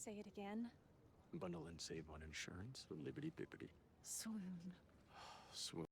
Say it again. Bundle and save on insurance. Libbity bibbity. Swoon. Swoon.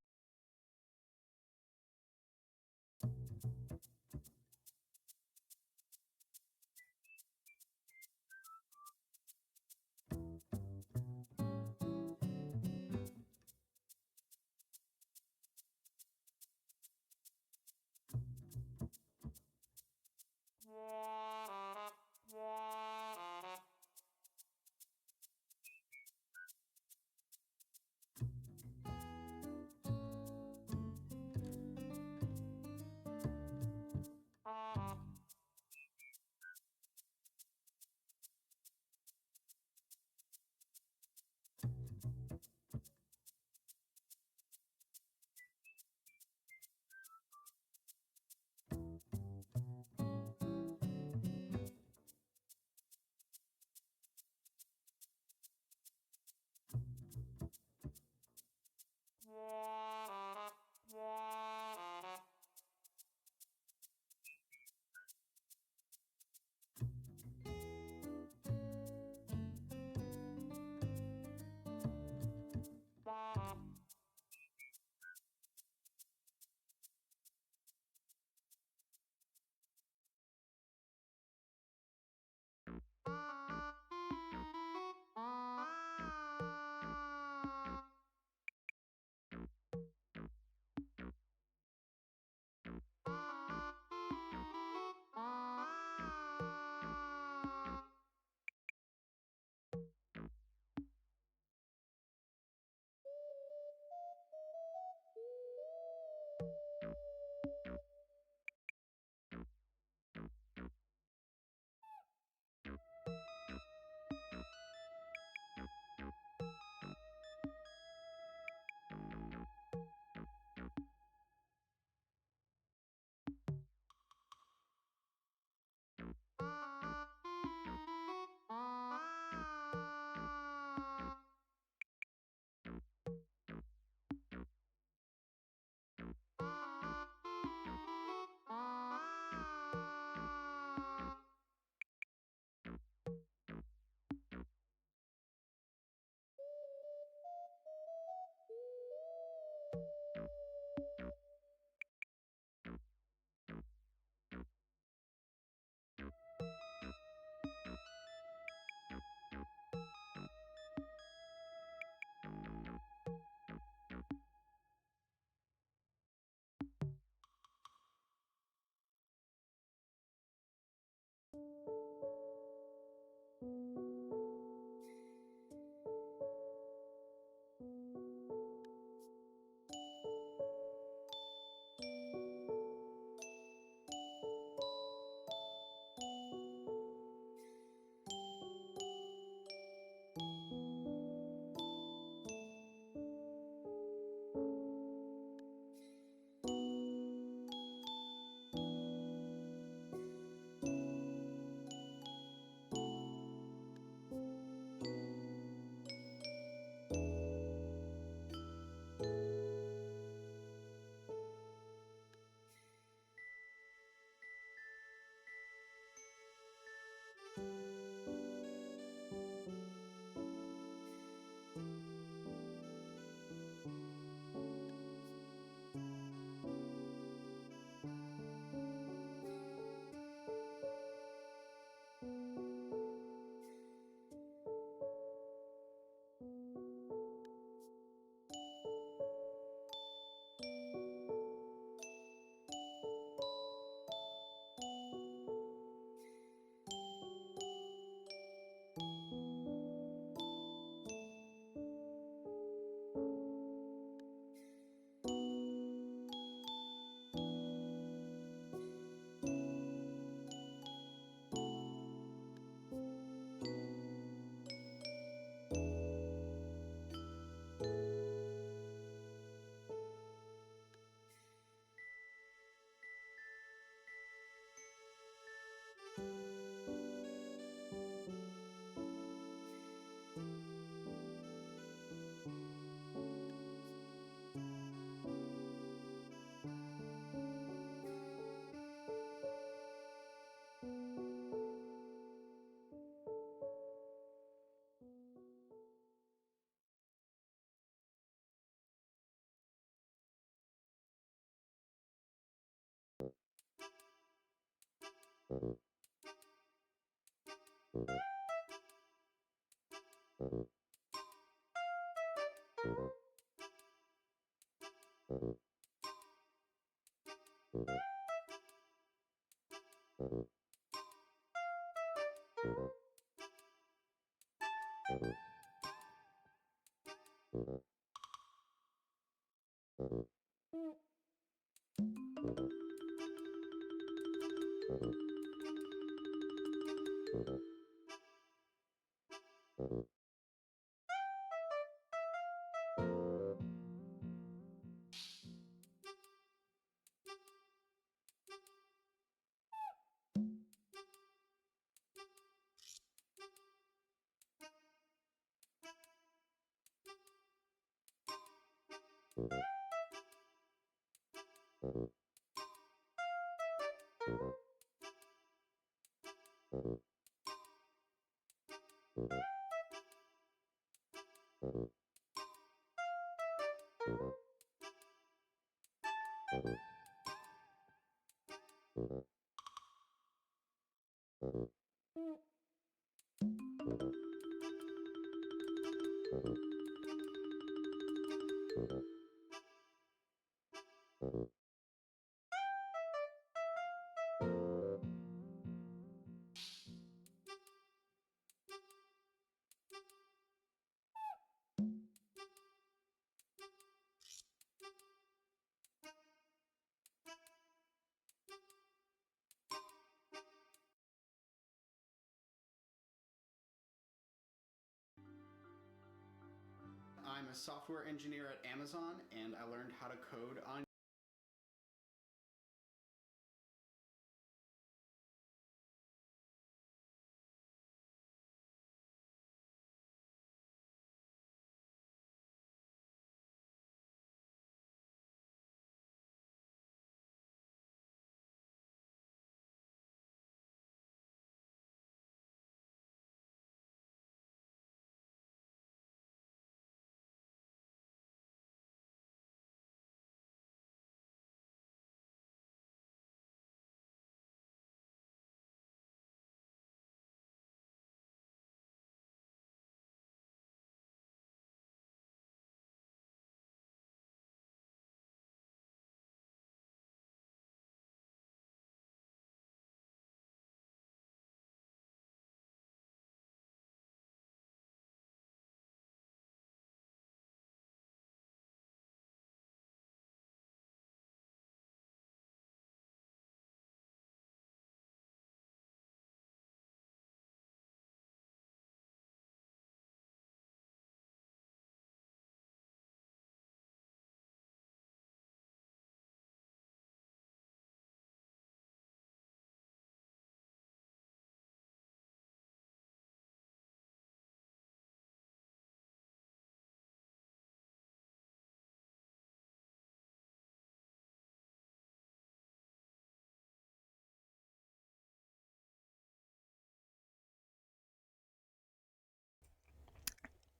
I'm a software engineer at Amazon, and I learned how to code on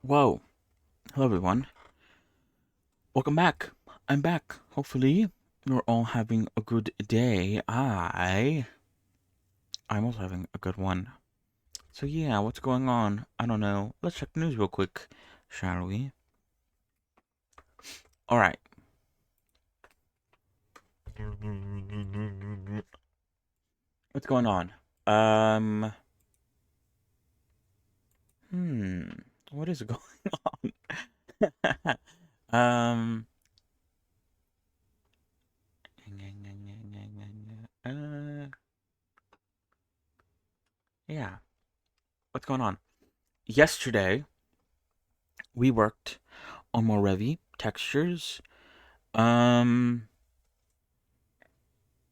Whoa. Hello, everyone. Welcome back. I'm back. Hopefully, you're all having a good day. I'm also having a good one. So, yeah, what's going on? I don't know. Let's check the news real quick, shall we? Alright. What's going on? What is going on? um, uh, yeah. What's going on? Yesterday, we worked on more Revy textures. Um,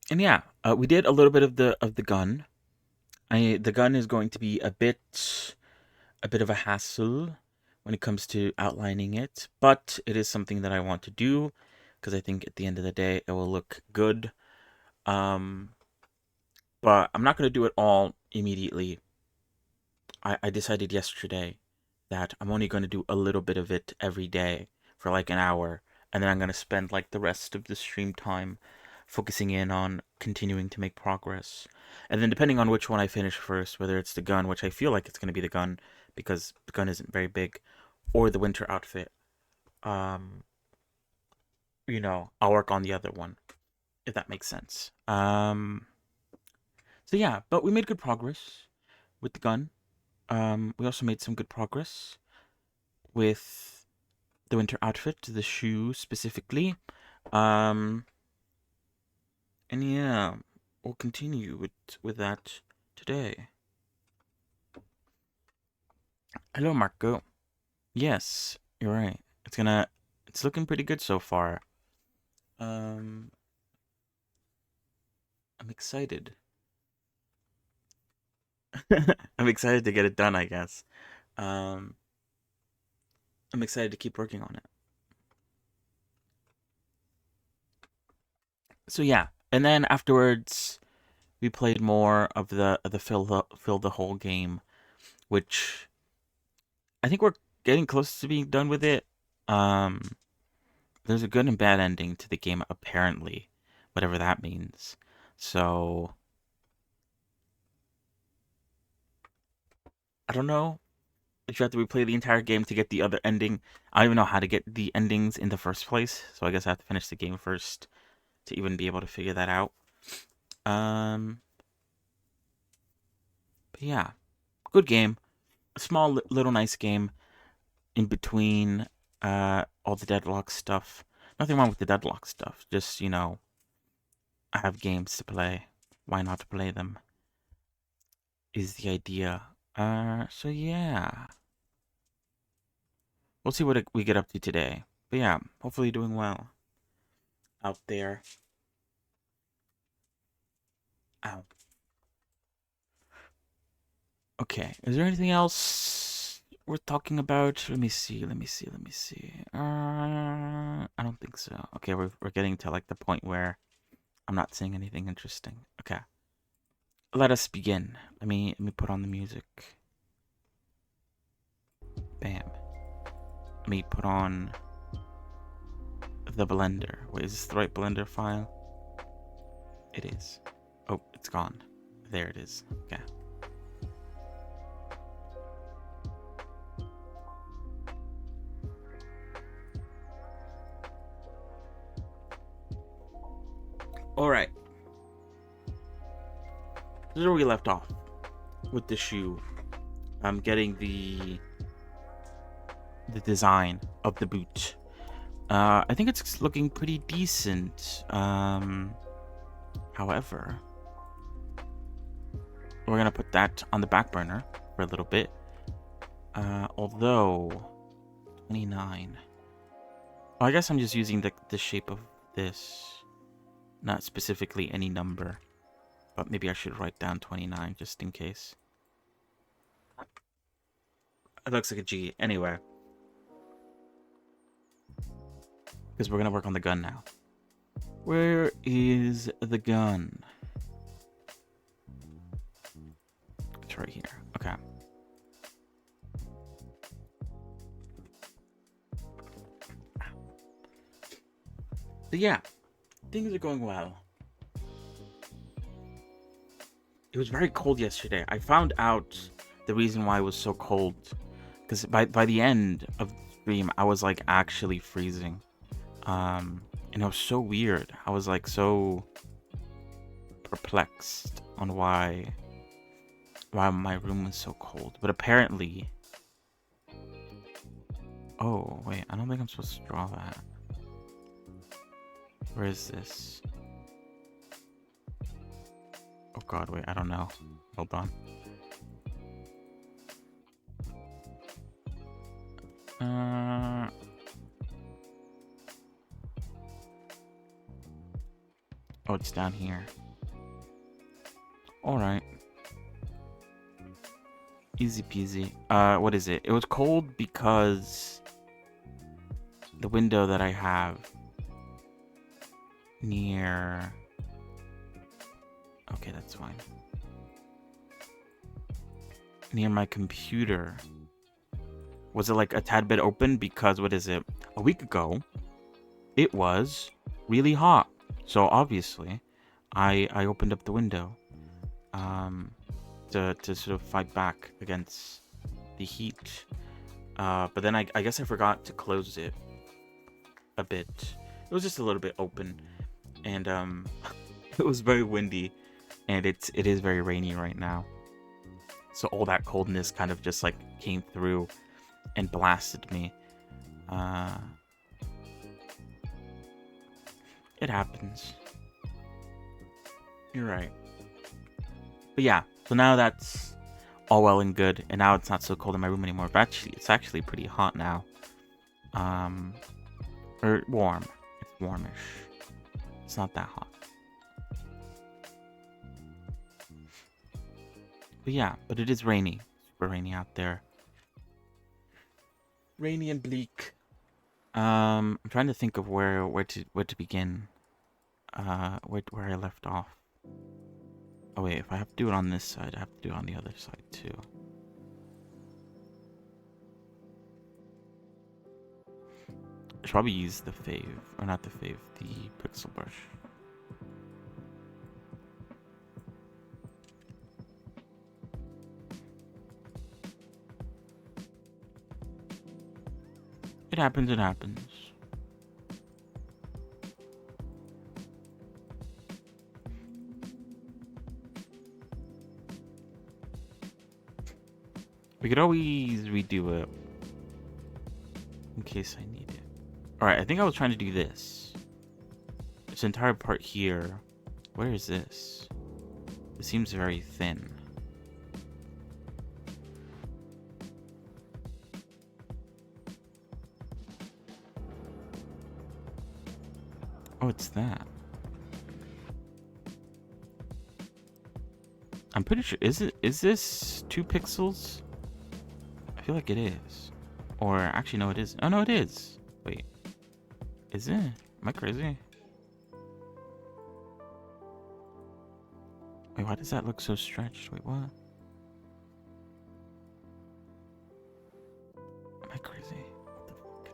and yeah, we did a little bit of the gun. The gun is going to be a bit of a hassle when it comes to outlining it, but it is something that I want to do because I think at the end of the day it will look good. Um, but I'm not going to do it all immediately. I decided yesterday that I'm only going to do a little bit of it every day for like an hour, and then I'm going to spend like the rest of the stream time focusing in on continuing to make progress. And then depending on which one I finish first, whether it's the gun, which I feel like it's going to be the gun because the gun isn't very big, or the winter outfit, um, I'll work on the other one, if that makes sense. So yeah, but we made good progress with the gun. We also made some good progress with the winter outfit, the shoe specifically. And yeah, we'll continue with that today. Hello, Marco. Yes, you're right. It's looking pretty good so far. I'm excited. I'm excited to get it done, I guess. Um, I'm excited to keep working on it. So yeah, and then afterwards we played more of the fill the whole game, which I think we're getting close to being done with it. Um, there's a good and bad ending to the game apparently, whatever that means. So I don't know if you have to replay the entire game to get the other ending. I don't even know how to get the endings in the first place, so I guess I have to finish the game first to even be able to figure that out. But yeah, good game. A small, little, nice game in between all the Deadlock stuff. Nothing wrong with the Deadlock stuff. Just, I have games to play. Why not play them? Is the idea. So yeah. We'll see what we get up to today. But yeah, hopefully doing well out there. Ow. Okay, is there anything else worth talking about? Let me see. I don't think so. Okay, we're getting to like the point where I'm not seeing anything interesting. Okay. Let us begin. Let me put on the music. Bam. Let me put on the blender. Wait, is this the right blender file? It is. Oh, it's gone. There it is. Okay. Alright. This is where we left off with the shoe. I'm getting the design of the boot. I think it's looking pretty decent. However, we're gonna put that on the back burner for a little bit. Although 29. Oh, I guess I'm just using the shape of this, not specifically any number. But maybe I should write down 29 just in case. It looks like a G. Anyway. Because we're going to work on the gun now. Where is the gun? It's right here. Okay. So yeah. Things are going well. It was very cold yesterday. I found out the reason why it was so cold. Because by the end of the stream, I was like actually freezing. And it was so weird. I was like so perplexed on why my room was so cold. But apparently... Oh, wait. I don't think I'm supposed to draw that. Where is this? Oh god, wait, I don't know. Hold on. Oh, it's down here. Alright. Easy peasy. What is it? It was cold because the window that I have near... Okay, that's fine. Near my computer. Was it like a tad bit open? Because, what is it? A week ago, it was really hot. So obviously, I opened up the window to sort of fight back against the heat. But then I guess I forgot to close it a bit. It was just a little bit open, and it was very windy, and it is very rainy right now. So all that coldness kind of just like came through and blasted me. It happens. You're right. But yeah, so now that's all well and good, and now it's not so cold in my room anymore. But actually, it's actually pretty hot now. Or warm. It's warmish. It's not that hot. But yeah, but it is rainy. Super rainy out there. Rainy and bleak. I'm trying to think of where to begin. Where I left off. Oh wait, if I have to do it on this side, I have to do it on the other side too. I should probably use the fave, or not the fave, the pixel brush. It happens, it happens. We could always redo it in case I need it. Alright, I think I was trying to do this. This entire part here. Where is this? It seems very thin. Oh, it's that. I'm pretty sure. Is this 2 pixels? I feel like it is. Or actually, no, it is. Oh, no, it is. Wait. Is it? Am I crazy? Wait, why does that look so stretched? Wait, what? Am I crazy? What the fuck?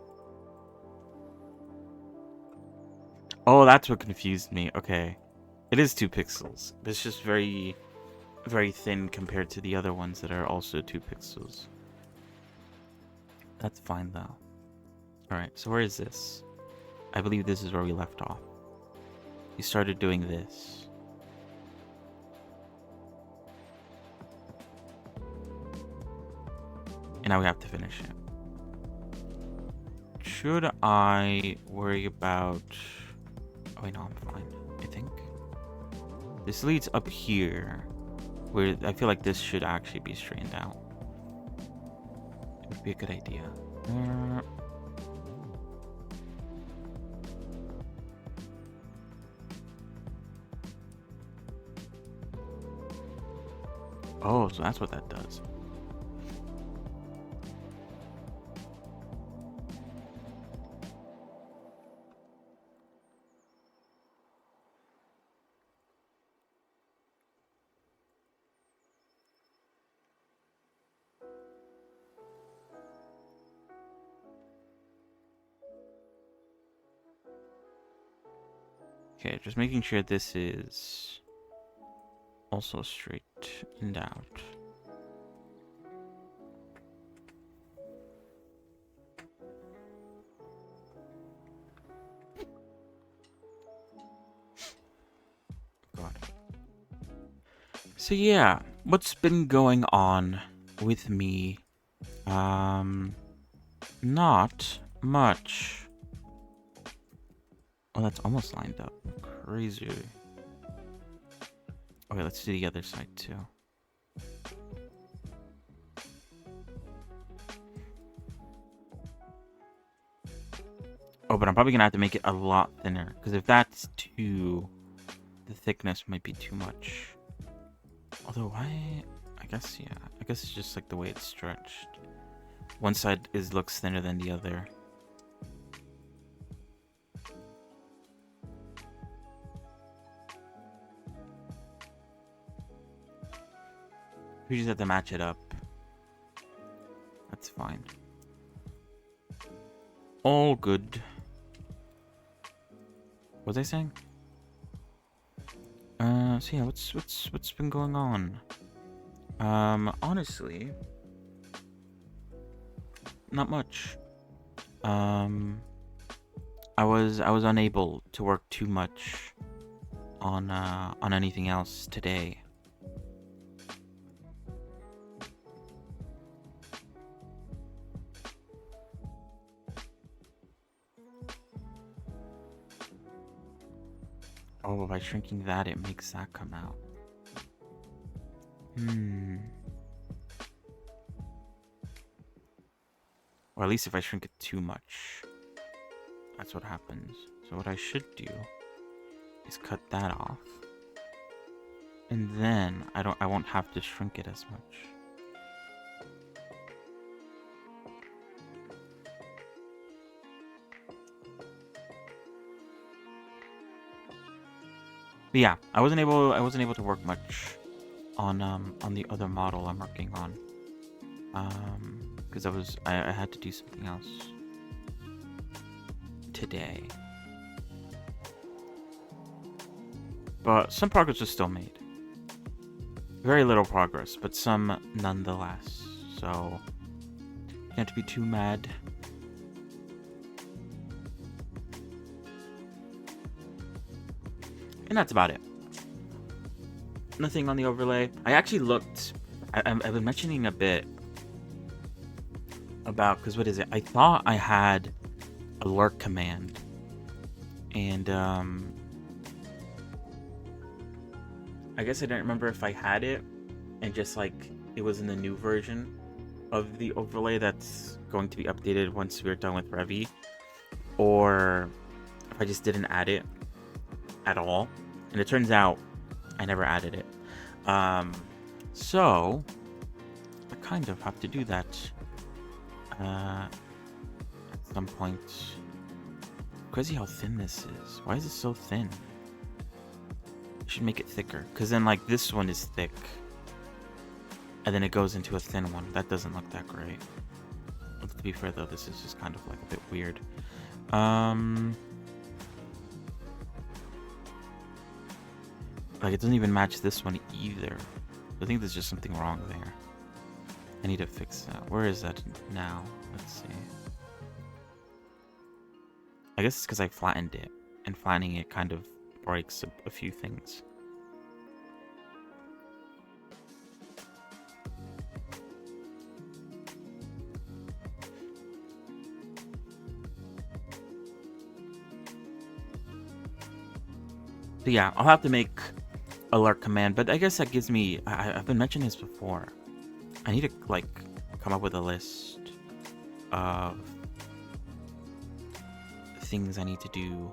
Oh, that's what confused me. Okay. It is 2 pixels. It's just very, very thin compared to the other ones that are also 2 pixels. That's fine, though. Alright, so where is this? I believe this is where we left off. We started doing this. And now we have to finish it. Should I worry about... Oh, wait, no, I'm fine, I think. This leads up here, where I feel like this should actually be straightened out. It would be a good idea. Oh, so that's what that does. Okay, just making sure this is also straightened out. God. So yeah, what's been going on with me? Not much. Oh, that's almost lined up. Crazy. Okay, let's do the other side too. Oh, but I'm probably gonna have to make it a lot thinner, because if that's too... the thickness might be too much. Although, why... I guess, yeah. I guess it's just like the way it's stretched. One side looks thinner than the other. We just have to match it up. That's fine. All good. What was I saying? So yeah, what's been going on? Honestly, not much. I was unable to work too much on anything else today. Oh, by shrinking that, it makes that come out. Or at least if I shrink it too much, that's what happens. So what I should do is cut that off, and then I won't have to shrink it as much. But yeah, I wasn't able to work much on the other model I'm working on. Because I had to do something else today. But some progress was still made. Very little progress, but some nonetheless. So you have to be too mad. And that's about it. Nothing on the overlay. I actually looked. I've been mentioning a bit about, because what is it? I thought I had a lurk command, and I guess I didn't remember if I had it, and just like it was in the new version of the overlay that's going to be updated once we're done with Revy, or if I just didn't add it at all. And it turns out I never added it. So I kind of have to do that at some point. Crazy how thin this is. Why is it so thin? I should make it thicker, because then like this one is thick and then it goes into a thin one. That doesn't look that great. To be fair though, this is just kind of like a bit weird. Like it doesn't even match this one either. I think there's just something wrong there. I need to fix that. Where is that now? Let's see. I guess it's because I flattened it, and flattening it kind of breaks a few things. So yeah, I'll have to make alert command, but I guess that gives me, I've been mentioning this before. I need to like come up with a list of things I need to do.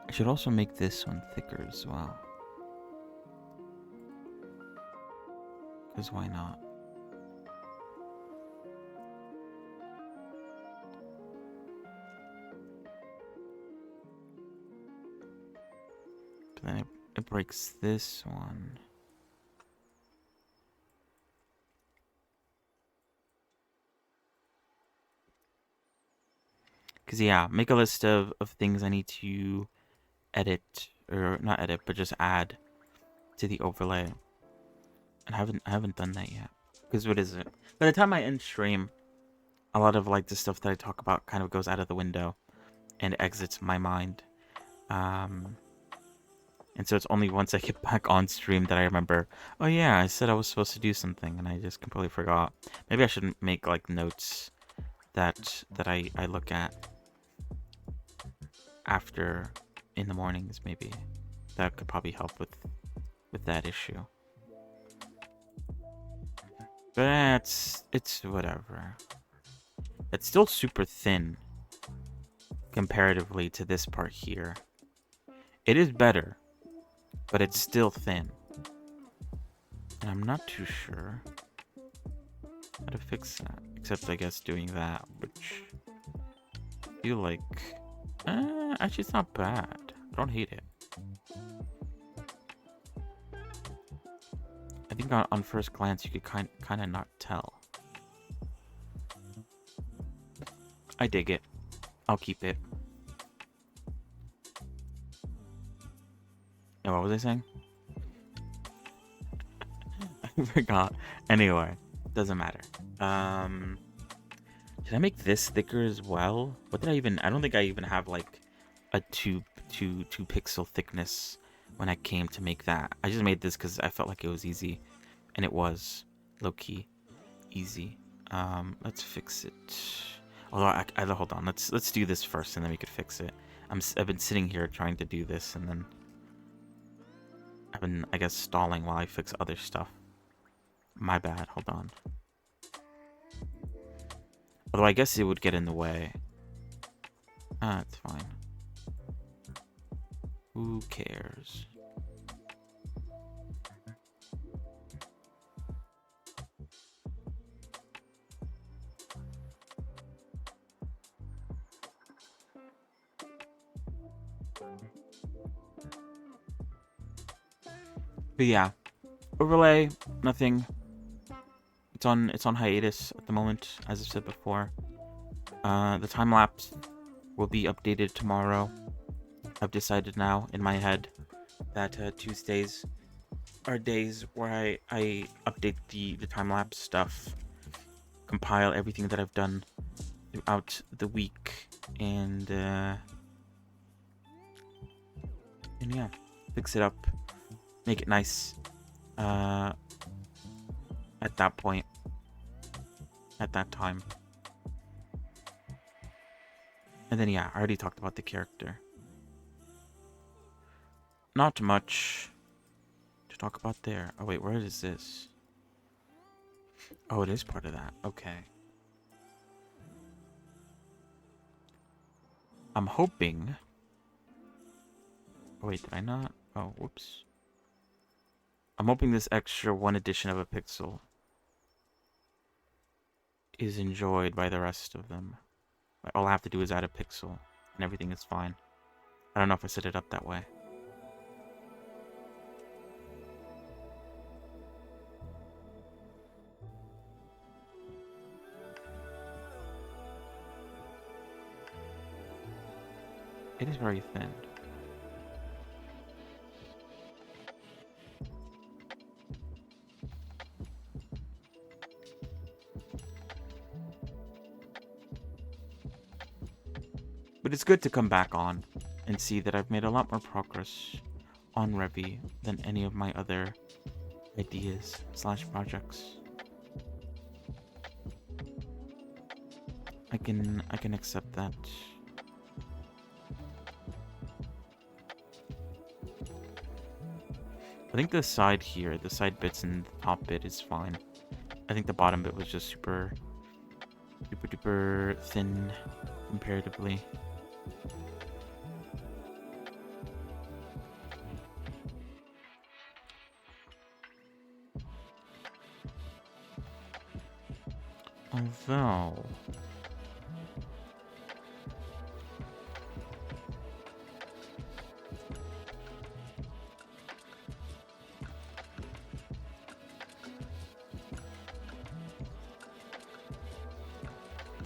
I should also make this one thicker as well. Because why not? But then it breaks this one. Because yeah, make a list of things I need to edit, or not edit, but just add to the overlay. And I haven't done that yet. Because what is it? By the time I end stream, a lot of like the stuff that I talk about kind of goes out of the window and exits my mind. And so it's only once I get back on stream that I remember, oh yeah, I said I was supposed to do something and I just completely forgot. Maybe I should make like notes that I look at after in the mornings, maybe. That could probably help with that issue. But it's whatever. It's still super thin comparatively to this part here. It is better, but it's still thin. And I'm not too sure how to fix that. Except I guess doing that, which I feel like actually it's not bad. I don't hate it. I think on first glance you could kind of not tell. I dig it. I'll keep it. Yeah, what was I saying? I forgot. Anyway, doesn't matter. Should I make this thicker as well? What did I even... I don't think I even have, like, a 2 pixel thickness when I came to make that. I just made this because I felt like it was easy. And it was. Low-key. Easy. Let's fix it. Although, hold on. Let's do this first, and then we could fix it. I've been sitting here trying to do this, and then... I've been, I guess, stalling while I fix other stuff. My bad. Hold on. Although I guess it would get in the way. Ah, it's fine. Who cares? But yeah, overlay, nothing. It's on hiatus at the moment, as I've said before. The time lapse will be updated tomorrow. I've decided now in my head that Tuesdays are days where I update the time lapse stuff, compile everything that I've done throughout the week, and yeah, fix it up. Make it nice at that point, at that time. And then, yeah, I already talked about the character. Not much to talk about there. Oh, wait, where is this? Oh, it is part of that. Okay. I'm hoping... Oh, wait, did I not? Oh, whoops. I'm hoping this extra 1 addition of a pixel is enjoyed by the rest of them. All I have to do is add a pixel, and everything is fine. I don't know if I set it up that way. It is very thin. But it's good to come back on and see that I've made a lot more progress on Revy than any of my other ideas / projects. I can accept that. I think the side here, the side bits and the top bit is fine. I think the bottom bit was just super duper thin comparatively. Although...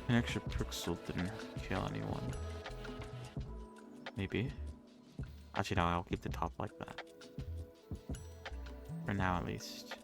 an extra pixel didn't kill anyone. Maybe. Actually, no, I'll keep the top like that. For now, at least.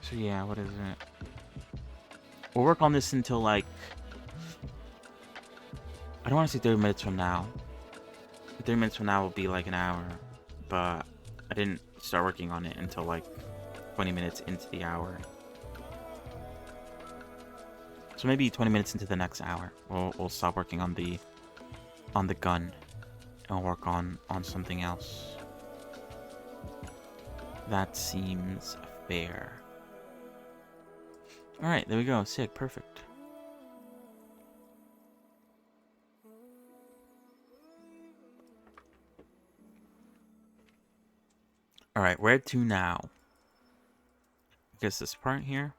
So yeah, what is it? We'll work on this until like... I don't want to say 30 minutes from now. 30 minutes from now will be like an hour. But I didn't start working on it until like 20 minutes into the hour. So maybe 20 minutes into the next hour, we'll stop working on the gun, and we'll work on something else. That seems fair. All right, there we go. Sick, perfect. All right, where to now? I guess this part here.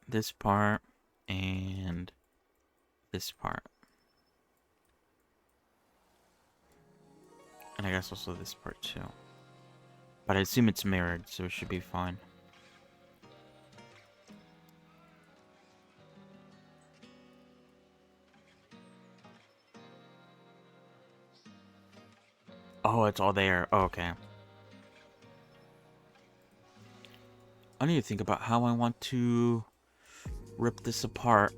This part and this part. And I guess also this part too. But I assume it's mirrored, so it should be fine. Oh, it's all there. Oh, okay. I need to think about how I want to rip this apart.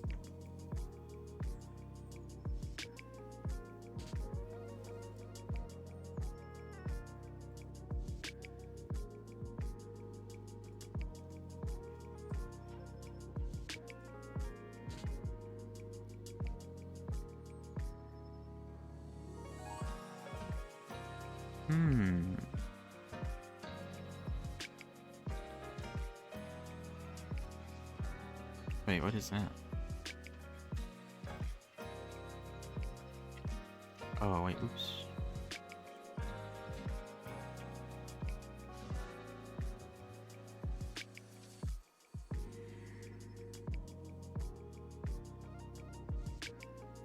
Wait, what is that? Oh, wait, oops.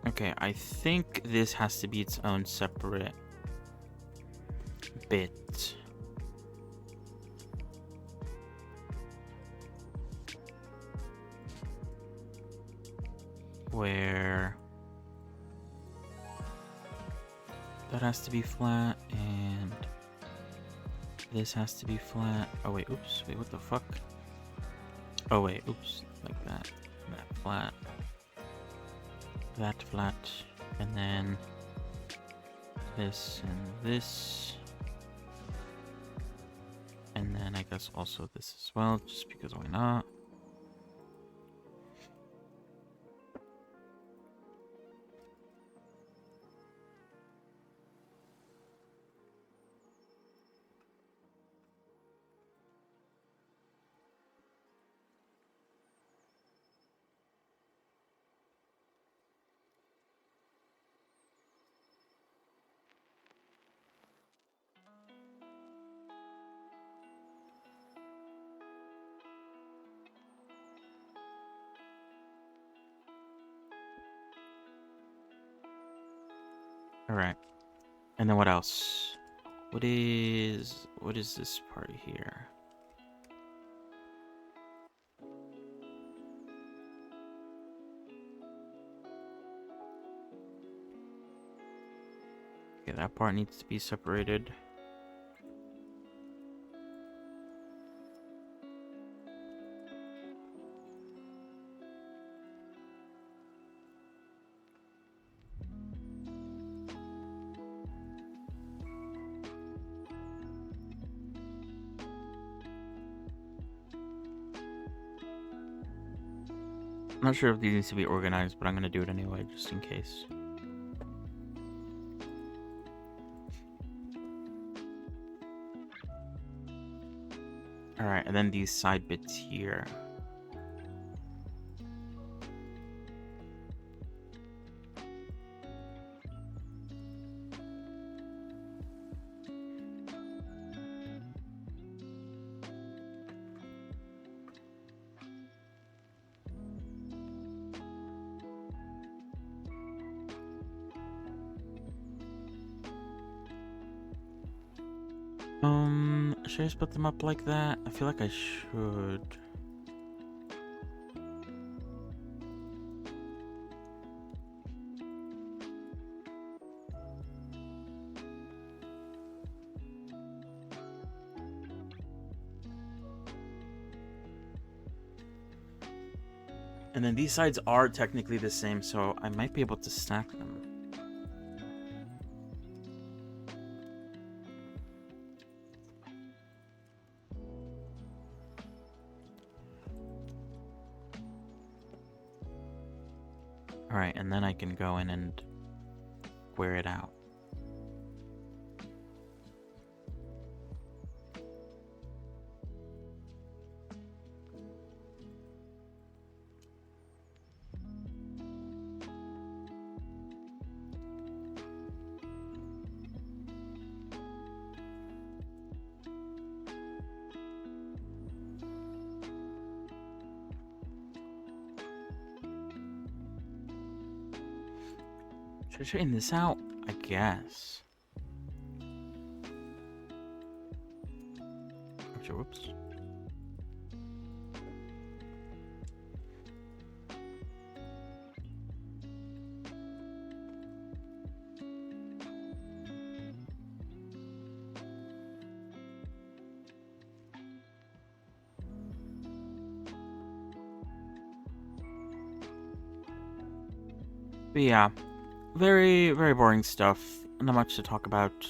Okay, I think this has to be its own separate bit. Where that has to be flat and this has to be flat. Oh wait, oops, wait, what the fuck? Oh wait, oops, like that. That flat. That flat. And then this and this. And then I guess also this as well, just because why not? Alright. And then what else? What is this part here? Okay, that part needs to be separated. I'm not sure if these needs to be organized, but I'm gonna do it anyway, just in case. Alright, and then these side bits here. Should I split them up like that? I feel like I should. And then these sides are technically the same, so I might be able to stack them. Alright, and then I can go in and square it out. Should I straighten this out? I guess. Whoops. But yeah, very, very boring stuff. Not much to talk about.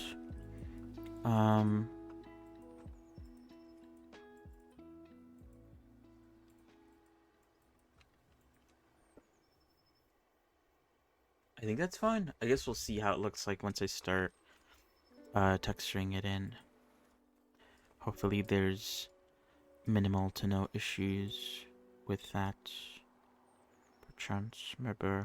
I think that's fine. I guess we'll see how it looks like once I start texturing it in. Hopefully there's minimal to no issues with that. Perchance, maybe.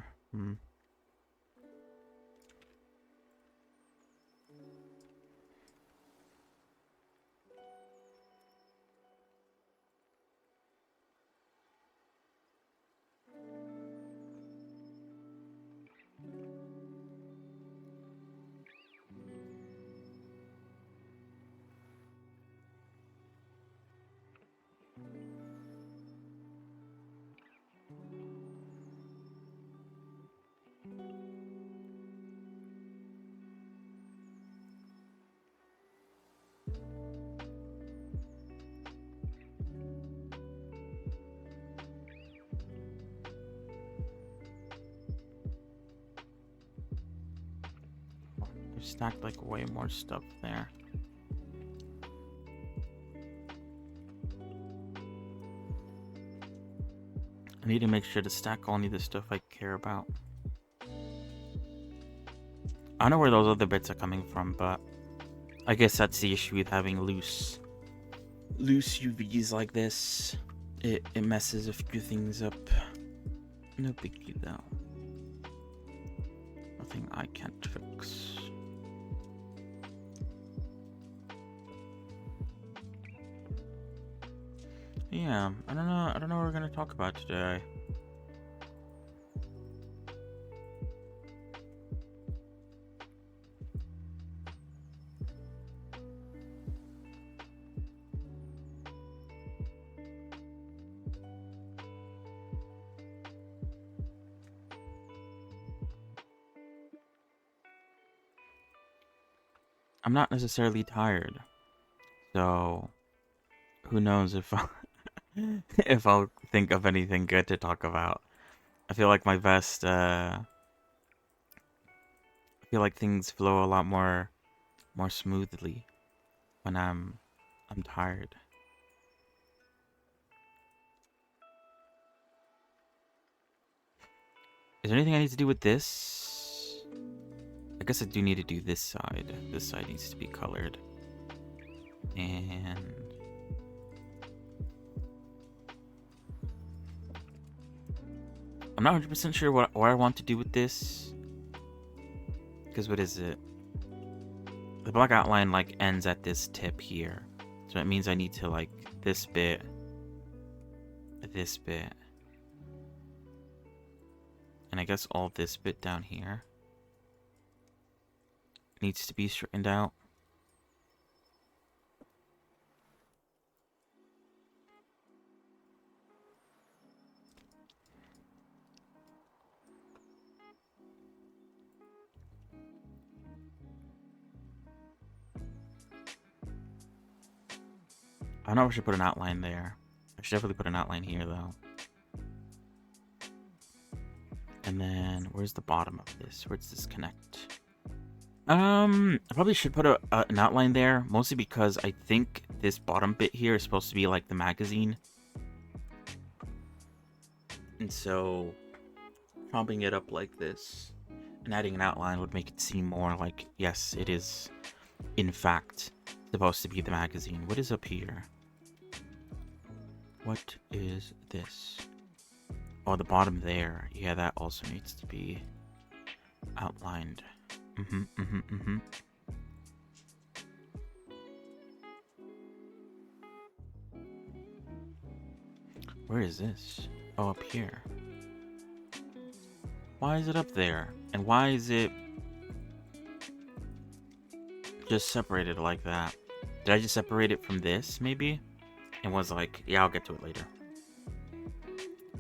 There's stacked like way more stuff there. I need to make sure to stack only the stuff I care about. I don't know where those other bits are coming from, but I guess that's the issue with having loose UVs like this. It messes a few things up. No big deal though. Nothing I can't fix. Yeah, I don't know what we're gonna talk about today. I'm not necessarily tired, so who knows if if I'll think of anything good to talk about. I feel like I feel like things flow a lot more smoothly when I'm tired. Is there anything I need to do with this? I guess I do need to do this side. This side needs to be colored. And I'm not 100% sure what I want to do with this. Because what is it? The black outline like ends at this tip here. So it means I need to like this bit. And I guess all this bit down here needs to be straightened out. I know I should put an outline there. I should definitely put an outline here though. And then where's the bottom of this? Where does this connect? I probably should put an outline there, mostly because I think this bottom bit here is supposed to be like the magazine. And so propping it up like this and adding an outline would make it seem more like, yes, it is in fact supposed to be the magazine. What is up here? What is this? Oh, the bottom there. Yeah, that also needs to be outlined. Where is this? Oh, up here. Why is it up there? And why is it just separated like that? Did I just separate it from this, maybe? And was like, yeah, I'll get to it later.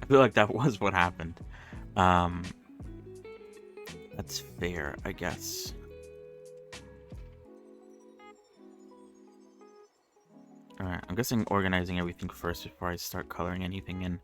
I feel like that was what happened. That's fair, I guess. Alright, I'm guessing organizing everything first before I start coloring anything in.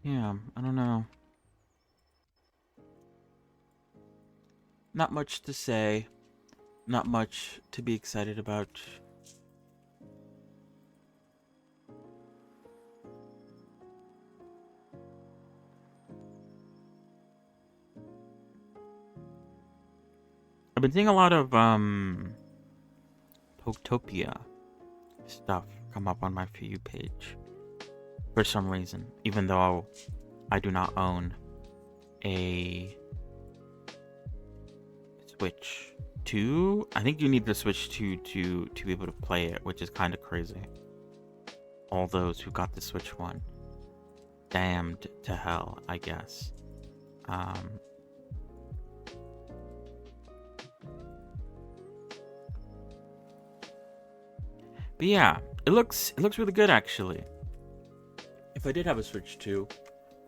Yeah, I don't know. Not much to say. Not much to be excited about. I've been seeing a lot of Poketopia stuff come up on my For You page for some reason, even though I do not own a Switch 2. I think you need the Switch 2 to be able to play it, which is kind of crazy. All those who got the Switch 1, damned to hell, I guess. But yeah, it looks really good actually. If I did have a Switch 2,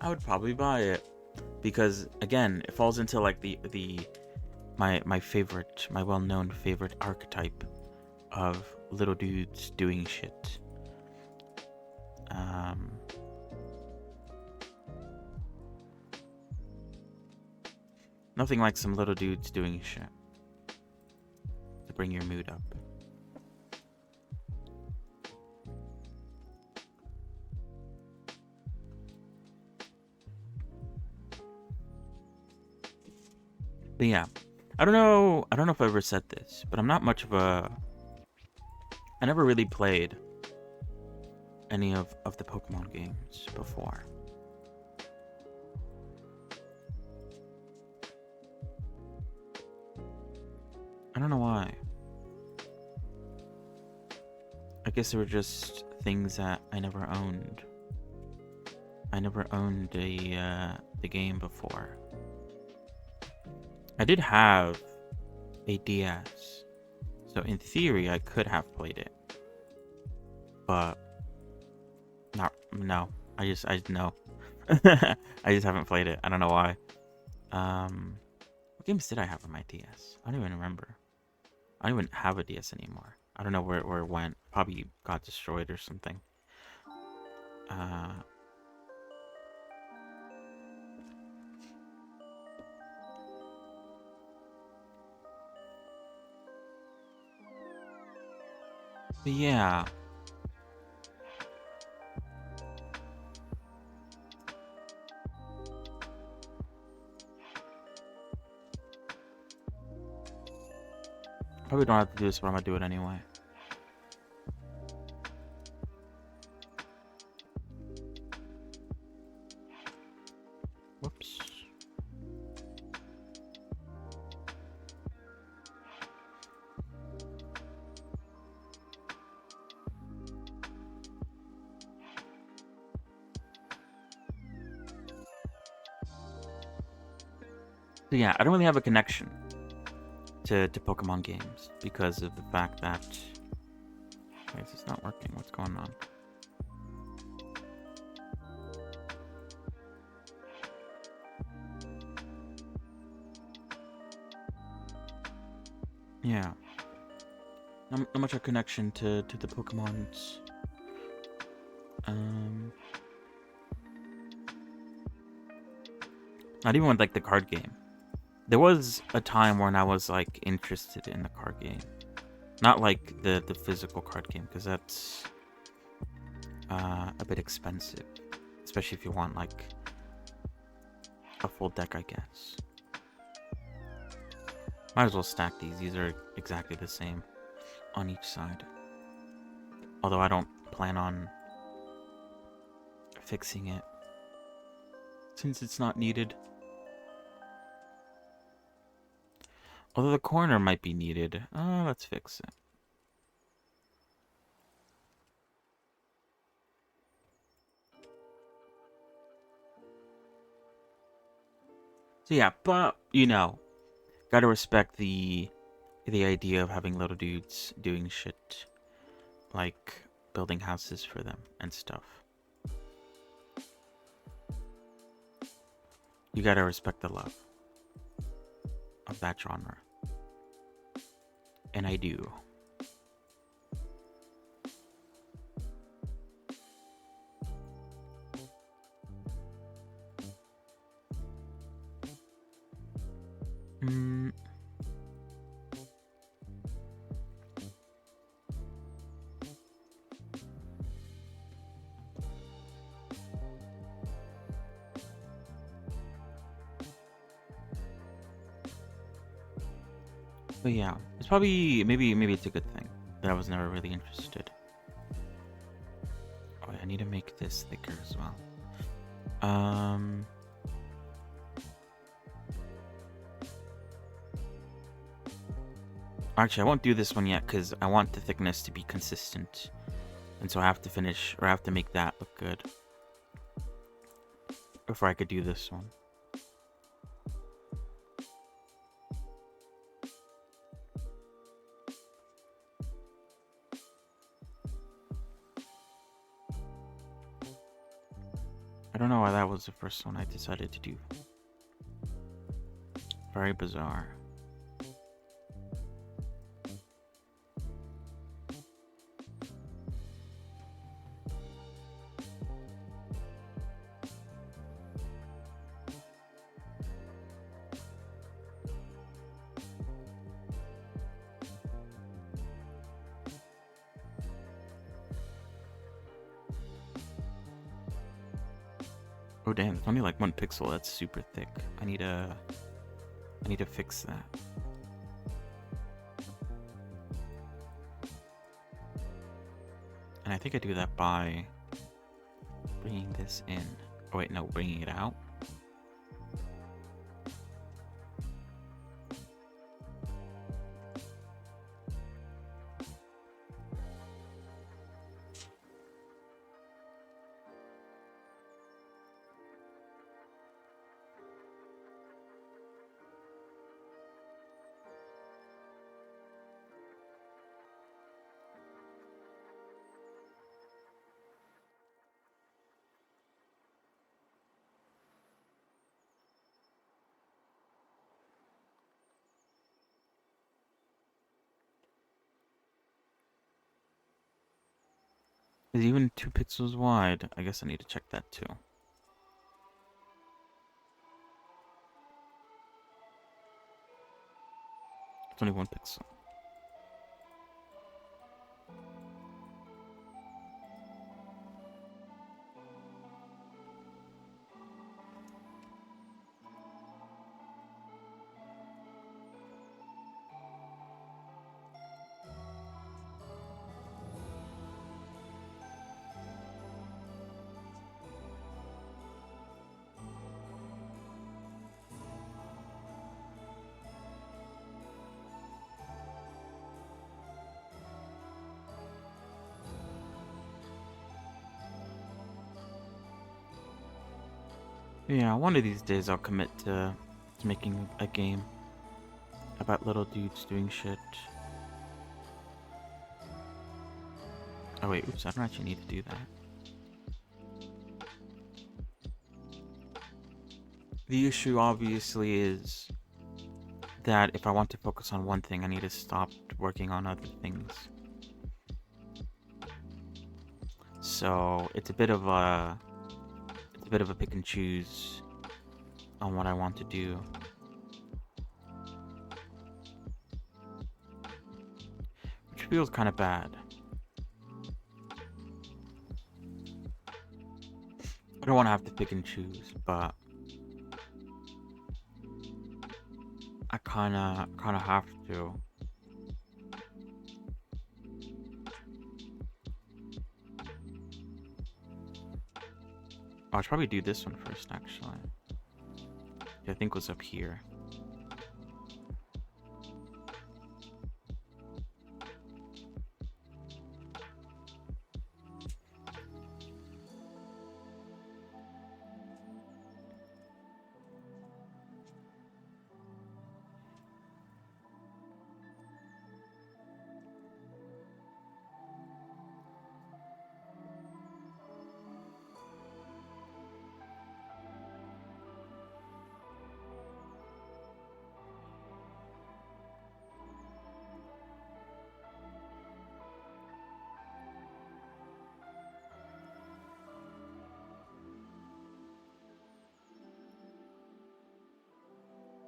I would probably buy it because again, it falls into like my favorite, my well-known favorite archetype of little dudes doing shit. Nothing like some little dudes doing shit to bring your mood up. But yeah, I don't know if I ever said this, but I'm not much of a... I never really played any of the Pokemon games before. I don't know why. I guess they were just things that I never owned. I never owned the game before. I did have a DS, so in theory I could have played it, but no. I just no. I just haven't played it. I don't know why. What games did I have on my DS? I don't even remember. I don't even have a DS anymore. I don't know where it went. Probably got destroyed or something. But yeah. Probably don't have to do this, but I'm gonna do it anyway. Whoops. So yeah, I don't really have a connection to Pokemon games because of the fact that... Wait, is this not working? What's going on? Yeah. Not much of a connection to the Pokemons. Not even with like the card game. There was a time when I was like interested in the card game. Not like the physical card game, because that's a bit expensive. Especially if you want like a full deck, I guess. Might as well stack these. These are exactly the same on each side. Although I don't plan on fixing it, since it's not needed. Although the corner might be needed. Let's fix it. So yeah, but, you know, gotta respect the idea of having little dudes doing shit like building houses for them and stuff. You gotta respect the love of that genre. And I do. But yeah, it's probably, maybe it's a good thing that I was never really interested. Oh, I need to make this thicker as well. Actually, I won't do this one yet because I want the thickness to be consistent. And so I have to finish, or I have to make that look good before I could do this one. I don't know why that was the first one I decided to do. Very bizarre. Oh damn, it's only like 1 pixel. That's super thick. I need to fix that. And I think I do that by bringing this in. Oh wait, no, bringing it out. Is it even 2 pixels wide? I guess I need to check that too. It's only 1 pixel. Yeah, one of these days I'll commit to It's making a game about little dudes doing shit. Oh wait, oops, I don't actually need to do that. The issue obviously is that if I want to focus on one thing, I need to stop working on other things. So it's a bit of a pick and choose on what I want to do. Which feels kind of bad. I don't want to have to pick and choose, but I kind of have to. I should probably do this one first, actually. I think it was up here.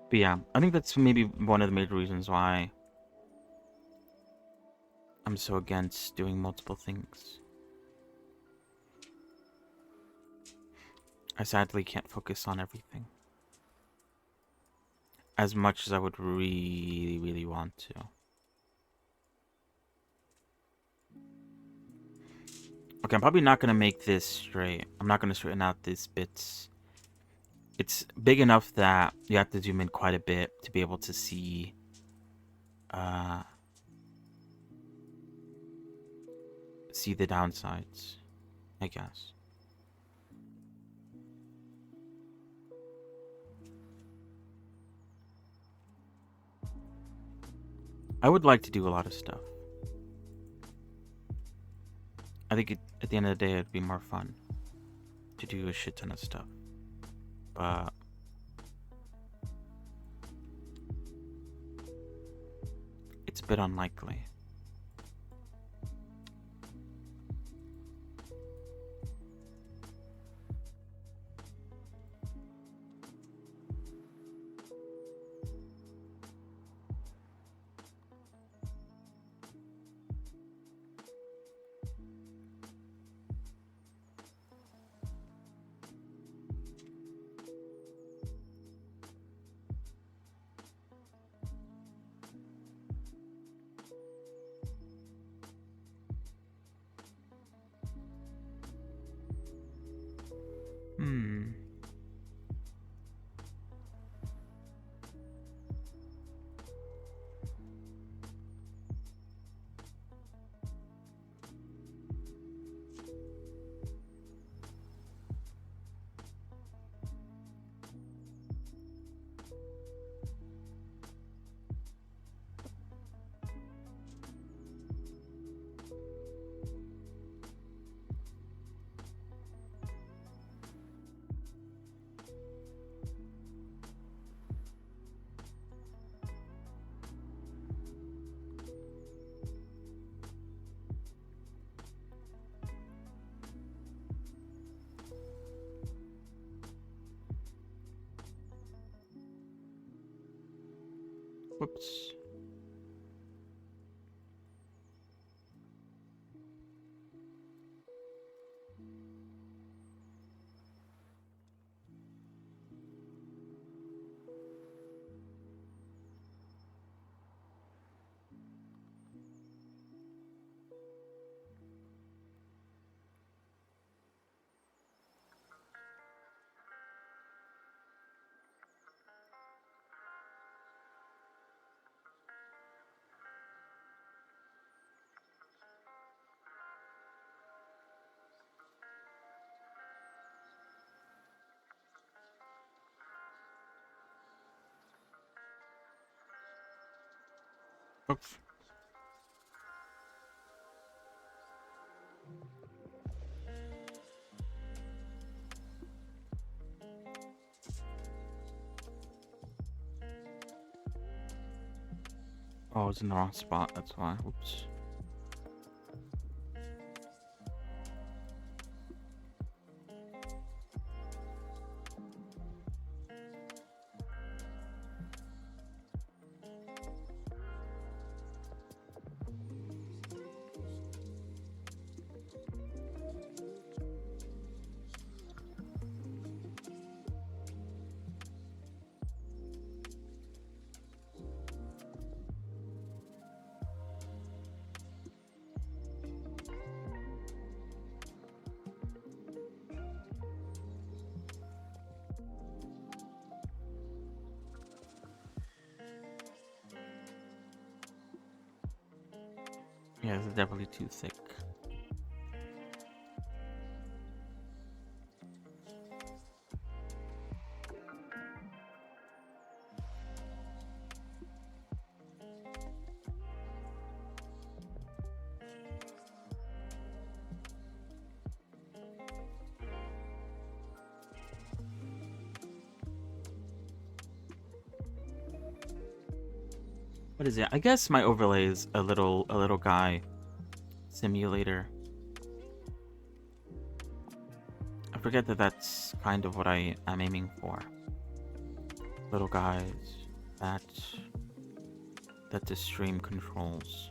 But yeah, I think that's maybe one of the major reasons why I'm so against doing multiple things. I sadly can't focus on everything as much as I would really, really want to. Okay, I'm probably not going to make this straight. I'm not going to straighten out these bits. It's big enough that you have to zoom in quite a bit to be able to see see the downsides, I guess. I would like to do a lot of stuff. I think at the end of the day, it'd be more fun to do a shit ton of stuff. But it's a bit unlikely. Hmm. Whoops. Oops. Oh, it's in the wrong spot, that's why. Oops. Yeah, this is definitely too thick. What is it? I guess my overlay is a little guy simulator. I forget that that's kind of what I am aiming for. Little guys that the stream controls.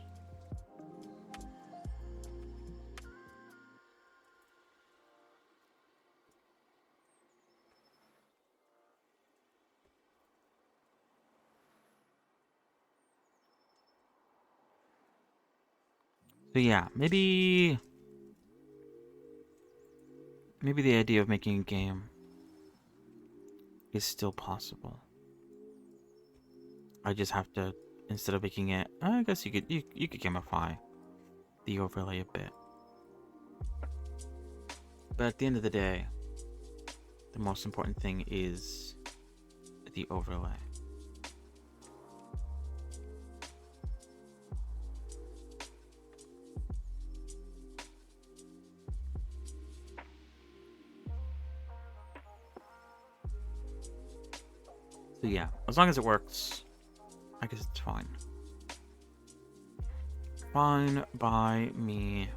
So yeah, maybe the idea of making a game is still possible. I just have to, instead of making it, I guess you could gamify the overlay a bit. But at the end of the day, the most important thing is the overlay. So yeah, as long as it works, I guess it's fine. Fine by me.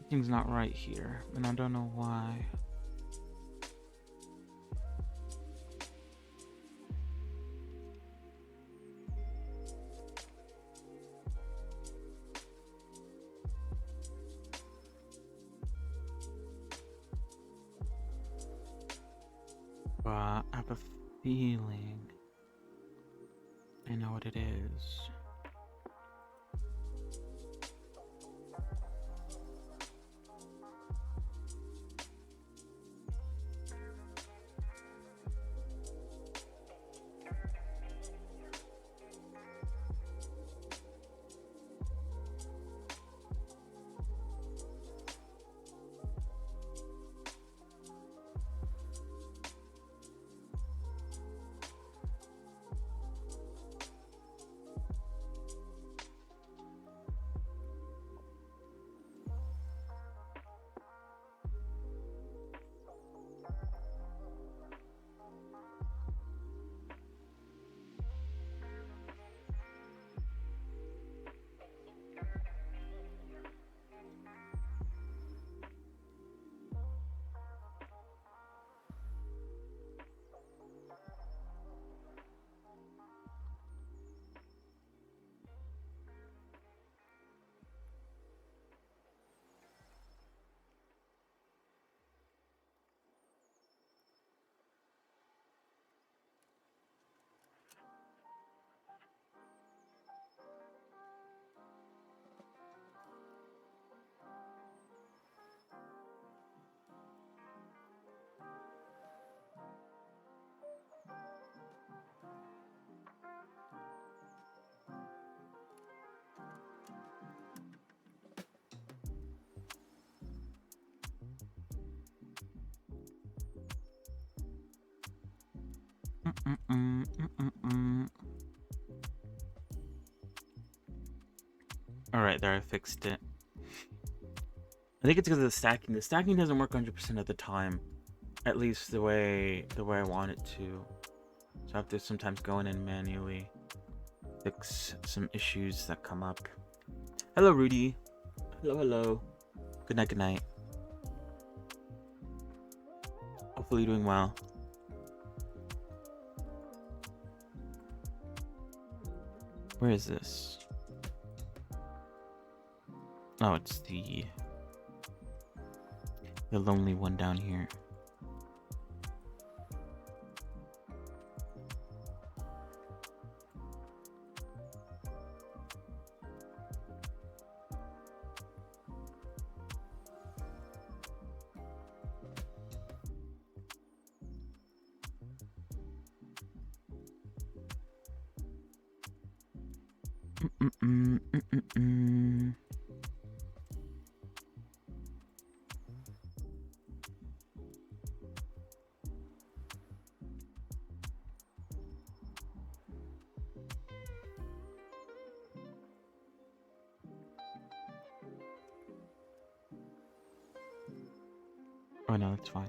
Thing's not right here, and I don't know why. But I have a feeling I know what it is. All right, there, I fixed it. I think it's because of the stacking. The stacking doesn't work 100% of the time, at least the way I want it to. So I have to sometimes go in and manually fix some issues that come up. Hello, Rudy. Hello. Good night, good night. Hopefully you're doing well. Where is this? Oh, it's the lonely one down here. Oh no, that's fine.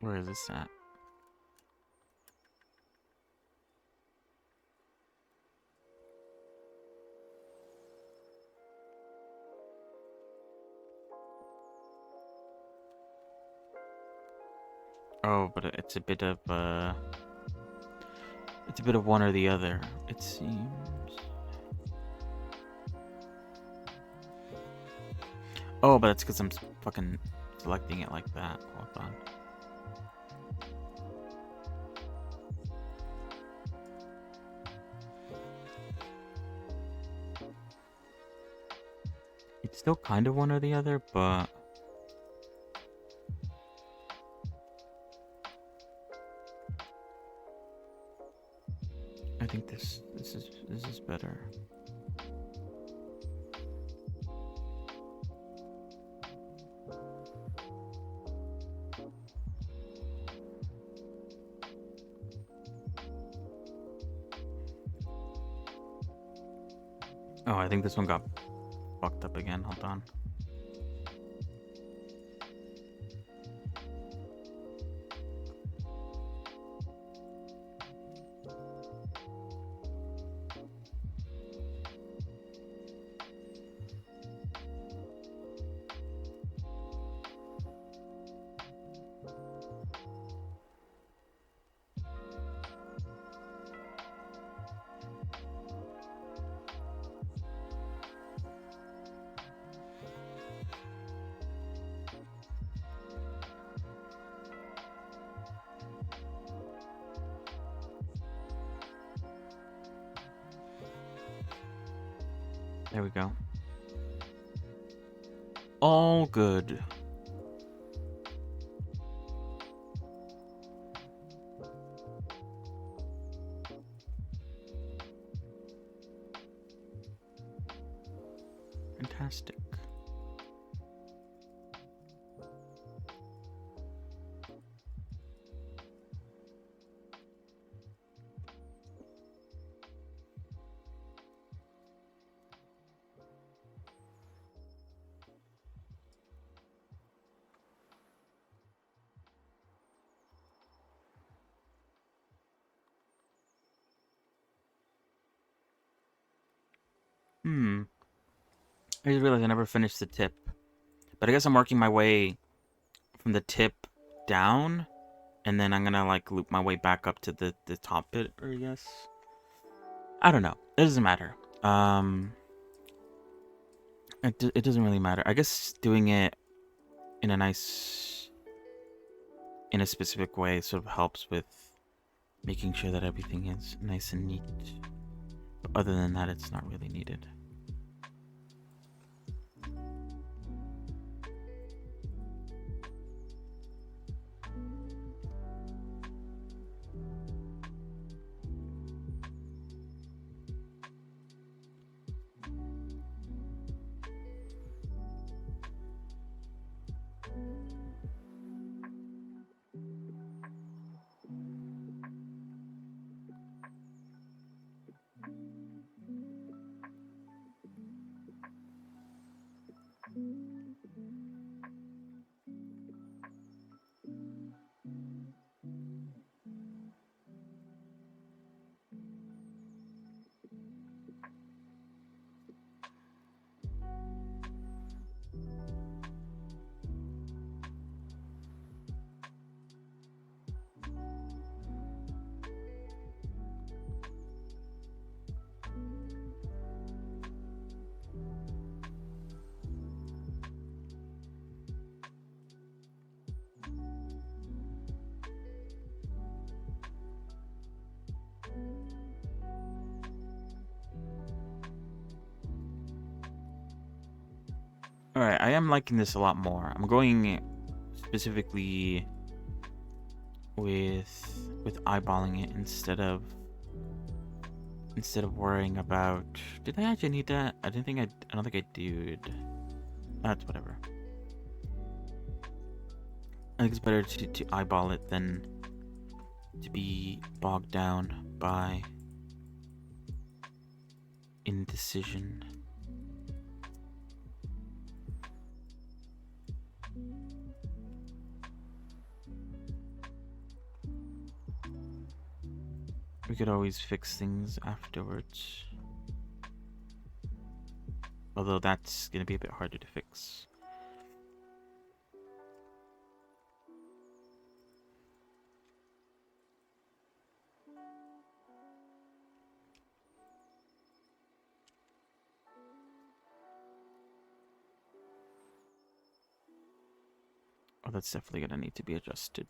Where is this at? Oh, but it's a bit of one or the other, it seems. Oh, but that's because I'm fucking selecting it like that. Hold on. It's still kind of one or the other, but I think this is better. Oh, I think this one got fucked up again. Hold on. There we go. All good. Fantastic. I just realized I never finished the tip. But I guess I'm working my way from the tip down, and then I'm gonna like loop my way back up to the top bit, I guess. I don't know. It doesn't matter. It doesn't really matter. I guess doing it in a specific way sort of helps with making sure that everything is nice and neat. But other than that, it's not really needed. Alright, I am liking this a lot more. I'm going specifically with eyeballing it instead of worrying about, did I actually need that? I don't think I did. That's whatever. I think it's better to eyeball it than to be bogged down by indecision. We could always fix things afterwards. Although that's gonna be a bit harder to fix. Oh, that's definitely gonna need to be adjusted.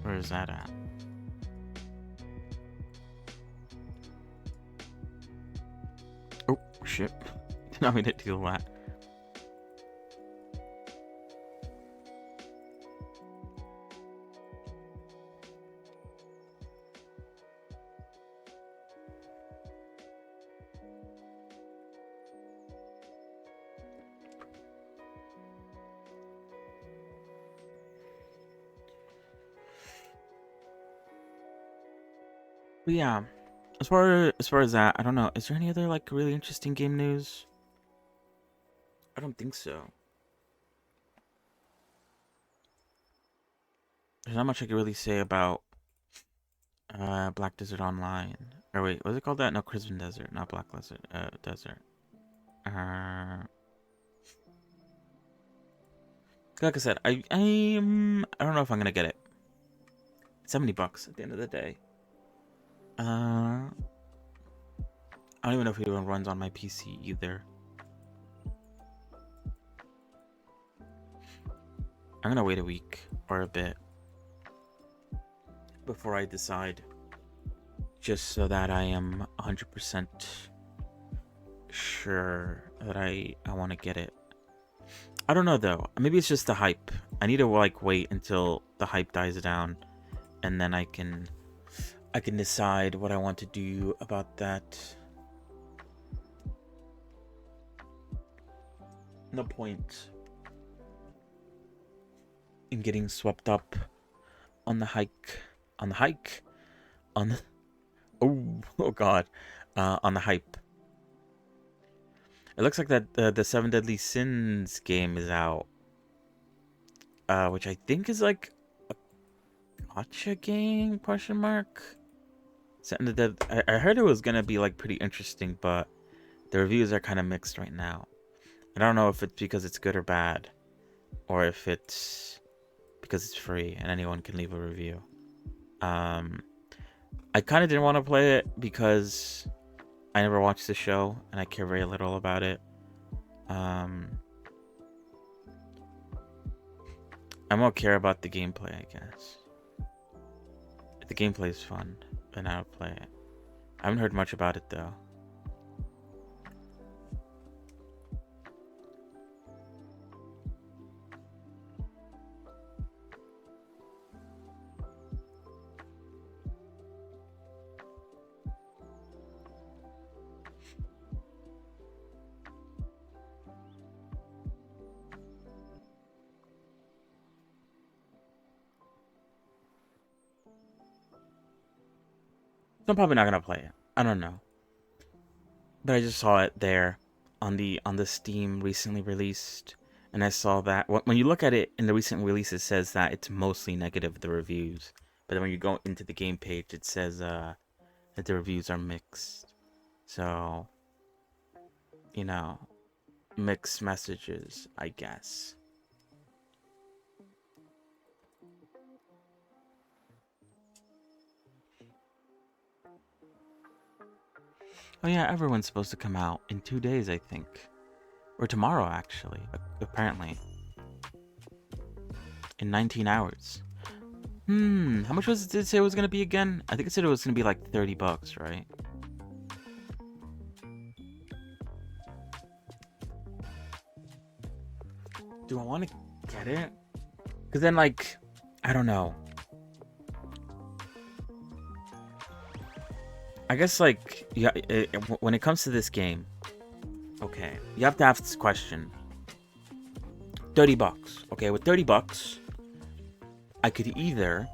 Where is that at? Oh, shit. Did not mean to do that. But yeah, as far as that, I don't know. Is there any other like really interesting game news? I don't think so. There's not much I can really say about Black Desert Online. Or wait, was it called that? No, Crimson Desert, not Black Desert. Desert. Like I said, I don't know if I'm gonna get it. $70 at the end of the day. I don't even know if it even runs on my PC either. I'm gonna wait a week or a bit before I decide, just so that I am 100% sure that I want to get it. I don't know though. Maybe it's just the hype. I need to like wait until the hype dies down, and then I can decide what I want to do about that. No point in getting swept up on the hike, on the hike, on the oh god, on the hype. It looks like that the Seven Deadly Sins game is out, which I think is like a gacha game? Question mark. I heard it was gonna be like pretty interesting, but the reviews are kind of mixed right now. I don't know if it's because it's good or bad, or if it's because it's free and anyone can leave a review. I kind of didn't want to play it because I never watched the show and I care very little about it. I more care about the gameplay, I guess. If the gameplay is fun, then I'll play it. I haven't heard much about it though. So I'm probably not gonna play it. I don't know. But I just saw it there on the Steam recently released, and I saw that when you look at it in the recent release, it says that it's mostly negative, the reviews. But then when you go into the game page, it says that the reviews are mixed. So, you know, mixed messages, I guess. Oh yeah, everyone's supposed to come out in 2 days, I think. Or tomorrow, actually, apparently. In 19 hours. How much did it say it was going to be again? I think it said it was going to be like $30, right? Do I want to get it? Because then, like, I don't know. I guess, like, yeah, when it comes to this game, okay, you have to ask this question. $30. Okay, with $30, I could either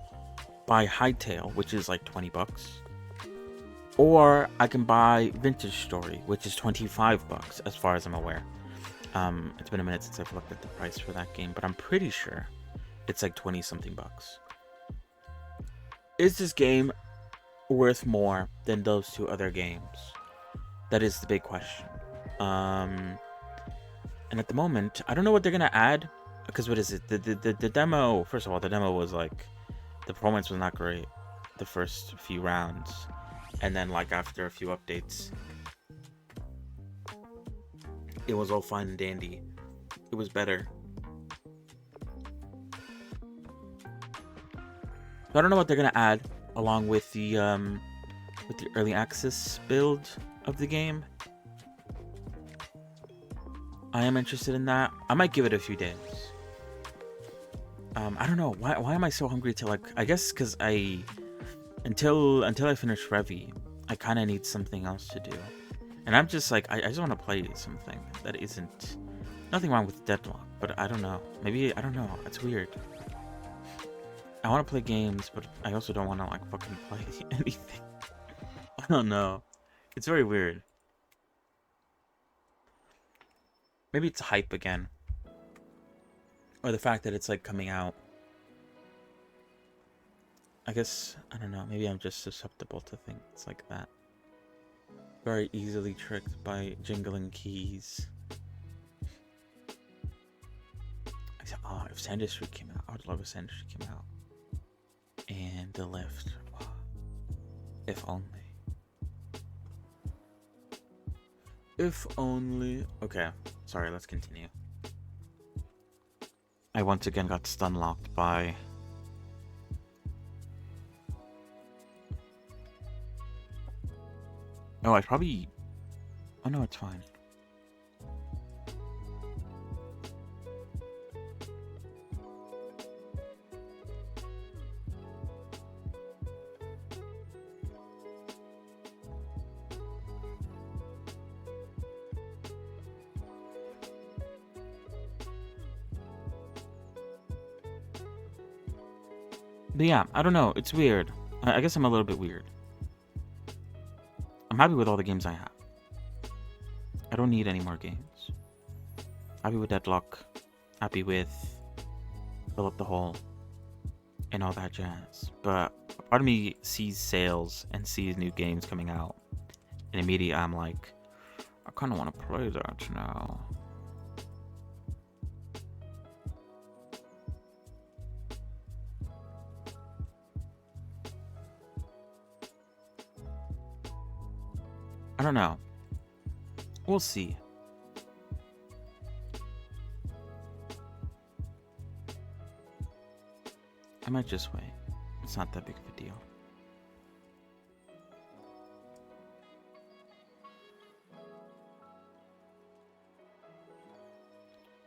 buy Hytale, which is like $20, or I can buy Vintage Story, which is $25, as far as I'm aware. It's been a minute since I've looked at the price for that game, but I'm pretty sure it's like 20-something bucks. Is this game worth more than those two other games? That is the big question. And at the moment, I don't know what they're gonna add, because what is it? The demo. First of all, the demo was like, the performance was not great the first few rounds, and then like after a few updates, it was all fine and dandy. It was better. So I don't know what they're gonna add along with the early access build of the game. I am interested in that. I might give it a few days. I don't know why am I so hungry to, like, I guess because until I finish Revy, I kind of need something else to do, and I'm just like I just want to play something that isn't, nothing wrong with Deadlock, but I don't know, maybe, I don't know, it's weird. I want to play games, but I also don't want to like fucking play anything. I don't know, it's very weird. Maybe it's hype again. Or the fact that it's like coming out. I guess, I don't know, maybe I'm just susceptible to things like that. Very easily tricked by jingling keys. Oh, if Sandistry came out, I would love if Sandistry came out. And The Lift. Oh, if only. If only. Okay, sorry, let's continue. I once again got stun locked by... Oh, I probably... Oh no, it's fine. But yeah, I don't know. It's weird. I guess I'm a little bit weird. I'm happy with all the games I have. I don't need any more games. Happy with Deadlock. Happy with Fill Up the Hole. And all that jazz. But part of me sees sales and sees new games coming out. And immediately I'm like, I kind of want to play that now. I don't know. We'll see. I might just wait. It's not that big of a deal.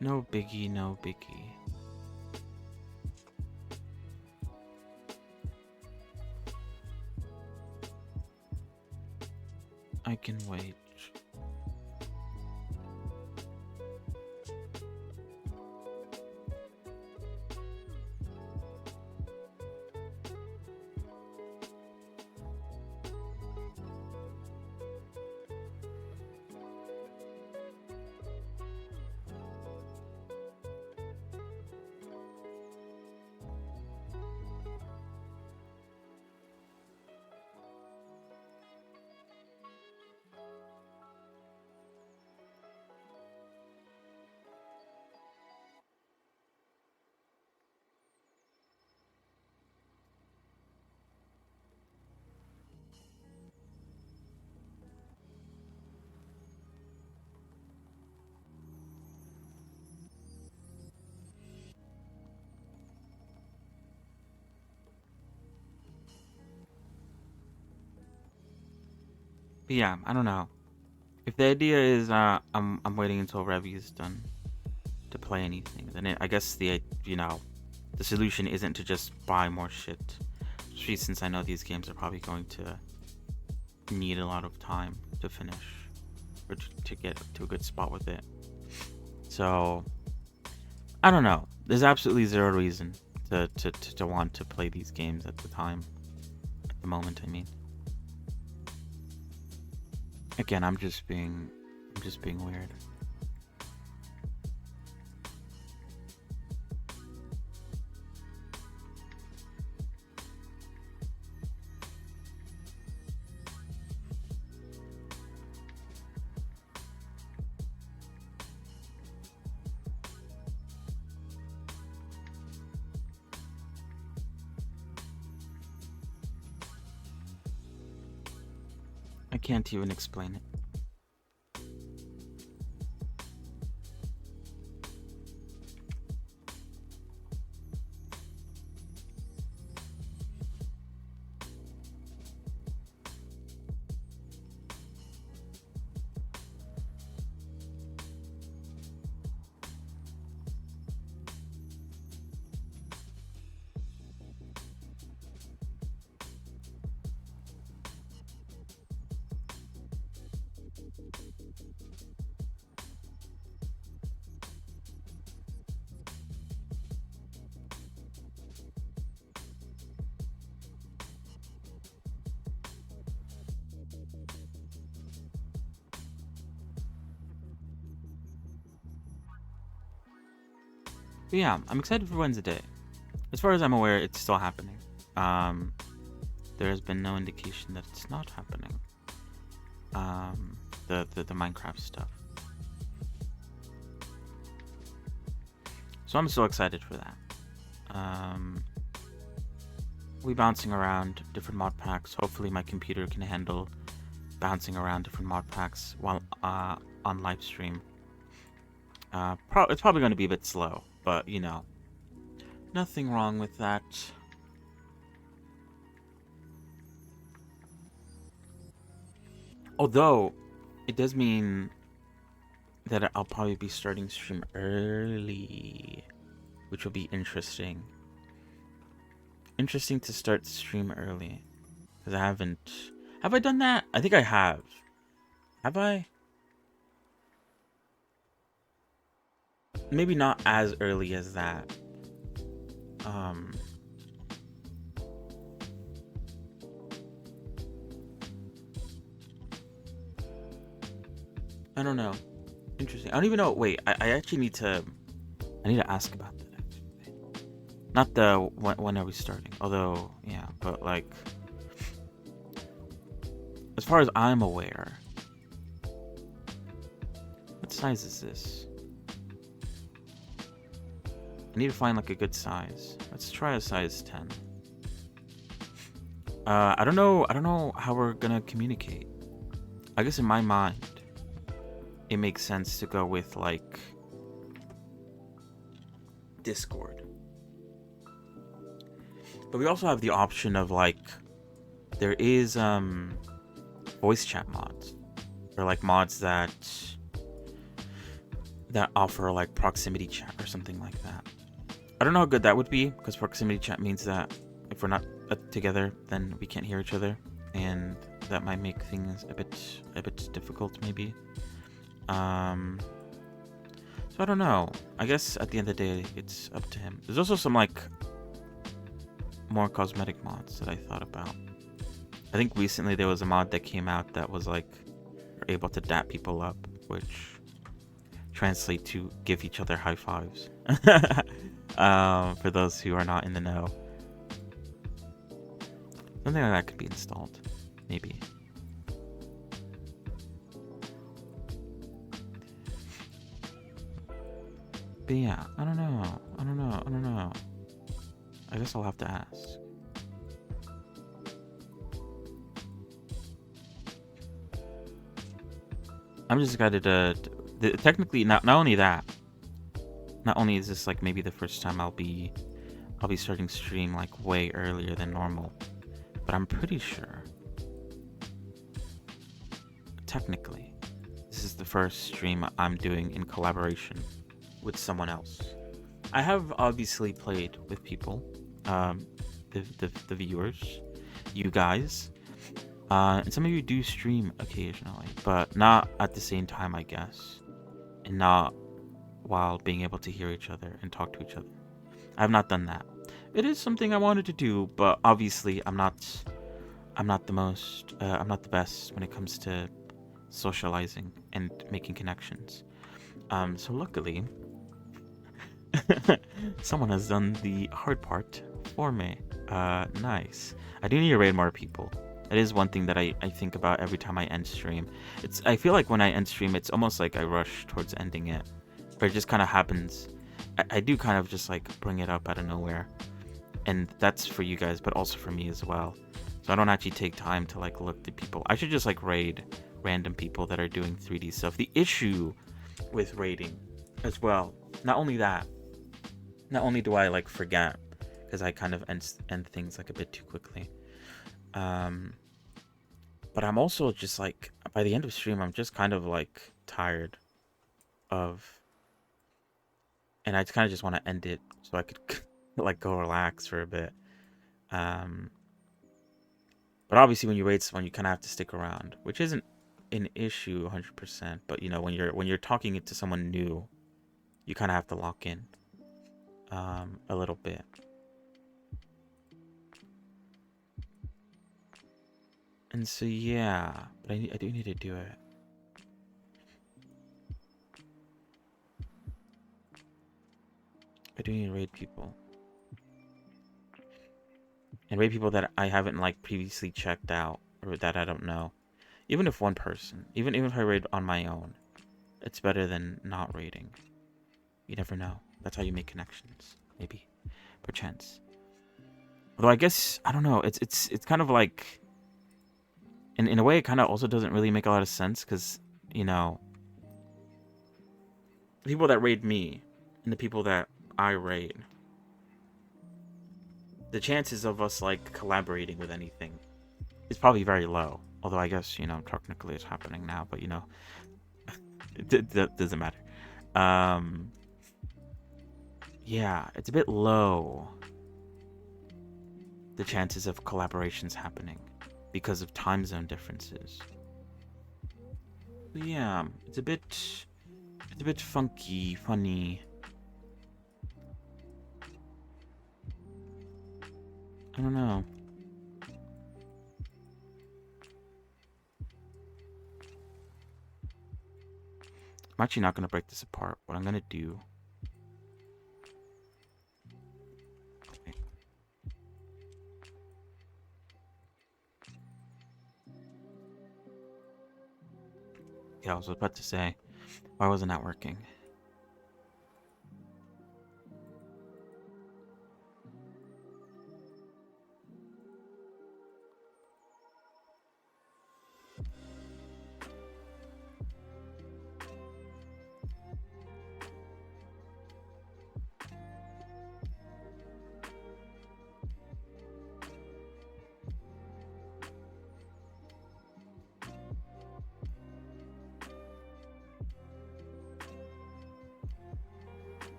No biggie, no biggie. I can wait. But yeah, I don't know. If the idea is I'm waiting until Revy is done to play anything, then I guess the solution isn't to just buy more shit. Especially since I know these games are probably going to need a lot of time to finish or to get to a good spot with it. So I don't know. There's absolutely zero reason to want to play these games at the moment, I mean. Again, I'm just being weird. I can't even explain it. But yeah, I'm excited for Wednesday. As far as I'm aware, it's still happening. There has been no indication that it's not happening. The Minecraft stuff. So I'm still excited for that. We'll be bouncing around different mod packs. Hopefully my computer can handle bouncing around different mod packs while on live stream. It's probably going to be a bit slow, but you know, nothing wrong with that. Although, it does mean that I'll probably be starting stream early, which will be interesting. Interesting to start stream early, because I haven't. Have I done that? I think I have. Have I? Maybe not as early as that. I don't know. Interesting. I don't even know. Wait, I actually need to. I need to ask about that. Actually. Not the when are we starting? Although, yeah, but like, as far as I'm aware, what size is this? I need to find like a good size. Let's try a size 10. I don't know how we're gonna communicate. I guess in my mind, it makes sense to go with like Discord. But we also have the option of like there is voice chat mods, or like mods that offer like proximity chat or something like that. I don't know how good that would be, because proximity chat means that if we're not together, then we can't hear each other, and that might make things a bit difficult maybe. So I don't know. I guess at the end of the day, it's up to him. There's also some like more cosmetic mods that I thought about. I think recently there was a mod that came out that was like able to dap people up, which translate to give each other high fives. For those who are not in the know, something like that could be installed, maybe. But yeah, I don't know. I guess I'll have to ask. I'm just excited to technically not only that. Not only is this like maybe the first time I'll be starting stream like way earlier than normal, but I'm pretty sure technically this is the first stream I'm doing in collaboration with someone else. I have obviously played with people, the viewers, you guys, and some of you do stream occasionally, but not at the same time, I guess, and not while being able to hear each other and talk to each other. I have not done that. It is something I wanted to do, but obviously I'm not the best when it comes to socializing and making connections. So luckily, someone has done the hard part for me. Nice. I do need to raid more people. It is one thing that I think about every time I end stream. I feel like when I end stream, it's almost like I rush towards ending it. But it just kind of happens. I do kind of just like bring it up out of nowhere. And that's for you guys, but also for me as well. So I don't actually take time to like look at people. I should just like raid random people that are doing 3D stuff. The issue with raiding as well, not only do I like forget, because I kind of end things like a bit too quickly. But I'm also just like, by the end of stream, I'm just kind of like tired of, and I kind of just want to end it so I could like go relax for a bit. But obviously when you raid someone, you kind of have to stick around, which isn't an issue 100%. But you know, when you're talking to someone new, you kind of have to lock in a little bit. And so yeah, but I do need to do it. I do need to raid people. And raid people that I haven't like previously checked out, or that I don't know. Even if one person, even if I raid on my own, it's better than not raiding. You never know. That's how you make connections, maybe, perchance. Although I guess I don't know. It's kind of like, in a way, it kind of also doesn't really make a lot of sense, because you know, the people that raid me and the people that irate, the chances of us like collaborating with anything is probably very low. Although I guess, you know, technically it's happening now, but you know, it doesn't matter. Yeah, it's a bit low, the chances of collaborations happening because of time zone differences. But yeah, it's a bit funky, funny. I don't know. I'm actually not gonna break this apart. What I'm gonna do. Okay. Yeah, I was about to say, why wasn't that working?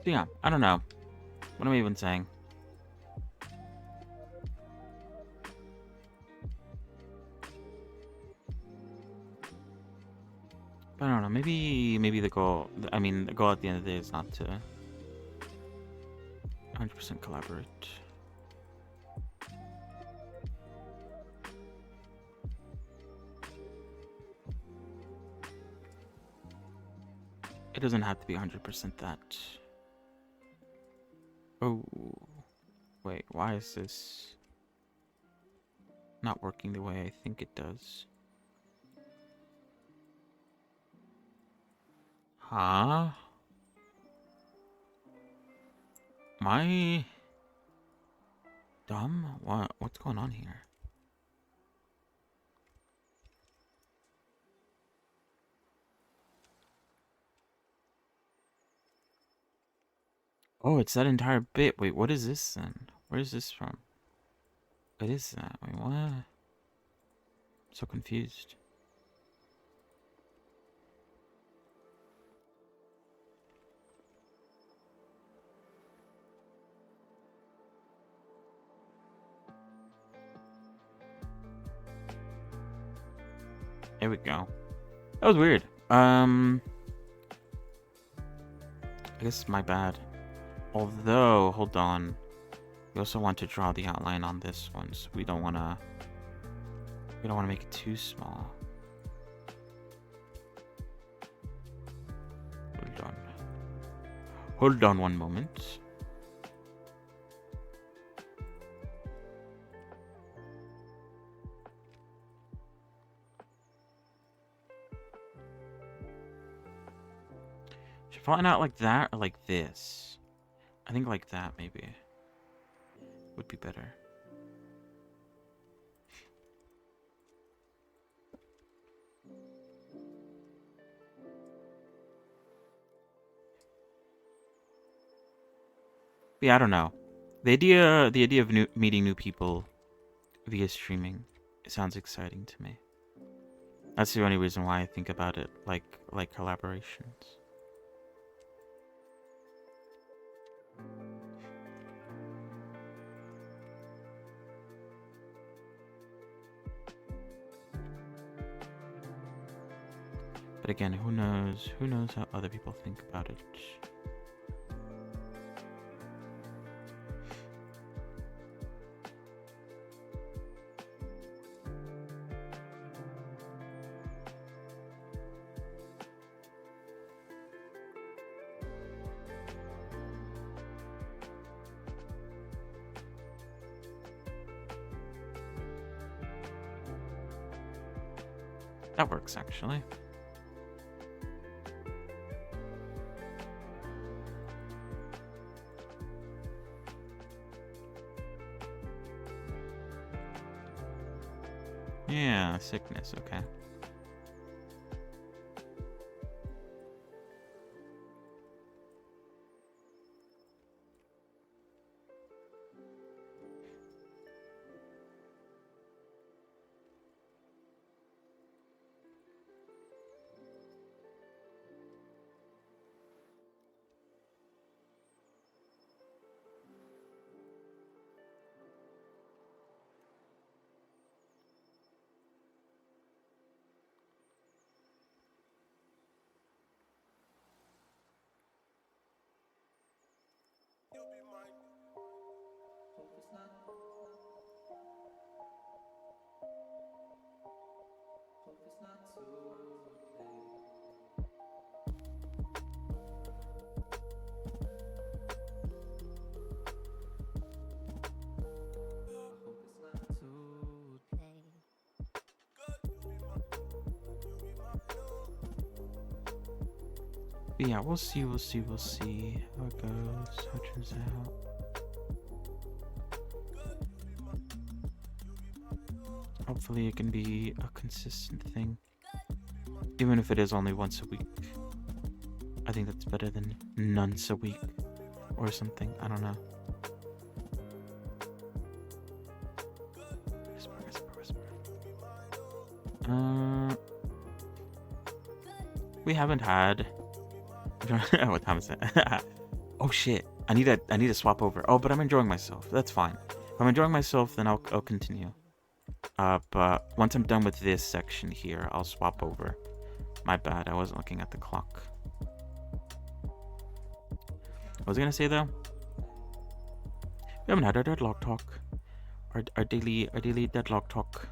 So yeah, I don't know. What am I even saying? I don't know. Maybe the goal. I mean, the goal at the end of the day is not to 100% collaborate. It doesn't have to be 100% that. Oh, wait. Why is this not working the way I think it does? Huh? Am I dumb? What's going on here? Oh, it's that entire bit. Wait, what is this then? Where is this from? What is that? Wait, what? I'm so confused. There we go. That was weird. I guess it's my bad. Although, hold on. We also want to draw the outline on this one, so we don't want to make it too small. Hold on one moment. Should I flatten out like that or like this? I think like that maybe would be better. Yeah, I don't know. The idea of meeting new people via streaming, it sounds exciting to me. That's the only reason why I think about it like collaborations. But again, who knows? Who knows how other people think about it? That works, actually. Yeah, sickness, okay. But yeah, we'll see how it goes, how it turns out. Hopefully it can be a consistent thing. Even if it is only once a week. I think that's better than nonce a week or something. I don't know. We haven't had. What time is it? Oh shit! I need to swap over. Oh, but I'm enjoying myself. That's fine. If I'm enjoying myself, then I'll continue. But once I'm done with this section here, I'll swap over. My bad. I wasn't looking at the clock. What was I gonna say though? We haven't had our deadlock talk. Our daily deadlock talk.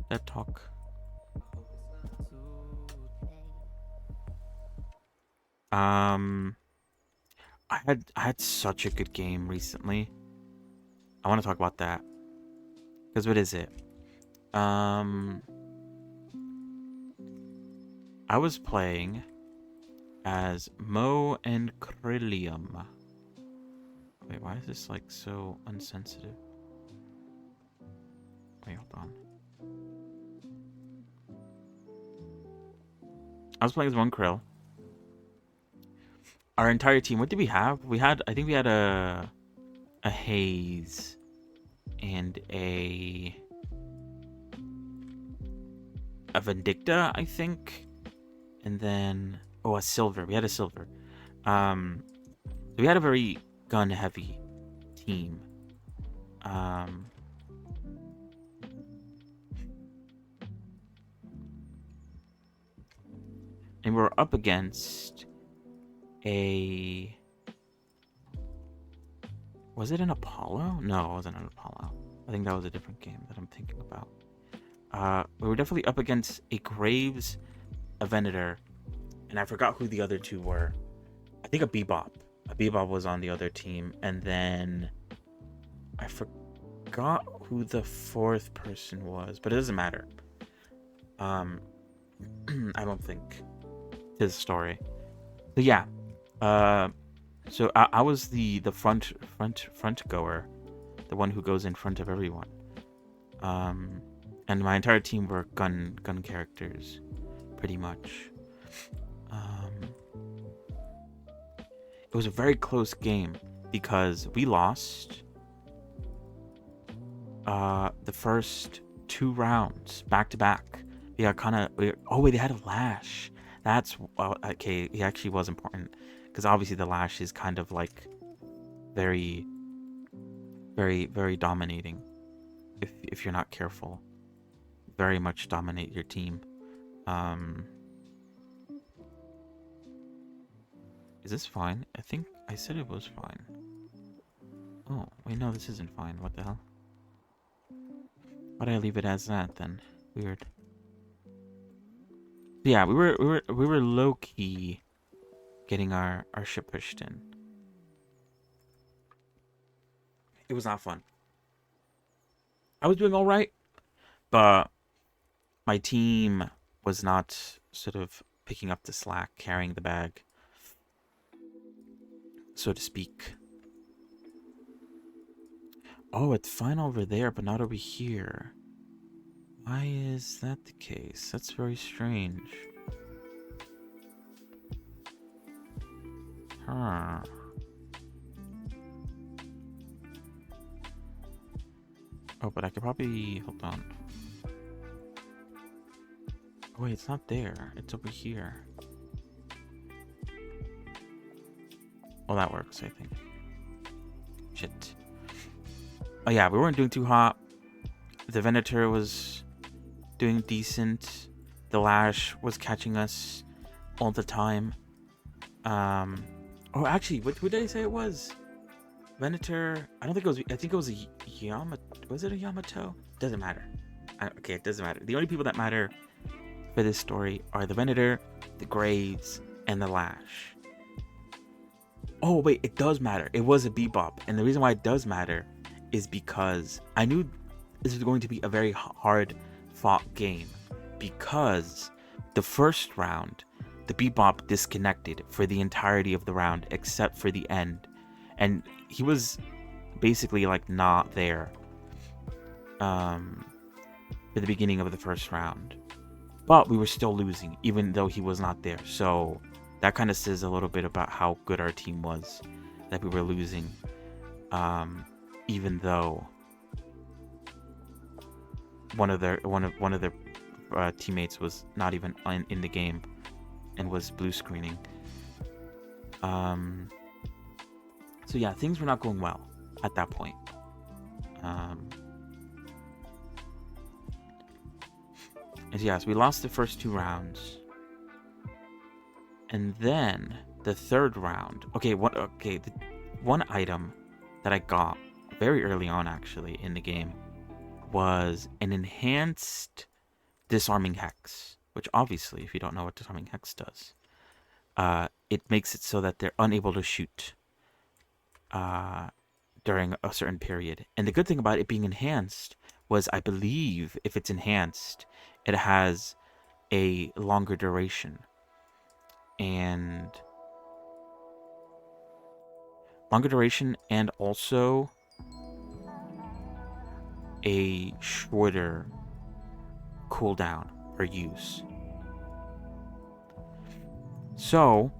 Dead talk. I had such a good game recently. I want to talk about that. Because what is it? I was playing as Mo and Krillium. Wait, why is this like so unsensitive? Wait, hold on. I was playing as one Krill. Our entire team, what did we have? I think we had a Haze and a Vindicta, I think. And then, a Silver. We had a Silver. We had a very gun heavy team. And we're up against was it an Apollo? No, it wasn't an Apollo. I think that was a different game that I'm thinking about. We were definitely up against a Graves, a Venator, and I forgot who the other two were. I think a Bebop. A Bebop was on the other team, and then I forgot who the fourth person was, but it doesn't matter. I don't think his story. So yeah. So I was the front goer, the one who goes in front of everyone. And my entire team were gun characters, pretty much. It was a very close game because we lost the first 2 rounds back to back. We got they had a Lash. That's okay. He actually was important because obviously the Lash is kind of like very, very, very dominating. If you're not careful, very much dominate your team. Is this fine? I think I said it was fine. Oh wait, no, this isn't fine. What the hell? Why'd I leave it as that then? Weird. Yeah, we were low key getting our ship pushed in. It was not fun. I was doing all right, but my team was not sort of picking up the slack, carrying the bag, so to speak. Oh, it's fine over there, but not over here. Why is that the case? That's very strange. Huh. Oh, but I could probably... Hold on. Oh, wait, it's not there. It's over here. Well, that works, I think. Shit. Oh, yeah, we weren't doing too hot. The Venator was doing decent. The Lash was catching us all the time. Oh, actually, what did I say it was? Venator. I don't think it was. I think it was a Yamato. Was it a Yamato? Doesn't matter. Okay, it doesn't matter. The only people that matter for this story are the Venator, the Graves, and the Lash. Oh, wait, it does matter. It was a Bebop. And the reason why it does matter is because I knew this was going to be a very hard fought game. Because the first round, the Bebop disconnected for the entirety of the round except for the end. And he was basically like not there for the beginning of the first round. But we were still losing even though he was not there. So that kind of says a little bit about how good our team was, that we were losing even though one of their teammates was not even in the game and was blue screening. So yeah, things were not going well at that point. And yes, we lost the first 2 rounds. And then the third round. The one item that I got very early on actually in the game was an enhanced disarming hex, which obviously, if you don't know what disarming hex does, it makes it so that they're unable to shoot during a certain period. And the good thing about it being enhanced was, I believe, if it's enhanced, it has a longer duration. And also a shorter cooldown per use. So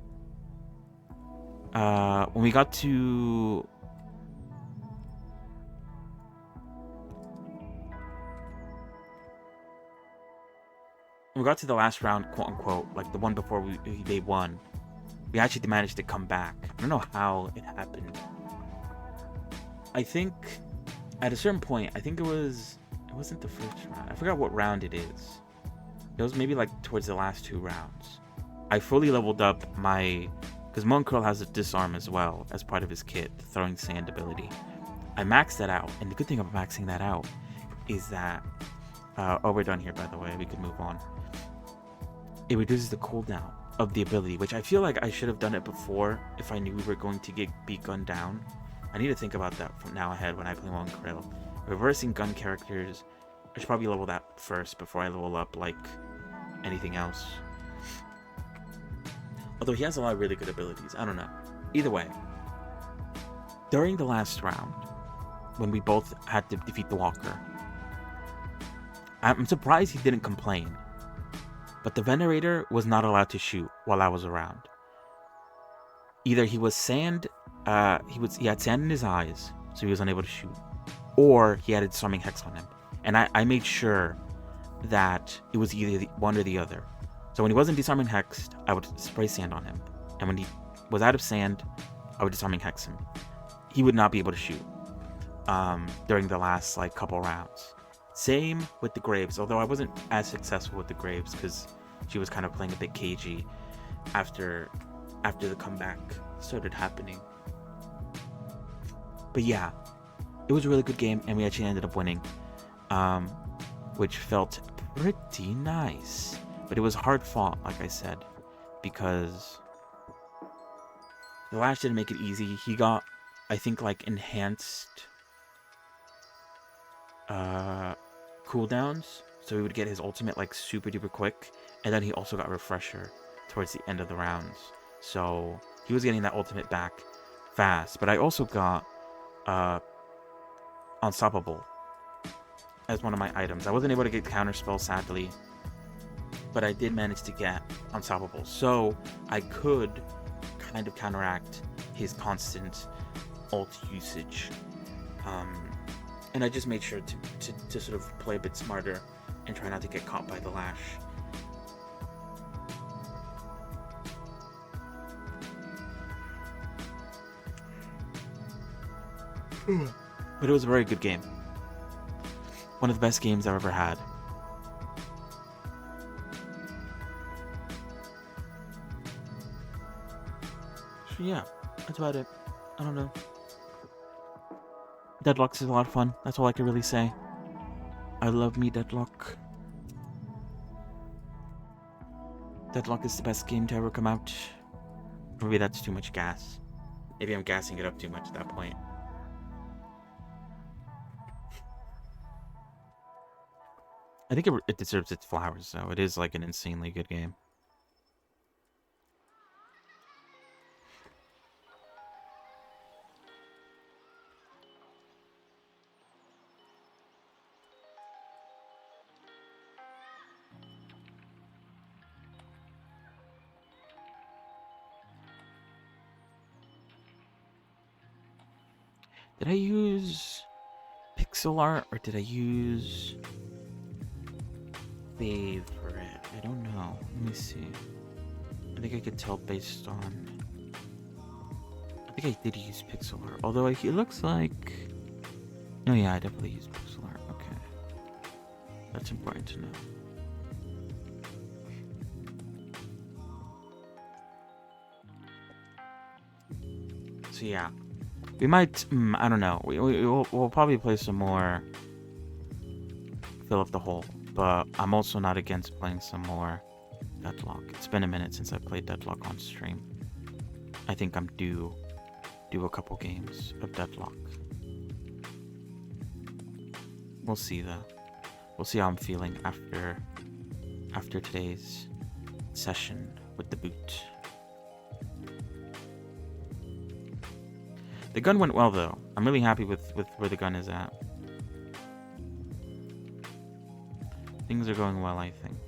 when we got to the last round, quote unquote, like the one before they won, we actually managed to come back. I don't know how it happened. I think at a certain point, I think it wasn't the first round. I forgot what round it is. It was maybe like towards the last 2 rounds. I fully leveled up because Monkril has a disarm as well as part of his kit, the throwing sand ability. I maxed that out, and the good thing about maxing that out is that we're done here, by the way. We could move on. It reduces the cooldown of the ability, which I feel like I should have done it before if I knew we were going to be gunned down. I need to think about that from now ahead when I play Monkril. Reversing gun characters, I should probably level that first before I level up like anything else. Although he has a lot of really good abilities. I don't know. Either way, during the last round, when we both had to defeat the Walker, I'm surprised he didn't complain. But the Venerator was not allowed to shoot while I was around. Either he was sand, he had sand in his eyes, so he was unable to shoot, or he had a disarming hex on him. And I made sure that it was either one or the other. So when he wasn't disarming hexed, I would spray sand on him. And when he was out of sand, I would disarming hex him. He would not be able to shoot during the last couple rounds. Same with the Graves, although I wasn't as successful with the Graves because she was kind of playing a bit cagey after the comeback started happening. But yeah, it was a really good game, and we actually ended up winning, which felt pretty nice. But it was hard fought, like I said, because the Lash didn't make it easy. He got, I think, enhanced cooldowns, so he would get his ultimate super duper quick, and then he also got refresher towards the end of the rounds, so he was getting that ultimate back fast. But I also got on Unstoppable as one of my items. I wasn't able to get Counterspell, sadly, but I did manage to get Unstoppable. So I could kind of counteract his constant ult usage. And I just made sure to sort of play a bit smarter and try not to get caught by the lash. But it was a very good game. One of the best games I've ever had. So yeah, that's about it. I don't know. Deadlocks is a lot of fun. That's all I can really say. I love me Deadlock. Deadlock is the best game to ever come out. Maybe that's too much gas. Maybe I'm gassing it up too much at that point. I think it deserves its flowers, though. It is like an insanely good game. Did I use pixel art or did I use favorite? I don't know. Let me see. I think I could tell based on... I think I did use pixel art. Although it looks like... Oh yeah, I definitely used pixel art. Okay. That's important to know. So yeah. We might, I don't know. We'll probably play some more Fill Up the Hole, but I'm also not against playing some more Deadlock. It's been a minute since I played Deadlock on stream. I think I'm due a couple games of Deadlock. We'll see though. We'll see how I'm feeling after today's session with the boot. The gun went well, though. I'm really happy with where the gun is at. Things are going well, I think.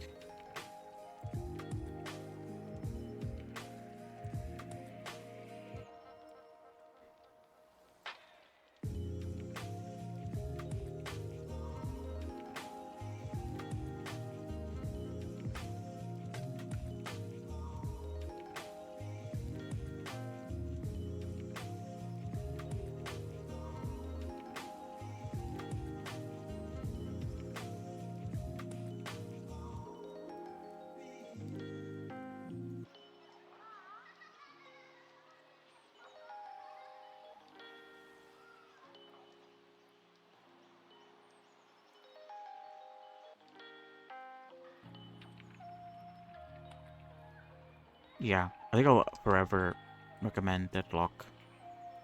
Yeah, I think I'll forever recommend Deadlock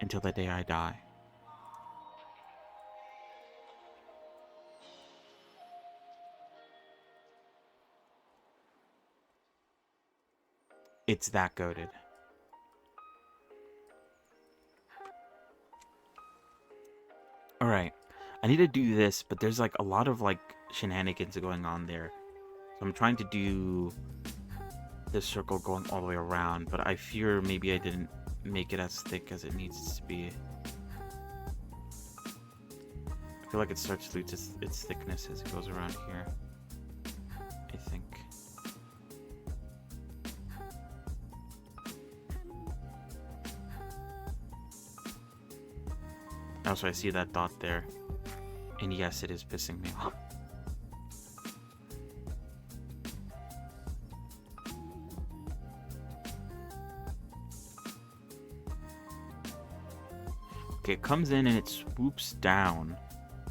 until the day I die. It's that goated. Alright, I need to do this, but there's like a lot of like shenanigans going on there. So I'm trying to do this circle going all the way around, but I fear maybe I didn't make it as thick as it needs to be. I feel like it starts to lose its thickness as it goes around here, I think. Also, I see that dot there, and yes, it is pissing me off. Okay, it comes in and it swoops down,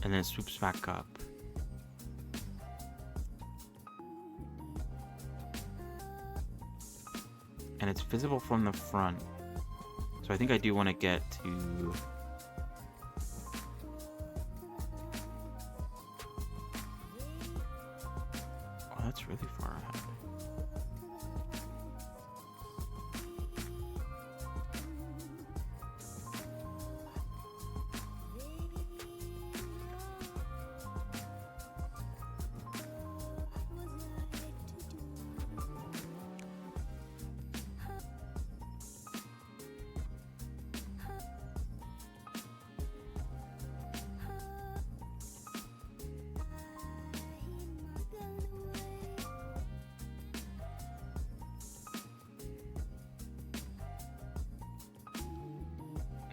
and then it swoops back up. And it's visible from the front. So I think I do want to get to... Oh, that's really far ahead.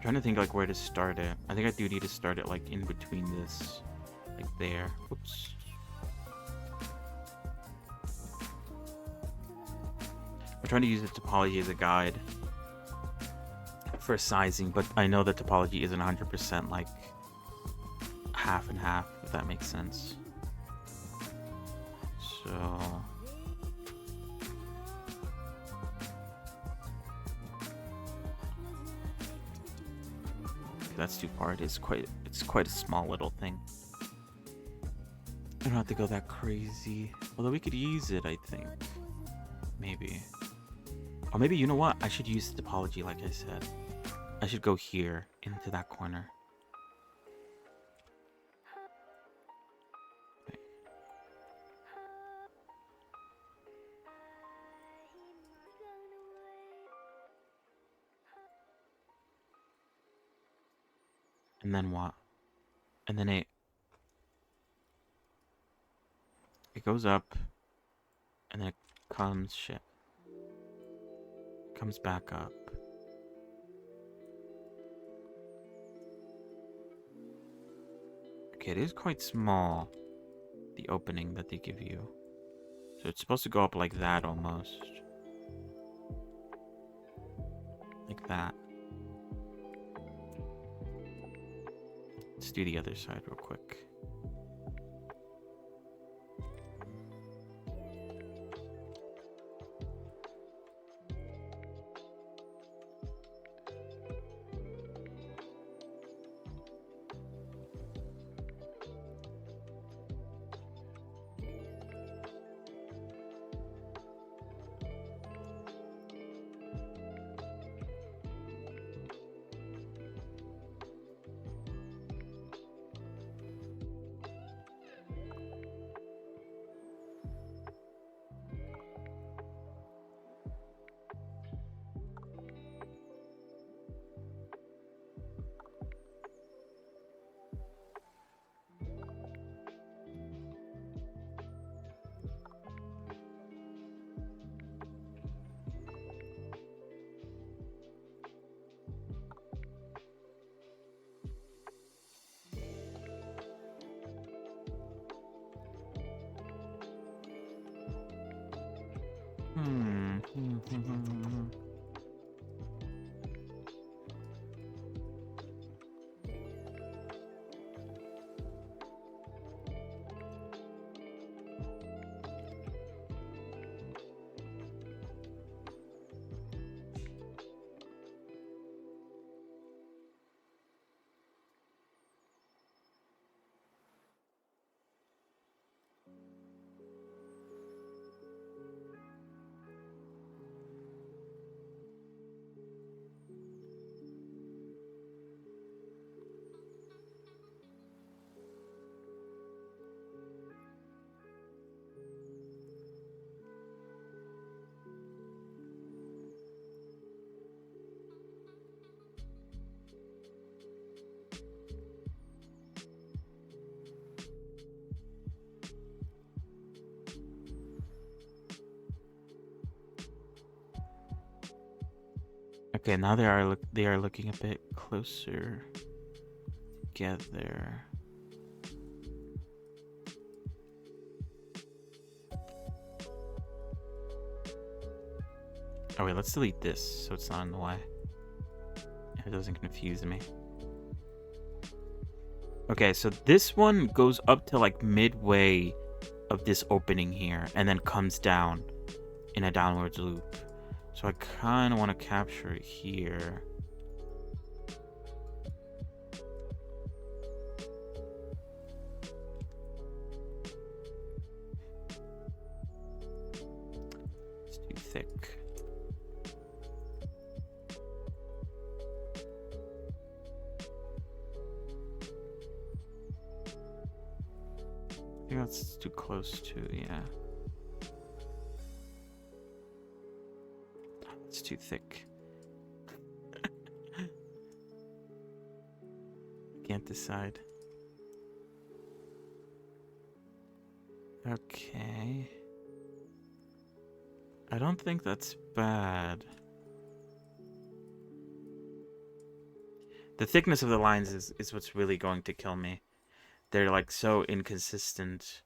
trying to think like where to start it. I think I do need to start it like in between this, like there. Oops. I'm trying to use the topology as a guide for sizing, but I know that topology isn't 100% like half and half, if that makes sense. So that's too far. It's quite a small little thing. I don't have to go that crazy. Although we could use it, I think. Maybe. Or maybe, you know what? I should use the topology like I said. I should go here into that corner. Okay. And then what? And then it goes up, and then it comes comes back up. Okay, it is quite small, the opening that they give you. So it's supposed to go up like that almost. Like that. Let's do the other side real quick. Okay, now they are looking a bit closer together. Oh wait, let's delete this so it's not in the way. If it doesn't confuse me. Okay, so this one goes up to like midway of this opening here and then comes down in a downwards loop. So I kind of want to capture it here. It's too thick. I think that's too close to, yeah. It's too thick. Can't decide. Okay. I don't think that's bad. The thickness of the lines is what's really going to kill me. They're like so inconsistent.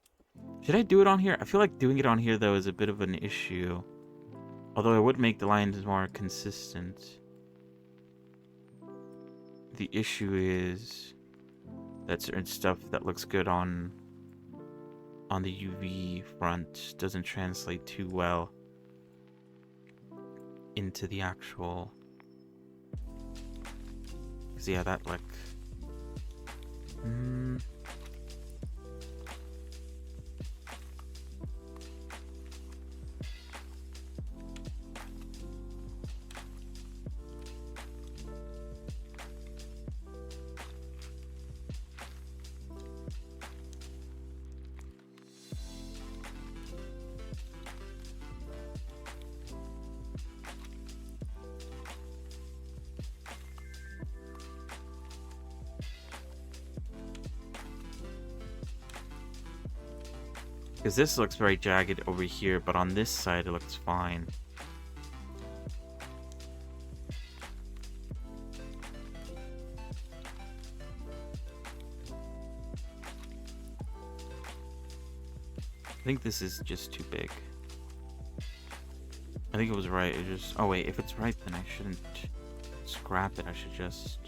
Should I do it on here? I feel like doing it on here though is a bit of an issue. Although it would make the lines more consistent. The issue is that certain stuff that looks good on the UV front doesn't translate too well into the actual. Cause yeah, that like. Because this looks very jagged over here, but on this side it looks fine. I think this is just too big. I think it was right. It just. Oh wait, if it's right, then I shouldn't scrap it. I should just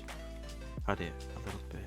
cut it a little bit.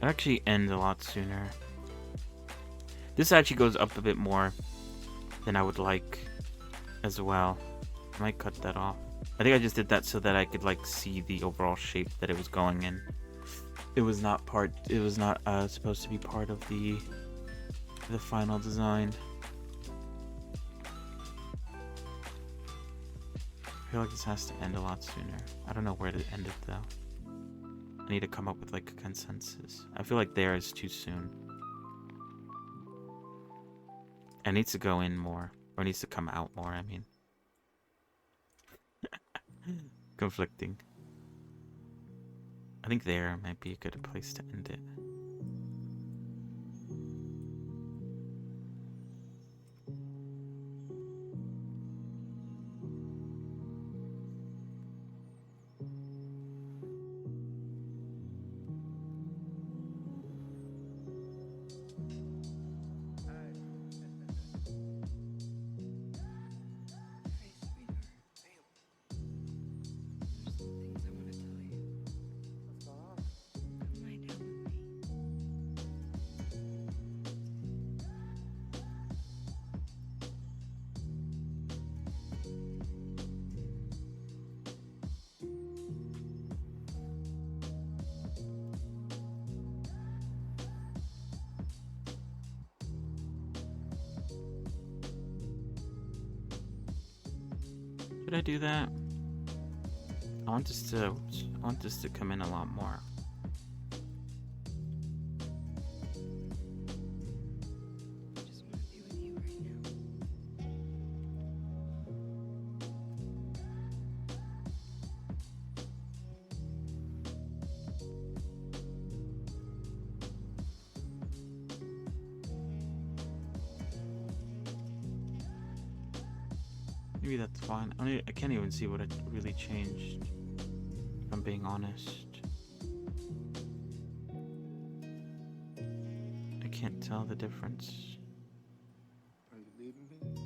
It actually ends a lot sooner. This actually goes up a bit more than I would like as well. I might cut that off. I think I just did that so that I could like see the overall shape that it was going in. It was not supposed to be part of the final design. I feel like this has to end a lot sooner. I don't know where to end it though. I need to come up with like a consensus. I feel like there is too soon. It needs to go in more. Or it needs to come out more, I mean. Conflicting. I think there might be a good place to end it. Should I do that? I want this to come in a lot more. Just want to be with you right now. Maybe that's fine. I can't even see what it really changed, if I'm being honest. I can't tell the difference. Are you leaving me?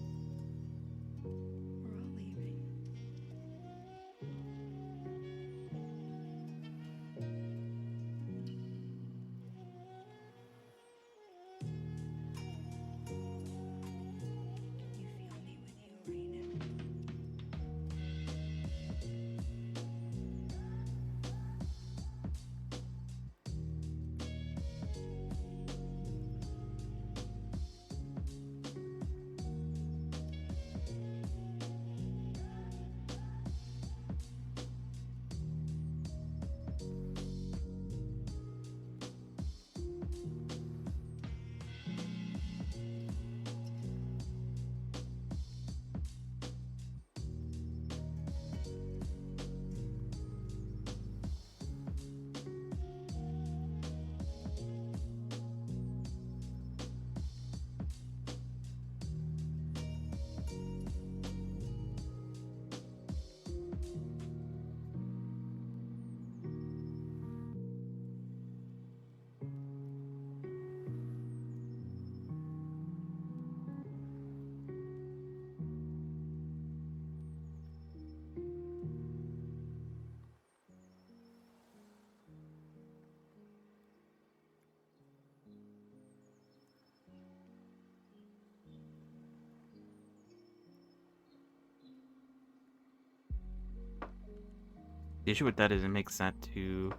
The issue with that is it makes that too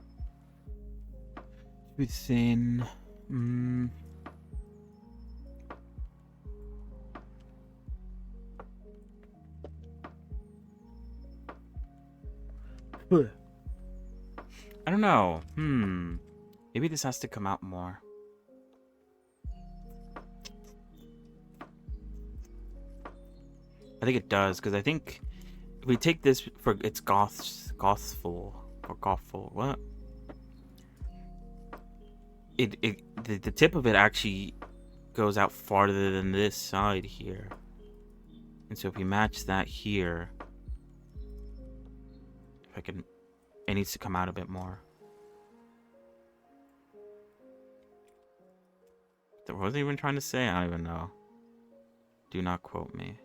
thin. I don't know. Maybe this has to come out more. I think it does, because I think if we take this for its gothful, what? The tip of it actually goes out farther than this side here. And so if we match that here, if I can, it needs to come out a bit more. What was I even trying to say? I don't even know. Do not quote me.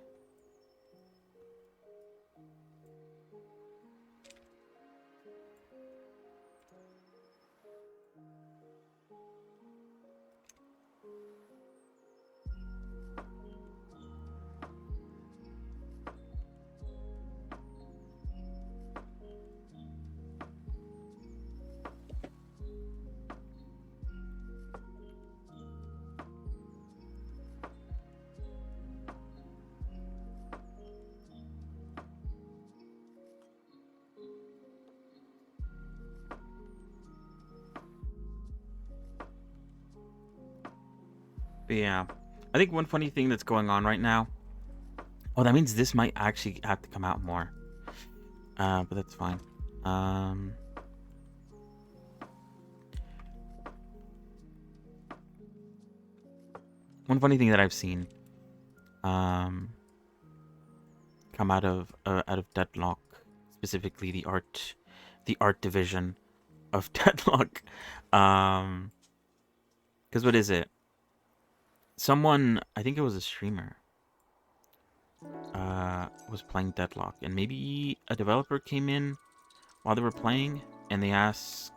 But yeah, I think one funny thing that's going on right now. Oh, that means this might actually have to come out more. But that's fine. One funny thing that I've seen, come out of Deadlock, specifically the art division of Deadlock. Because what is it? Someone, I think it was a streamer, was playing Deadlock, and maybe a developer came in while they were playing, and they asked,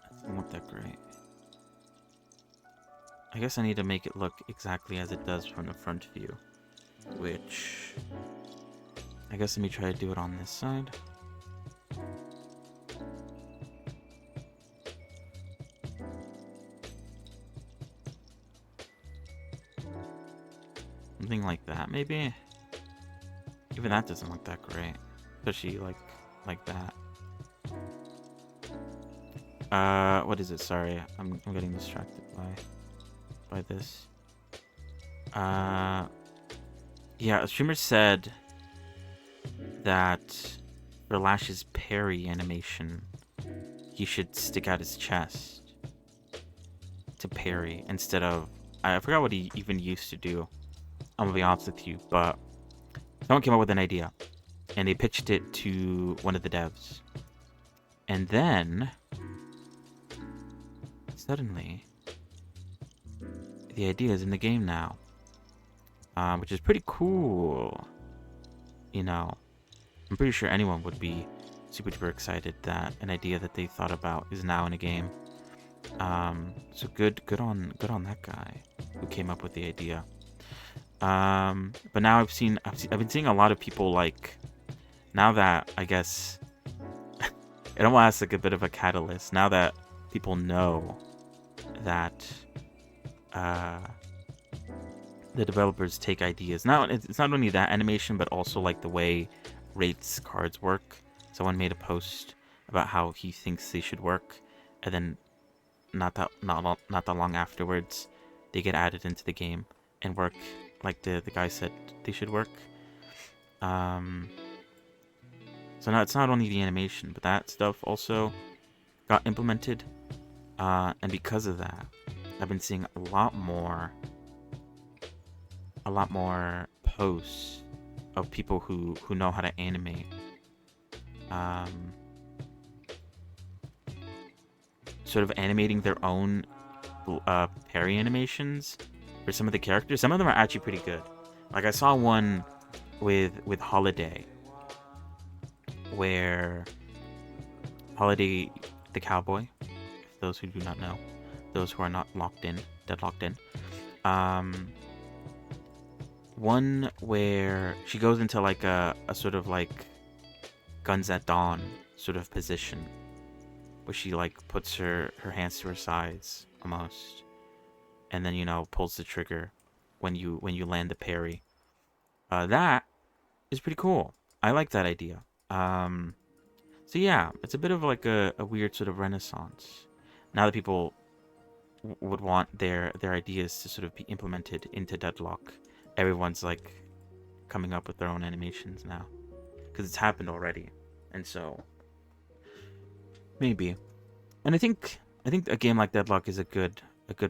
it doesn't look that great. I guess I need to make it look exactly as it does from the front view, which, I guess let me try to do it on this side. Something like that, maybe? Even that doesn't look that great. Especially like that. What is it? Sorry, I'm getting distracted by this. Yeah, a streamer said that for Lash's parry animation, he should stick out his chest to parry instead of, I forgot what he even used to do. I'm gonna be honest with you, but someone came up with an idea, and they pitched it to one of the devs, and then suddenly the idea is in the game now, which is pretty cool. You know, I'm pretty sure anyone would be super duper excited that an idea that they thought about is now in a game. So good on that guy who came up with the idea. But now I've been seeing a lot of people, like, now that, I guess it almost has like a bit of a catalyst now that people know that the developers take ideas. Now it's not only that animation, but also like the way Wraith's cards work. Someone made a post about how he thinks they should work, and then not that long afterwards, they get added into the game and work like the guy said they should work. So now it's not only the animation, but that stuff also got implemented. And because of that, I've been seeing a lot more posts of people who know how to animate. Sort of animating their own parry animations for some of the characters. Some of them are actually pretty good. Like I saw one with Holiday, where Holiday the cowboy, for those who do not know, those who are not deadlocked in, one where she goes into like a sort of like Guns at Dawn sort of position where she like puts her hands to her sides almost, and then pulls the trigger when you land the parry. That is pretty cool. I like that idea. So yeah, it's a bit of like a weird sort of renaissance. Now that people would want their ideas to sort of be implemented into Deadlock, everyone's like coming up with their own animations now, because it's happened already, and so maybe. And I think a game like Deadlock is a good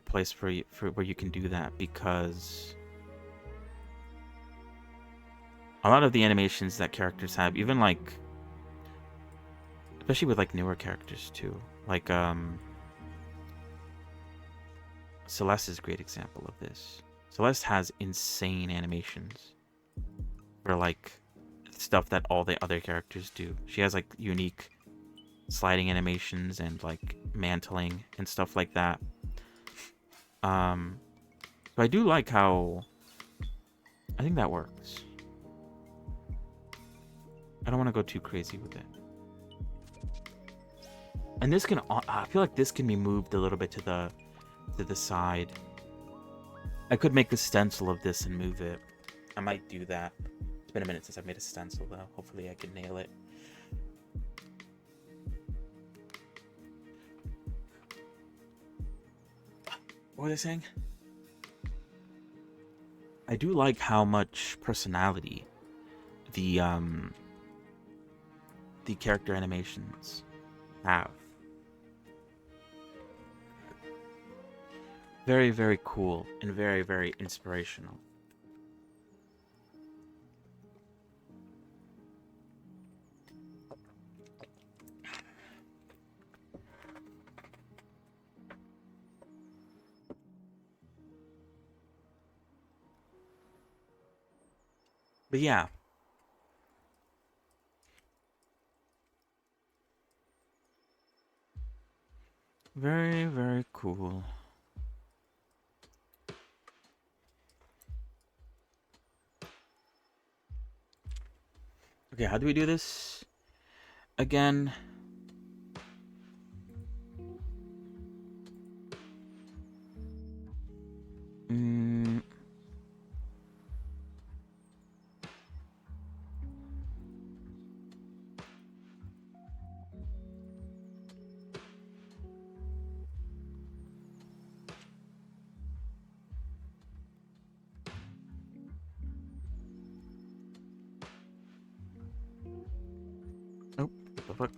place for where you can do that, because a lot of the animations that characters have, even like, especially with like newer characters too, like Celeste is a great example of this. Celeste has insane animations for like stuff that all the other characters do. She has like unique sliding animations and like mantling and stuff like that. So I do like how I think that works. I don't want to go too crazy with it. And this can, I feel like this can be moved a little bit to the side. I could make a stencil of this and move it. I might do that. It's been a minute since I've made a stencil though. Hopefully I can nail it. What was I saying? I do like how much personality the character animations have. Very, very cool and very, very inspirational. But yeah. Very, very cool. Okay, how do we do this again? Oh, what the fuck?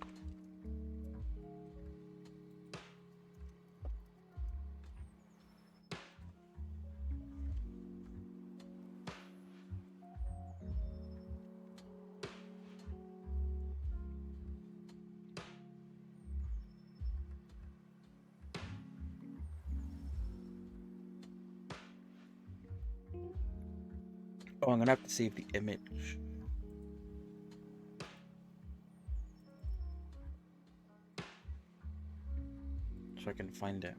Oh, I'm gonna have to save the image. So I can find it.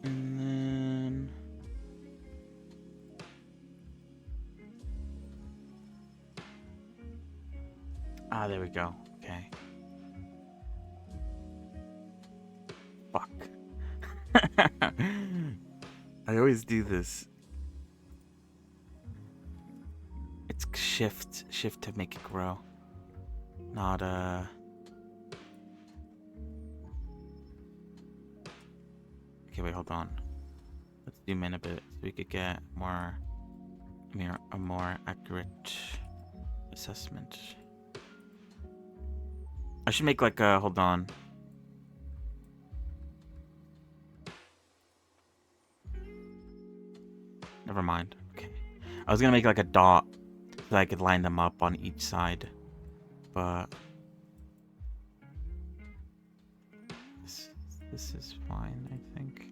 And then there we go. Okay. Fuck. I always do this. It's shift to make it grow. Not Okay, wait, hold on. Let's zoom in a bit so we could get a more accurate assessment. I should make like a, hold on. Never mind. Okay. I was gonna make like a dot so that I could line them up on each side. But this is fine, I think.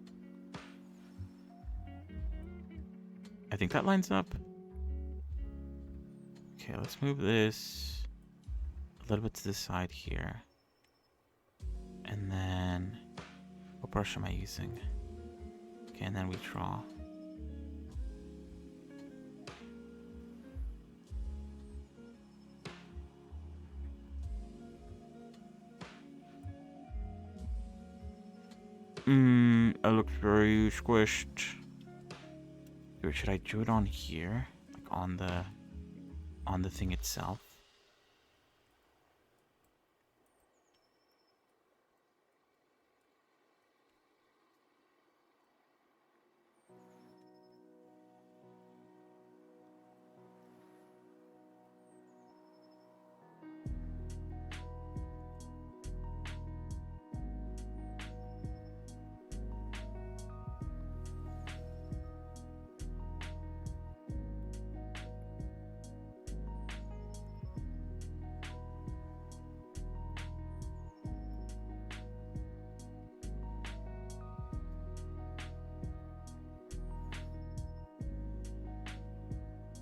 I think that lines up. Okay, let's move this little bit to the side here. And then, what brush am I using? Okay, and then we draw. It looks very squished. Or should I do it on here? Like on the thing itself?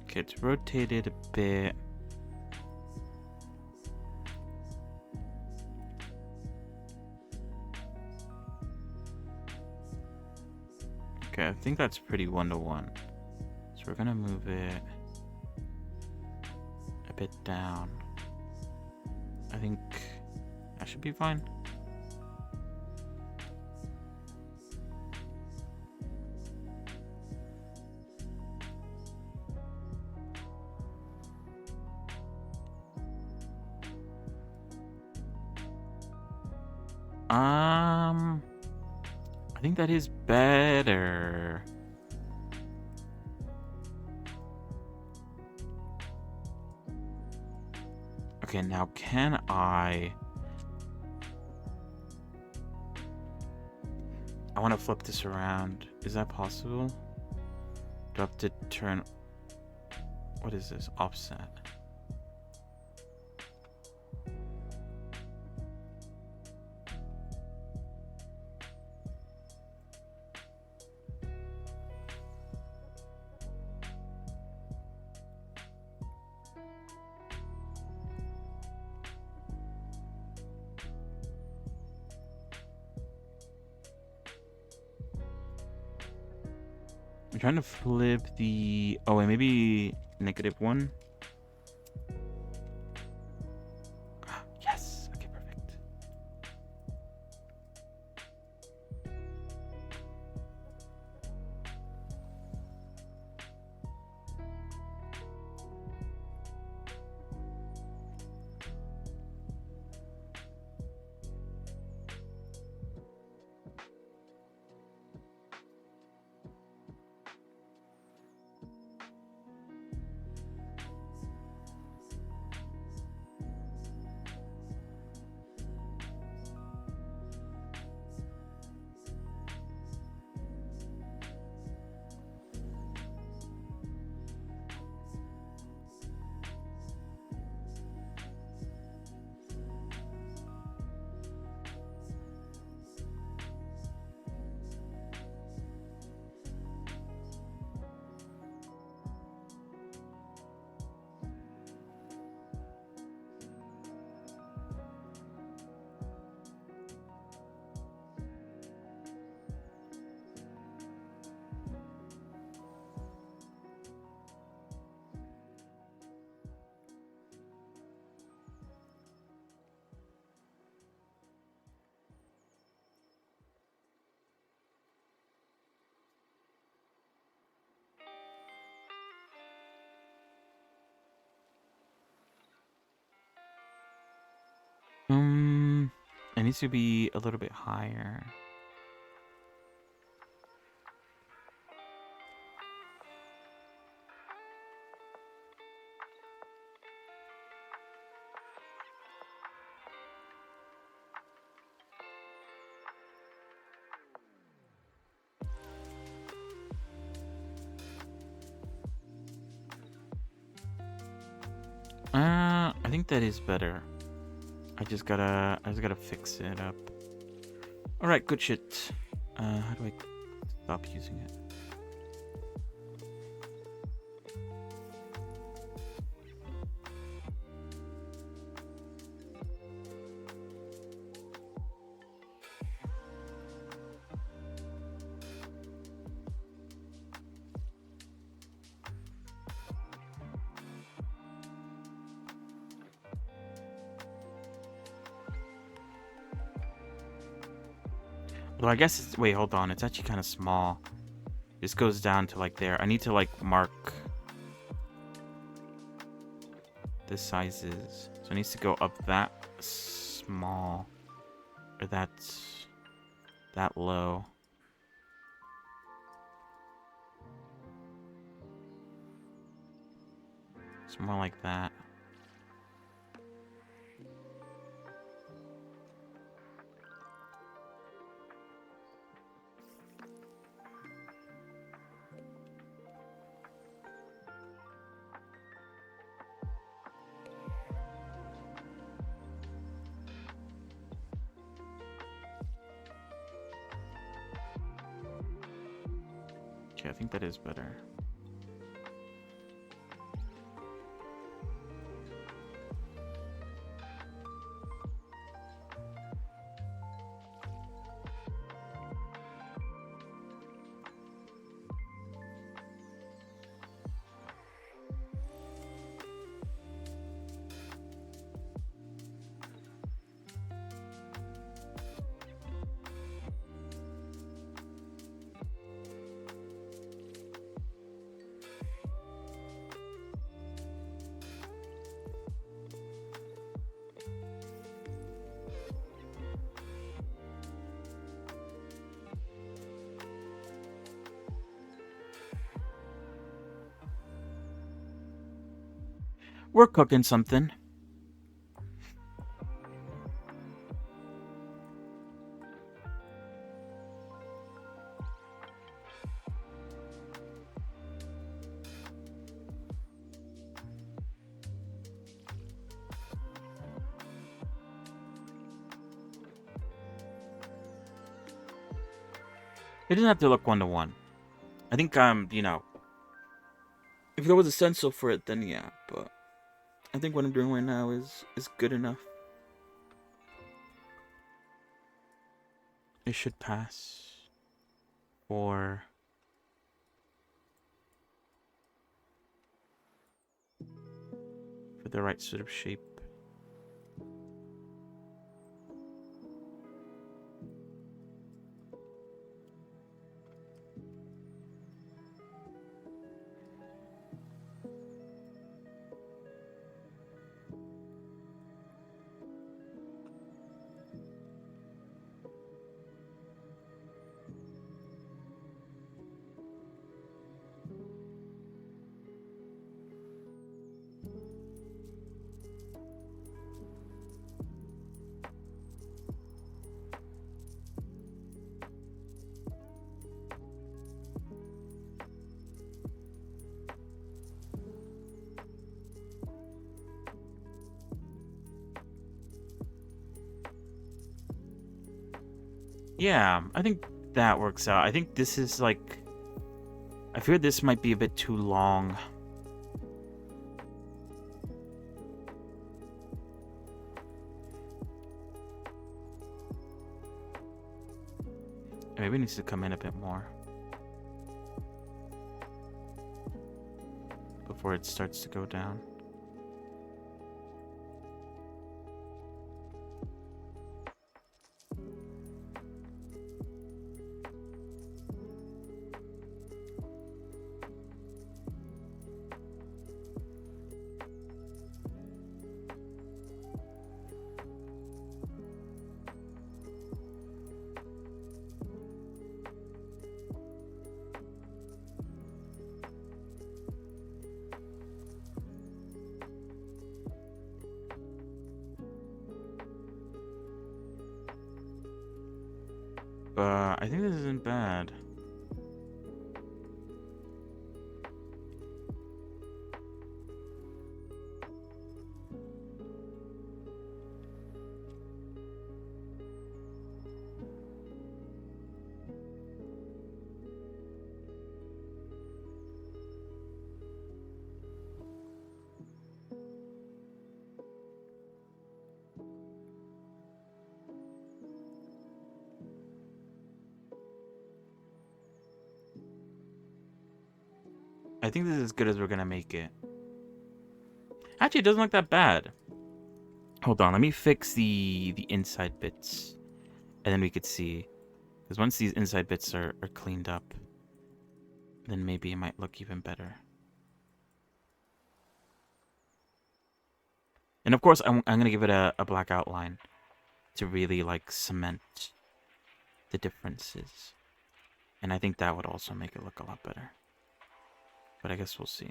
Okay, it's rotated a bit. Okay, I think that's pretty 1-to-1. So we're gonna move it a bit down. I think that should be fine. I think that is better. Okay, now can I want to flip this around. Is that possible? Do I have to turn... What is this? Offset. I'm trying to flip the... Oh, wait, maybe -1. Yes! Okay, perfect. It needs to be a little bit higher. I think that is better. I just gotta fix it up. Alright, good shit. How do I stop using it? Although I guess it's... Wait, hold on. It's actually kind of small. This goes down to, like, there. I need to, like, mark the sizes. So it needs to go up that small. Or that low. It's more like that. Okay, I think that is better. We're cooking something. It doesn't have to look 1-to-1. I think you know, if there was a stencil for it, then yeah, but I think what I'm doing right now is good enough. It should pass for the right sort of shape. Yeah, I think that works out. I think this is like... I fear this might be a bit too long. Maybe it needs to come in a bit more before it starts to go down. I think this isn't bad. I think this is as good as we're gonna make it. Actually, it doesn't look that bad. Hold on, let me fix the inside bits, and then we could see. Because once these inside bits are cleaned up, then maybe it might look even better. And of course, I'm going to give it a black outline to really like cement the differences. And I think that would also make it look a lot better. But I guess we'll see.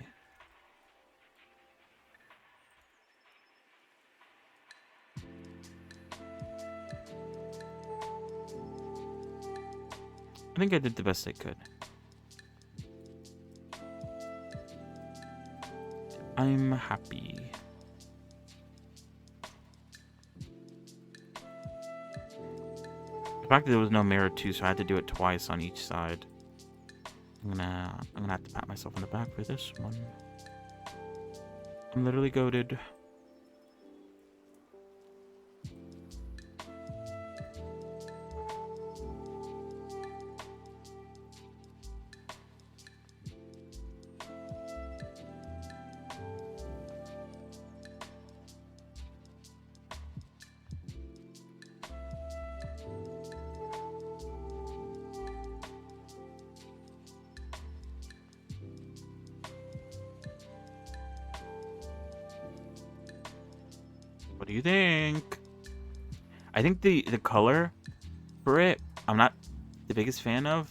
I think I did the best I could. I'm happy. The fact that there was no mirror too, so I had to do it twice on each side. I'm gonna have to pat myself on the back for this one. I'm literally goated. What do you think? I think the color for it, I'm not the biggest fan of.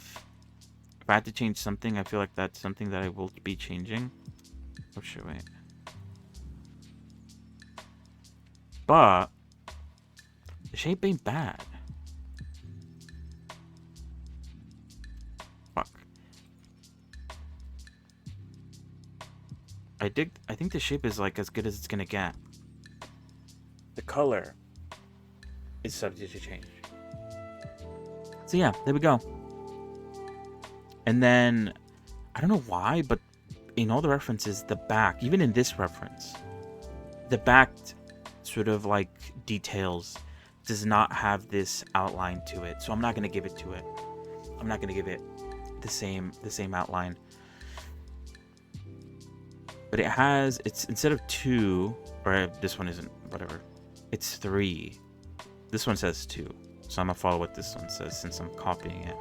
If I had to change something, I feel like that's something that I will be changing. Oh shit, wait. But the shape ain't bad. Fuck. I think the shape is like as good as it's gonna get. The color is subject to change. So yeah, there we go. And then, I don't know why, but in all the references, the back, even in this reference, the back sort of like details does not have this outline to it. So I'm not going to give it to it. I'm not going to give it the same outline. But it has, it's instead of 2, or this one isn't, whatever. It's 3. This one says 2. So I'm going to follow what this one says since I'm copying it.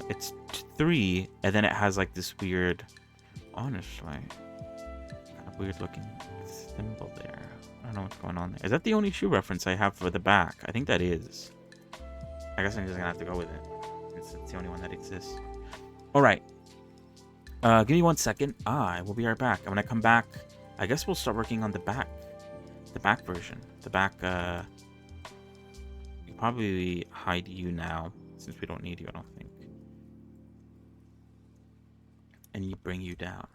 It's 3, and then it has like this weird, honestly, kind of weird looking symbol there. I don't know what's going on there. Is that the only shoe reference I have for the back? I think that is. I guess I'm just going to have to go with it. It's the only one that exists. Alright. Give me 1 second. I will be right back. And when I come back, I guess we'll start working on the back. The back version. The back, you probably hide you now, since we don't need you, I don't think. And you bring you down.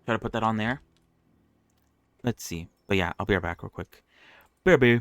Try to put that on there. Let's see. But yeah, I'll be right back real quick. Baby.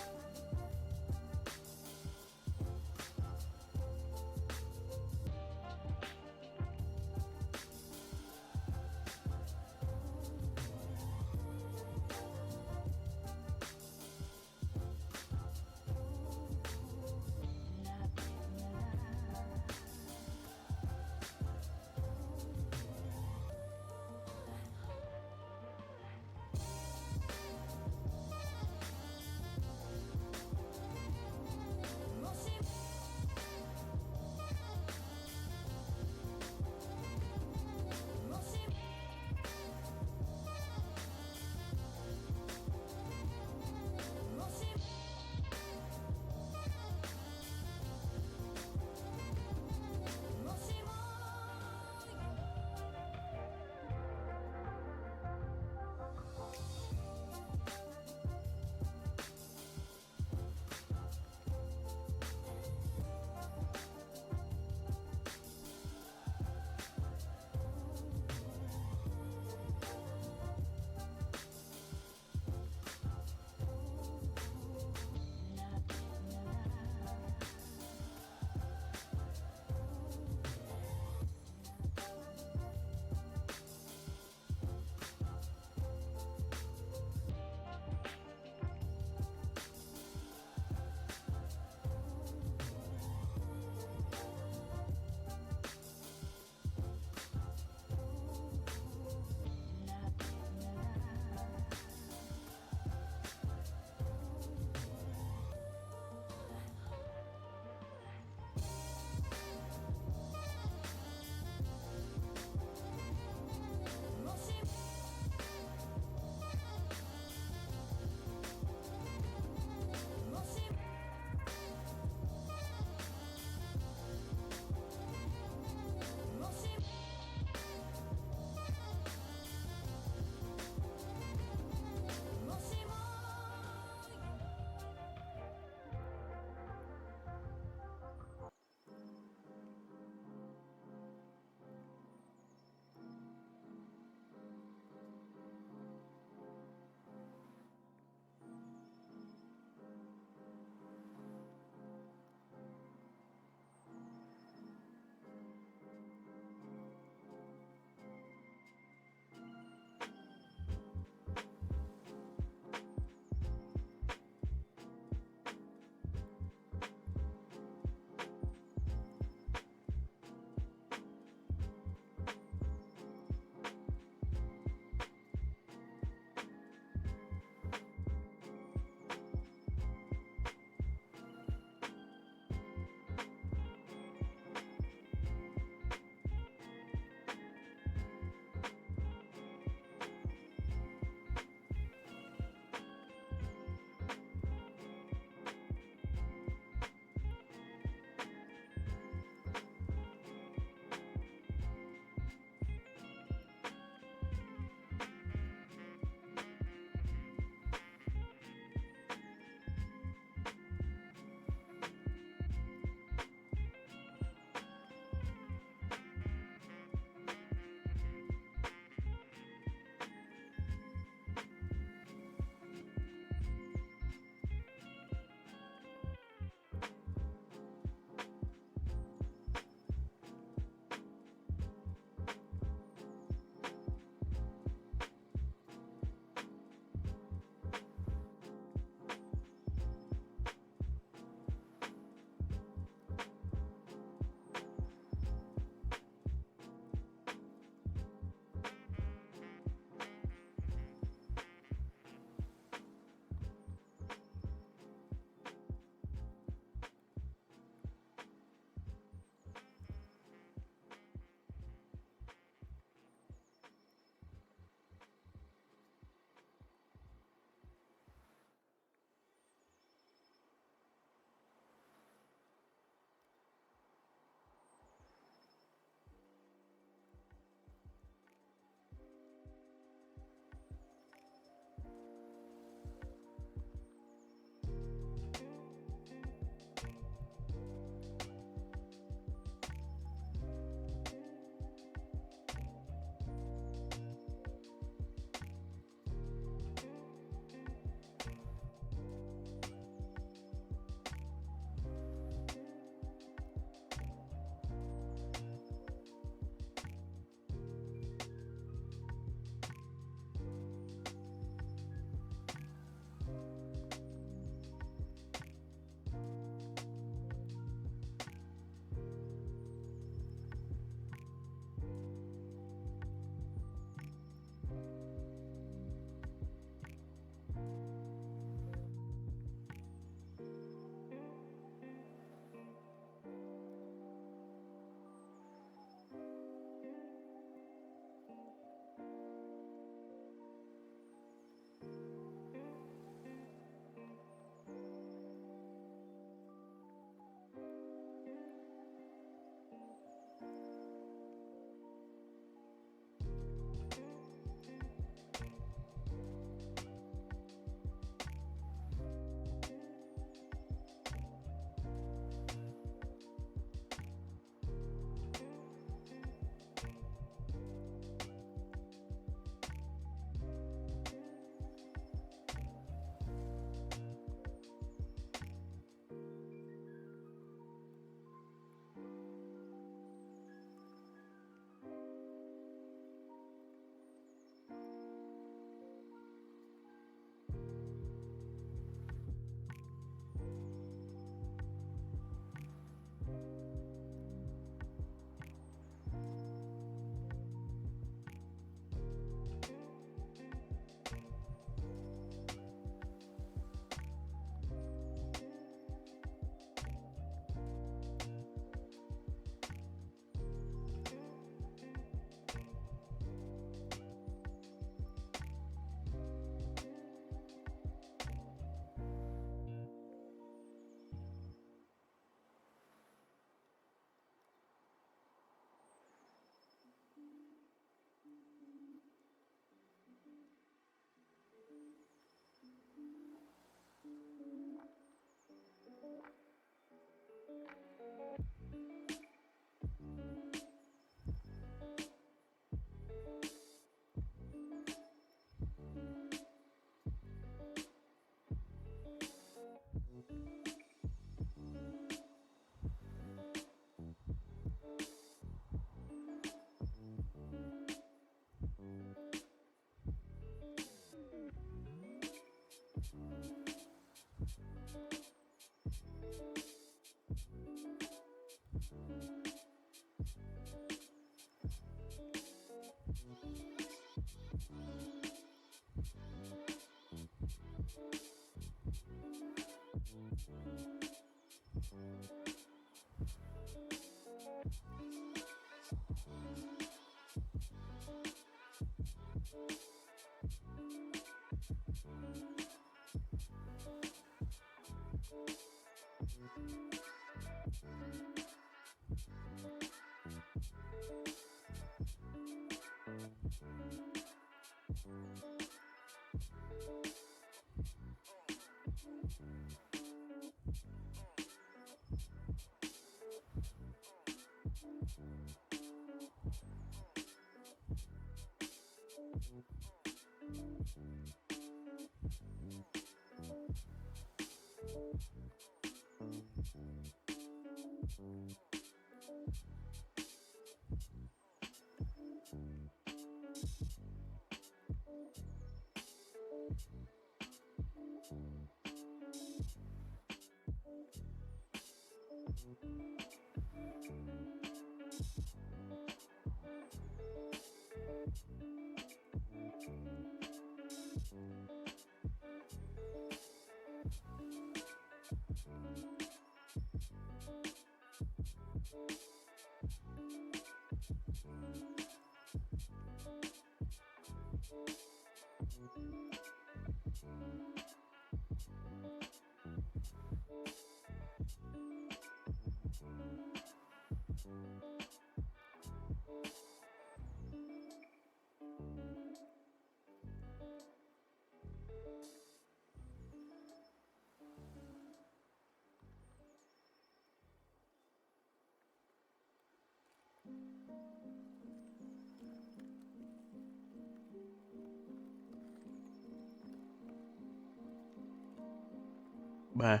But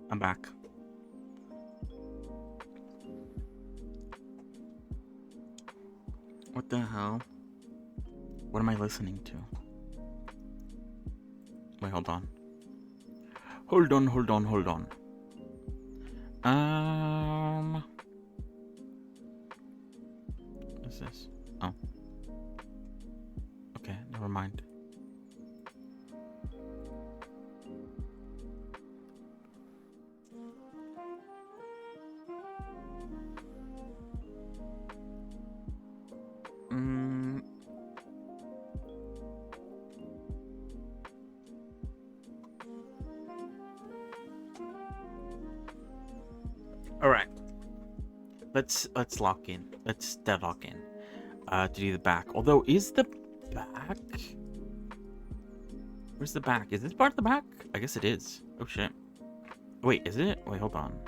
I'm back. What the hell? What am I listening to? Wait, hold on. Hold on. What is this? Oh. Okay, never mind. All right. Let's lock in. Let's dead lock in. To do the back. Although, is the back? Where's the back? Is this part of the back? I guess it is. Oh shit. Wait, is it? Wait, hold on.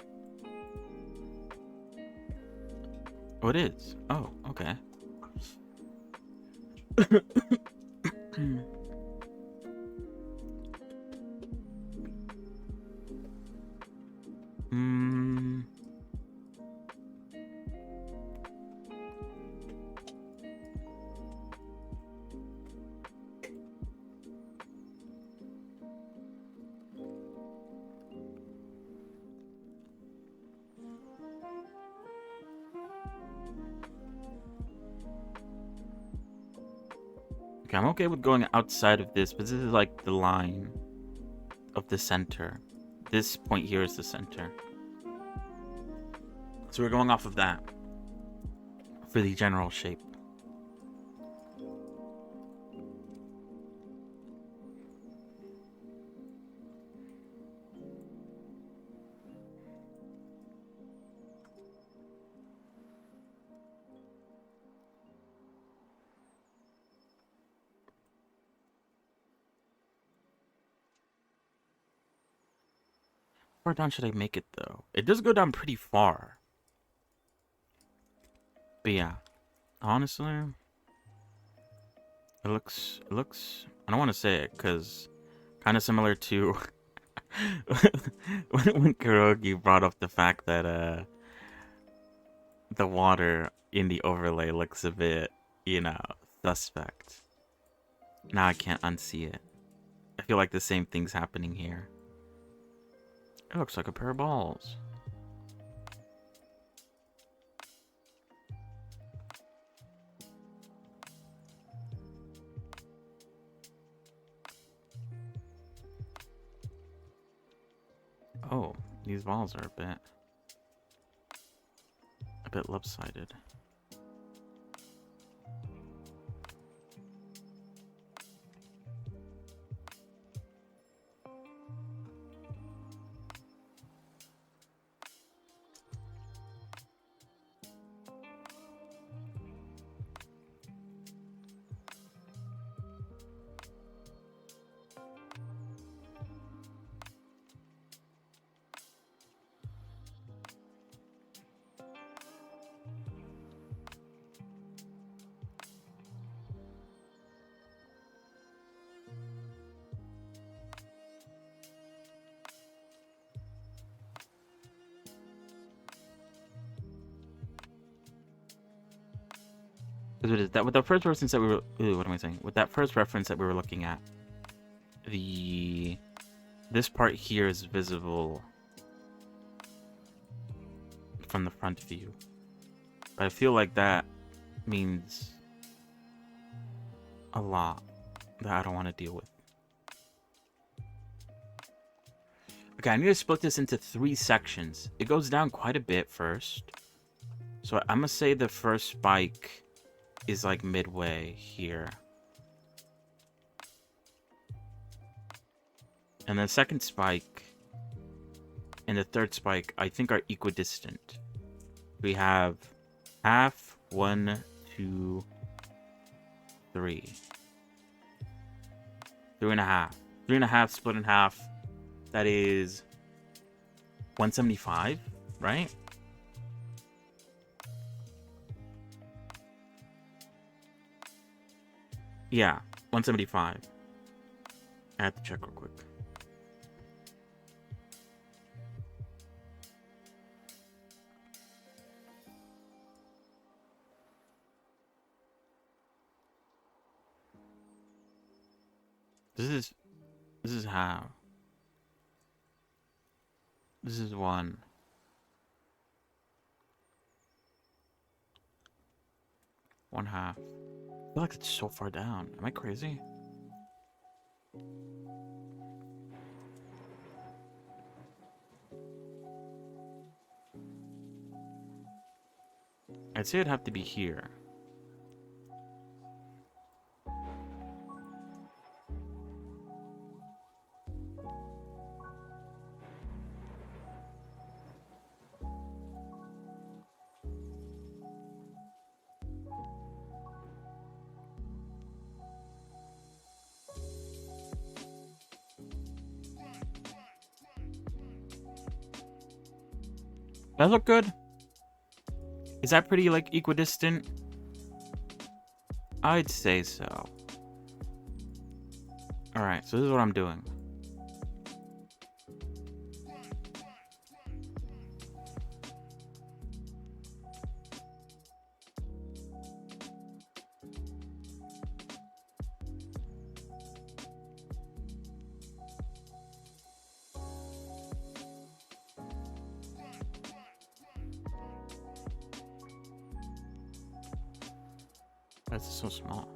Oh, it is. Oh, okay. Okay, I'm okay with going outside of this, but this is like the line of the center. This point here is the center. So we're going off of that for the general shape. How far down should I make it though? It does go down pretty far. But yeah, honestly, it looks, I don't want to say it because kind of similar to when Kurogi brought up the fact that the water in the overlay looks a bit, suspect. Now I can't unsee it. I feel like the same thing's happening here. It looks like a pair of balls. Oh, these balls are a bit lopsided. Because it is that with the first reference that we were. Ooh, what am I saying? With that first reference that we were looking at, this part here is visible from the front view, but I feel like that means a lot that I don't want to deal with. Okay, I need to split this into 3 sections. It goes down quite a bit first. So I'm gonna say the first spike is like midway here. And the second spike and the third spike, I think, are equidistant. We have half, 1, 2, 3. 3.5. 3.5 split in half. That is 175, right? Yeah, 175. I have to check real quick. This is how. This is 1. 1/2. I feel like it's so far down. Am I crazy? I'd say it'd have to be here. That look good? Is that pretty, like, equidistant? I'd say so. Alright, so this is what I'm doing. That's so small.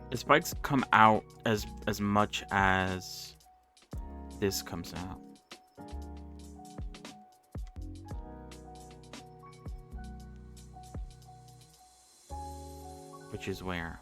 The spikes come out as much as this comes out. Which is where?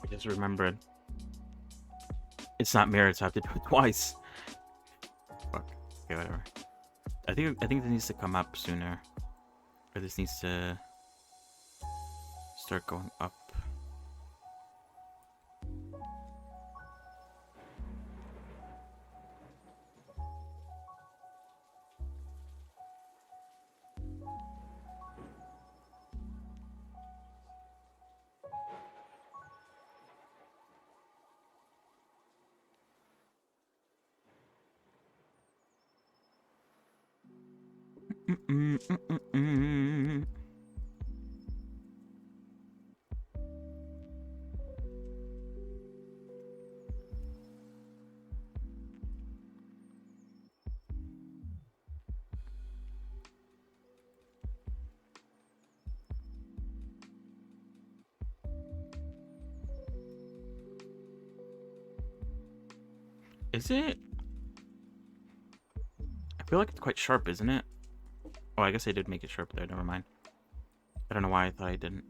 I just remembered. It's not mirrored, so I have to do it twice. Fuck. Okay, whatever. I think this needs to come up sooner. Or this needs to start going up. Is it? I feel like it's quite sharp, isn't it? Oh, I guess I did make it sharp there. Never mind. I don't know why I thought I didn't.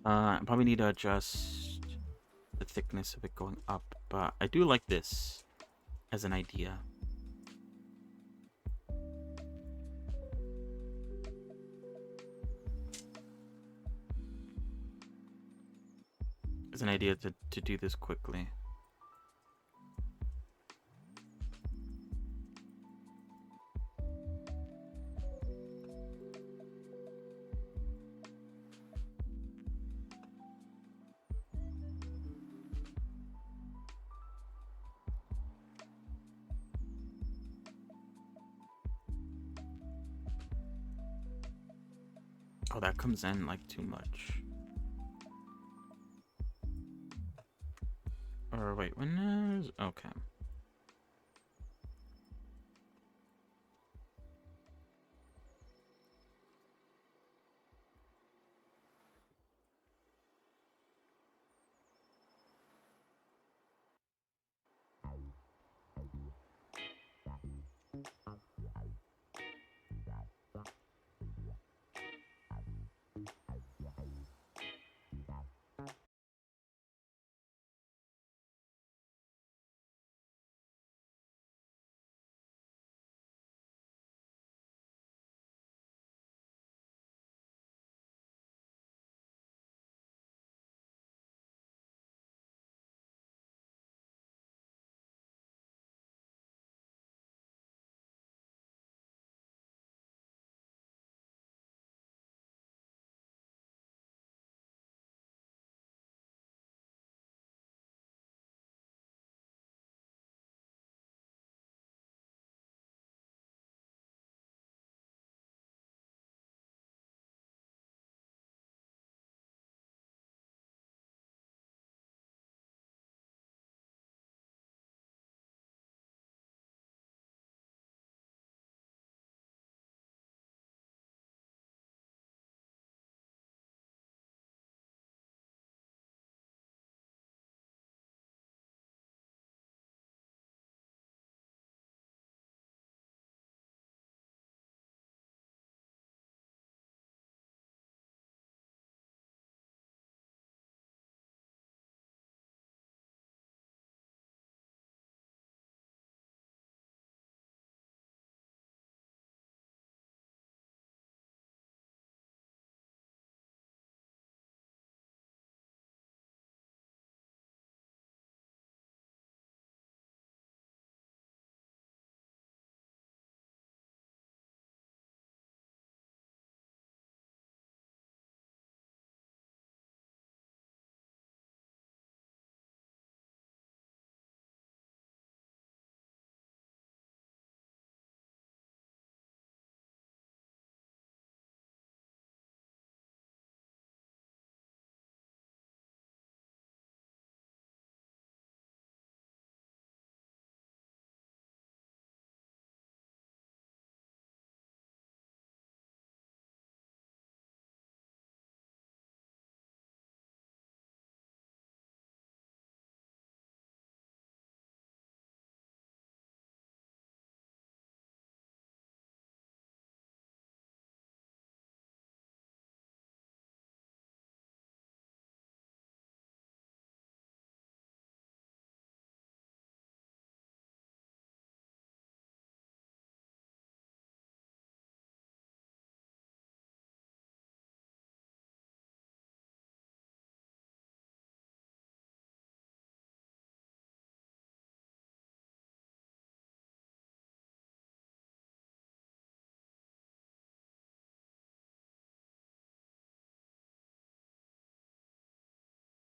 I probably need to adjust the thickness of it going up, but I do like this as an idea. As an idea to do this quickly. Oh, that comes in like too much. Or wait, when is... Okay.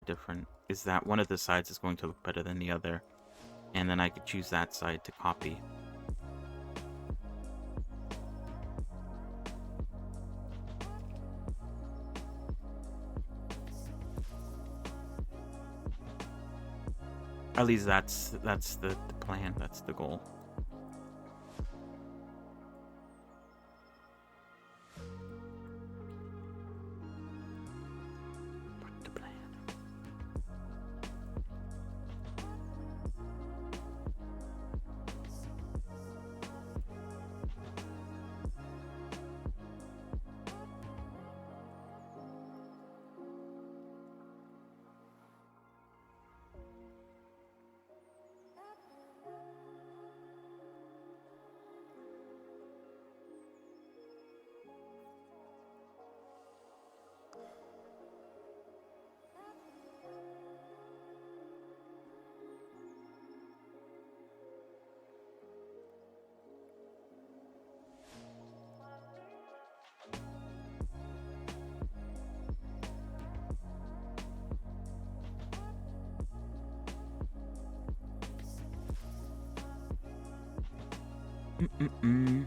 different is that one of the sides is going to look better than the other, and then I could choose that side to copy. At least that's the plan, that's the goal. What's the plan? Mm-mm-mm.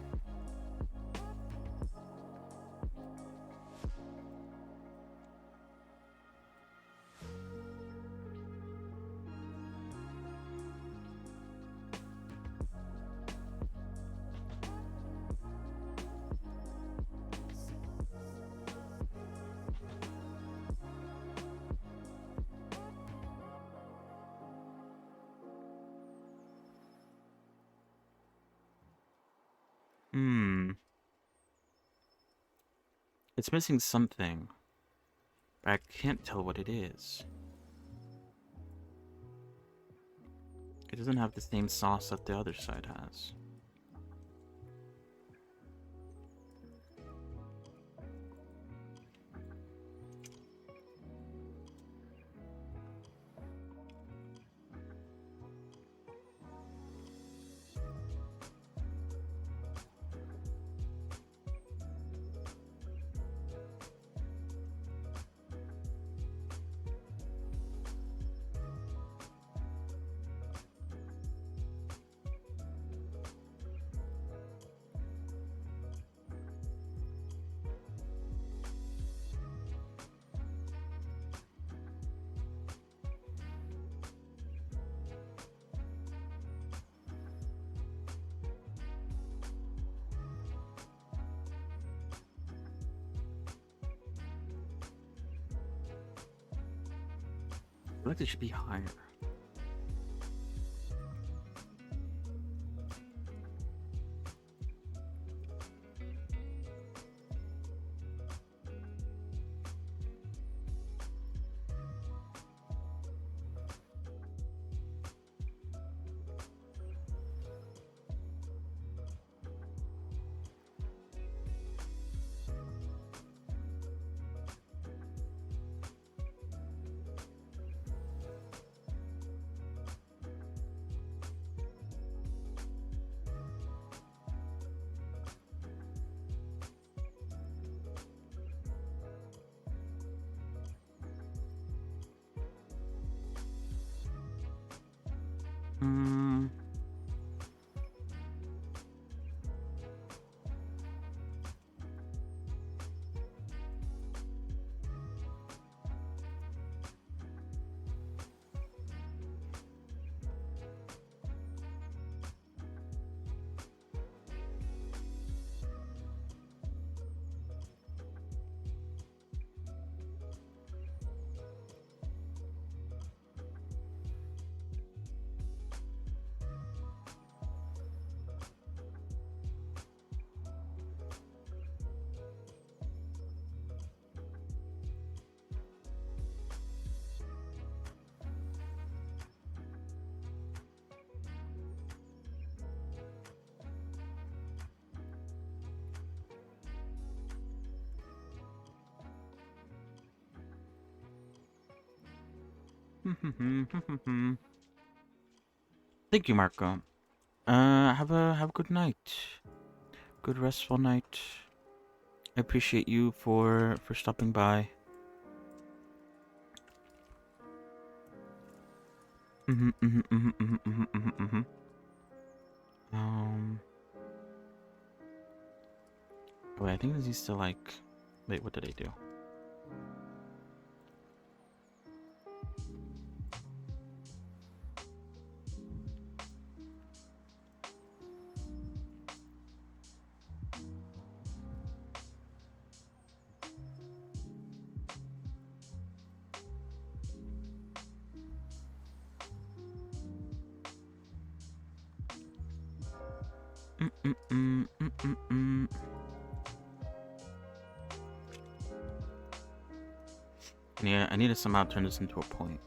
It's missing something, but I can't tell what it is. It doesn't have the same sauce that the other side has. I feel like it should be higher. Hmm. Thank you, Marco. Have a good night. Good restful night. I appreciate you for stopping by. Mhm, mhm, mhm, mhm, mhm, mhm, mhm. Wait, I think this needs to like. Wait, what did I do? Mm, mm, mm, mm, mm, mm. Yeah, I need to somehow turn this into a point.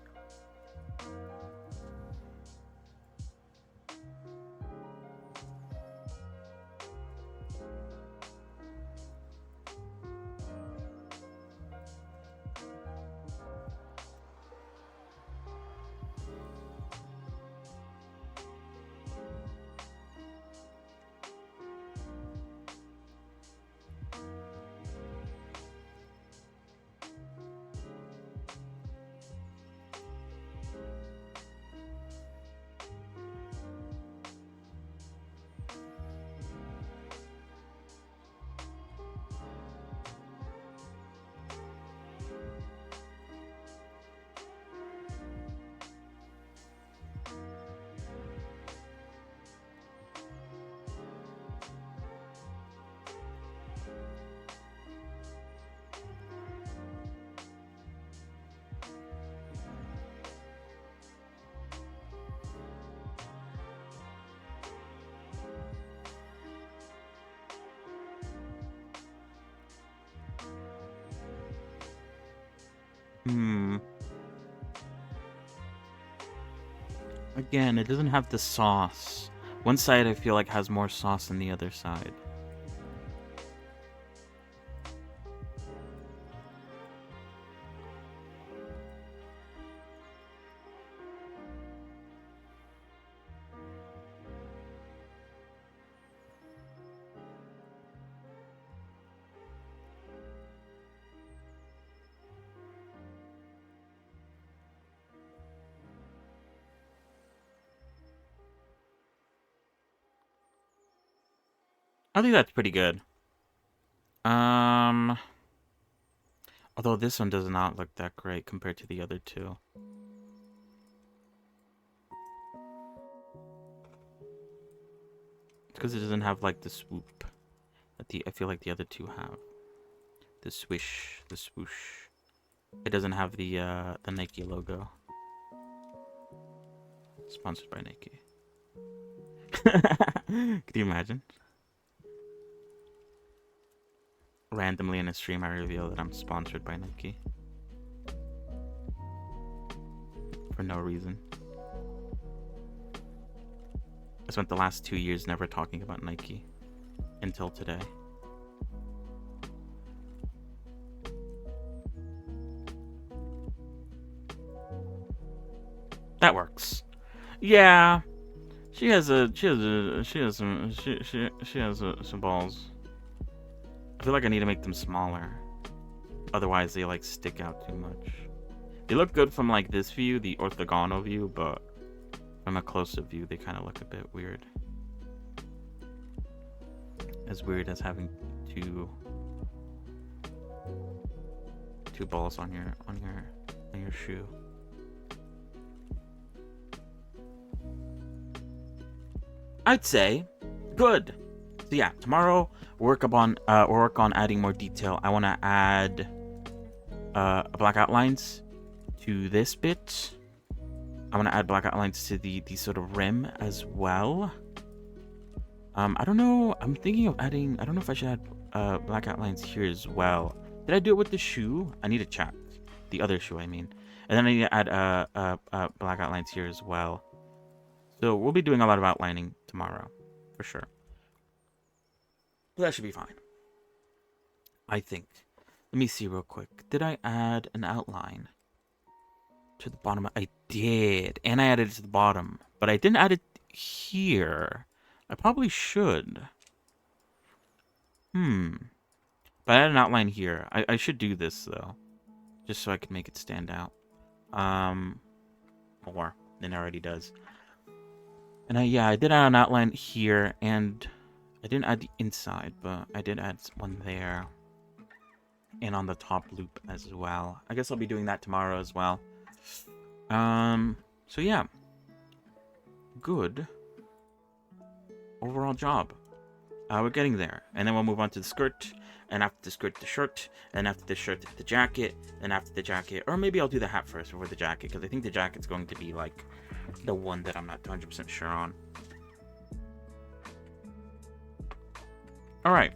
Hmm. Again, it doesn't have the sauce. One side I feel like has more sauce than the other side. I think that's pretty good. Um, although this one does not look that great compared to the other two. Because it doesn't have like the swoop that I feel like the other two have. The swish, the swoosh. It doesn't have the Nike logo. Sponsored by Nike. Could you imagine? Randomly in a stream, I reveal that I'm sponsored by Nike. For no reason. I spent the last 2 years never talking about Nike. Until today. That works. Yeah. She has some balls. I feel like I need to make them smaller. Otherwise they like stick out too much. They look good from like this view, the orthogonal view, but from a closer view they kind of look a bit weird. As weird as having two balls on your shoe. I'd say good. So yeah, tomorrow we'll work on adding more detail. I want to add black outlines to this bit. I want to add black outlines to the sort of rim as well. I don't know. I'm thinking of adding. I don't know if I should add black outlines here as well. Did I do it with the shoe? I need to check. The other shoe, I mean. And then I need to add black outlines here as well. So we'll be doing a lot of outlining tomorrow, for sure. But that should be fine. I think. Let me see real quick. Did I add an outline to the bottom? I did. And I added it to the bottom. But I didn't add it here. I probably should. But I had an outline here. I should do this, though. Just so I can make it stand out. More. than it already does. And I did add an outline here, and I didn't add the inside, but I did add one there. And on the top loop as well. I guess I'll be doing that tomorrow as well. So yeah. Good overall job. We're getting there. And then we'll move on to the skirt. And after the skirt, the shirt. And after the shirt, the jacket. And after the jacket, or maybe I'll do the hat first before the jacket, because I think the jacket's going to be like the one that I'm not 100% sure on. Alright.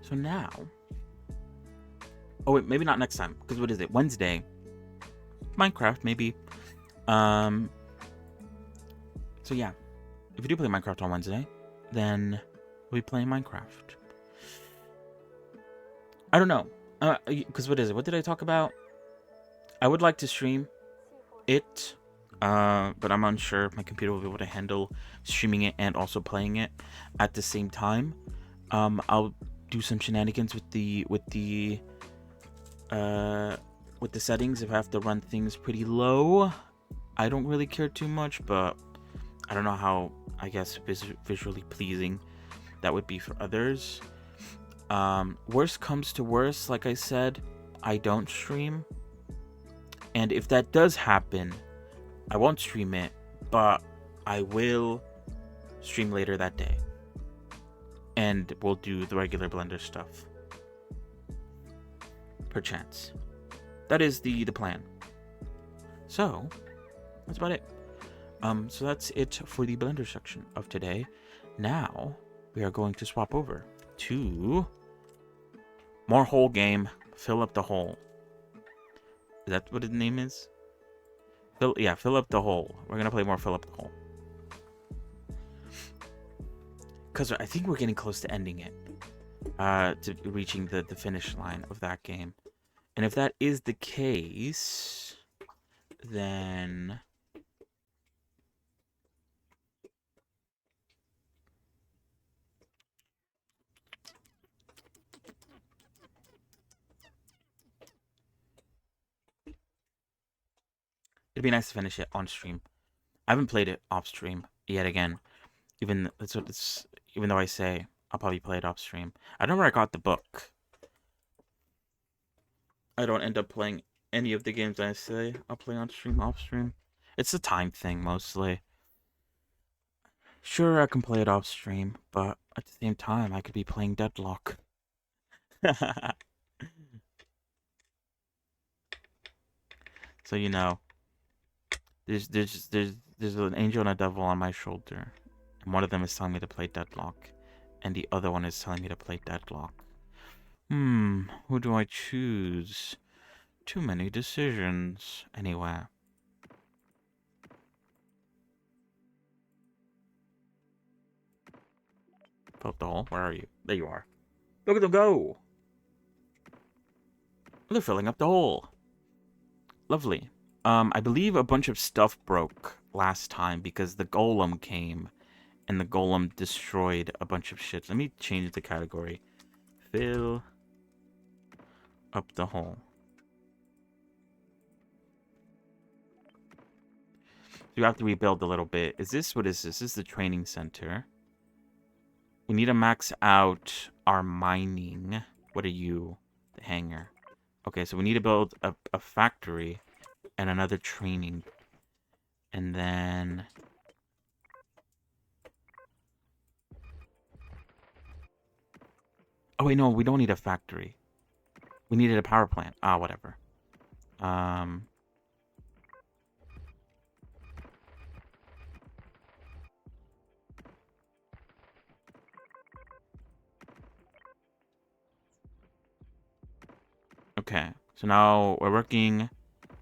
So now... Oh wait, maybe not next time, because what is it? Wednesday. Minecraft, maybe. So yeah. If we do play Minecraft on Wednesday, then we'll be playing Minecraft. I don't know. Because what is it? What did I talk about? I would like to stream it. But I'm unsure if my computer will be able to handle streaming it and also playing it at the same time. I'll do some shenanigans with the settings if I have to run things pretty low. I don't really care too much, but I don't know how, I guess, visually pleasing that would be for others. Worst comes to worst, like I said, I don't stream. And if that does happen, I won't stream it, but I will stream later that day. And we'll do the regular Blender stuff. Perchance. That is the plan. So, that's about it. So that's it for the Blender section of today. Now, we are going to swap over to more hole game. Fill up the hole. Is that what the name is? Fill up the hole. We're gonna play more Fill Up the Hole. Because I think we're getting close to ending it. To reaching the finish line of that game. And if that is the case, then... it'd be nice to finish it on stream. I haven't played it off stream yet again. Even though I say I'll probably play it off stream. I don't know where I got the book. I don't end up playing any of the games I say I'll play on stream, off stream. It's a time thing mostly. Sure, I can play it off stream, but at the same time I could be playing Deadlock. So you know. There's an angel and a devil on my shoulder. And one of them is telling me to play Deadlock. And the other one is telling me to play Deadlock. Who do I choose? Too many decisions. Anyway. Fill up the hole. Where are you? There you are. Look at them go! They're filling up the hole. Lovely. I believe a bunch of stuff broke last time because the golem came and the golem destroyed a bunch of shit. Let me change the category. Fill up the hole. You have to rebuild a little bit. Is this, what is this? This is the training center. We need to max out our mining. What are you? The hangar. Okay, so we need to build a factory. And another training. And then... oh wait, no, we don't need a factory. We needed a power plant. Ah, whatever. Okay, so now we're working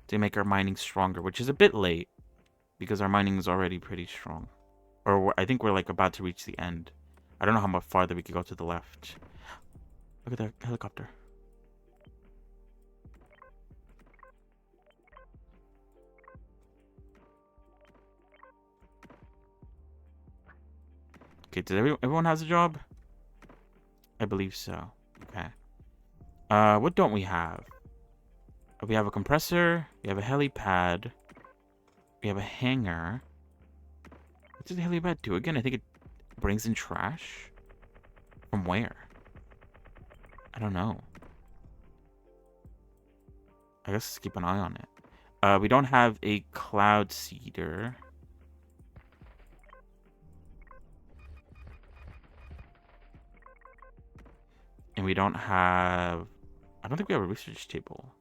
to make our mining stronger, which is a bit late because our mining is already pretty strong. Or I think we're like about to reach the end. I don't know how much farther we could go to the left. Look at that helicopter. Okay, does everyone has a job? I believe so. Okay. What don't we have? We have a compressor, we have a helipad, we We have a hangar. What does the helipad do again? I think it brings in trash. From where? I don't know. I guess let's keep an eye on it. We don't have a cloud seeder. And we don't have... I don't think we have a research table.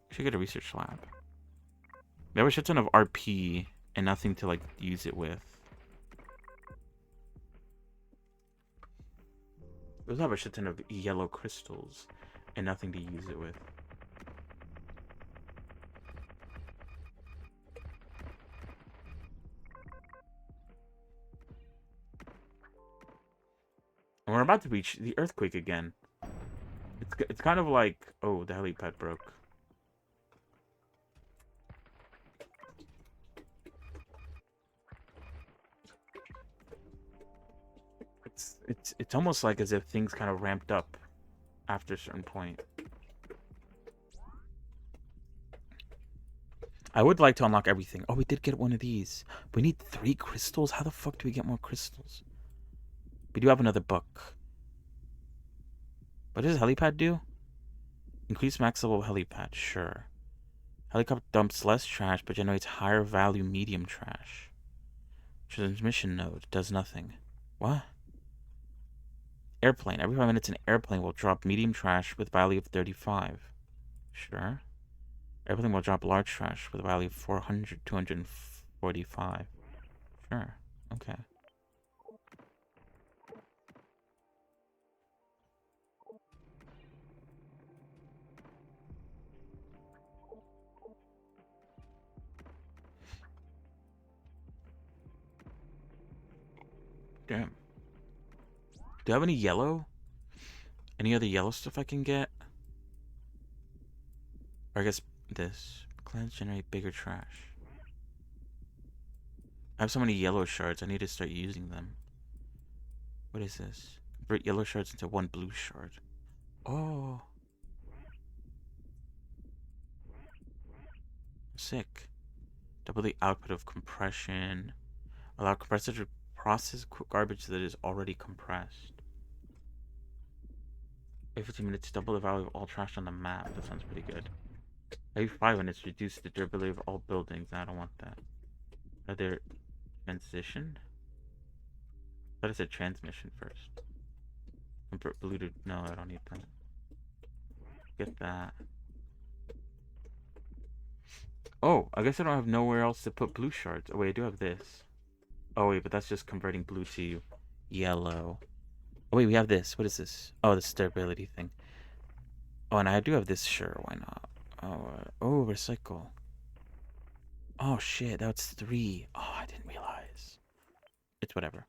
We should get a research lab. We have a shit ton of RP and nothing to, like, use it with. We also have a shit ton of yellow crystals and nothing to use it with. And we're about to reach the earthquake again. It's kind of like... Oh, the helipad broke. It's almost like as if things kind of ramped up after a certain point. I would like to unlock everything. Oh, we did get one of these. We need 3 crystals? How the fuck do we get more crystals? We do have another book. What does helipad do? Increase max level helipad. Sure. Helicopter dumps less trash but generates higher value medium trash. Transmission node does nothing. What? Airplane. Every 5 minutes an airplane will drop medium trash with value of 35. Sure. Airplane will drop large trash with a value of 245. Sure. Okay. Damn. Do I have any yellow? Any other yellow stuff I can get? Or I guess this. Clouds generate bigger trash. I have so many yellow shards, I need to start using them. What is this? Convert yellow shards into 1 blue shard. Oh. Sick. Double the output of compression. Allow compressor to process garbage that is already compressed. Every 15 minutes, double the value of all trash on the map. That sounds pretty good. Every 5 minutes, reduce the durability of all buildings. I don't want that. Are there transition? I thought it said transmission first. Convert blue to... No, I don't need that. Get that. Oh, I guess I don't have nowhere else to put blue shards. Oh, wait, I do have this. Oh, wait, but that's just converting blue to yellow. Oh, wait, we have this. What is this? Oh, the durability thing. Oh, and I do have this. Sure, why not? Oh, recycle. Oh, shit, that's 3. Oh, I didn't realize. It's whatever.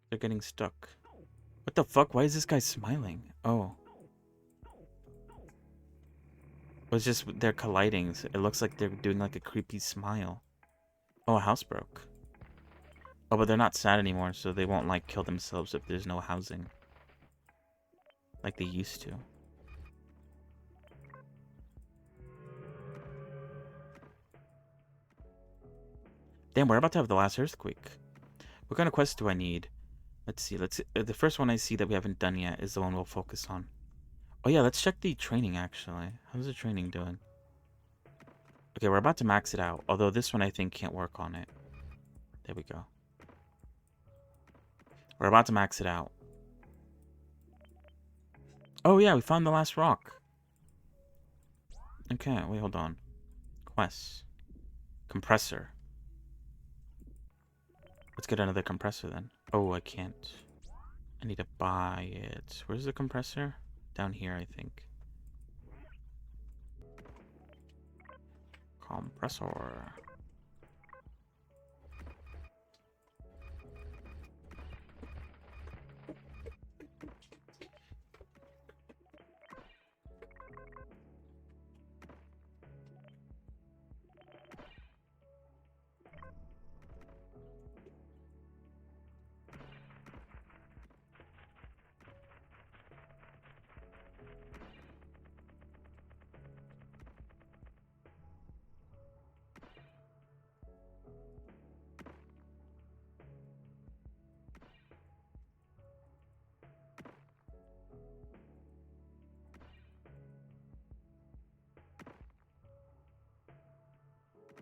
They're getting stuck. What the fuck? Why is this guy smiling? Oh. It's just they're colliding. So it looks like they're doing like a creepy smile. Oh, a house broke. Oh, but they're not sad anymore, so they won't like kill themselves if there's no housing. Like they used to. Damn, we're about to have the last earthquake. What kind of quest do I need? Let's see. The first one I see that we haven't done yet is the one we'll focus on. Oh yeah, let's check the training actually. How's the training doing? Okay, we're about to max it out. Although this one I think can't work on it. There we go. We're about to max it out. Oh yeah, we found the last rock. Okay, wait, hold on. Quests. Compressor. Let's get another compressor then. Oh, I can't. I need to buy it. Where's the compressor? Down here, I think. Compressor.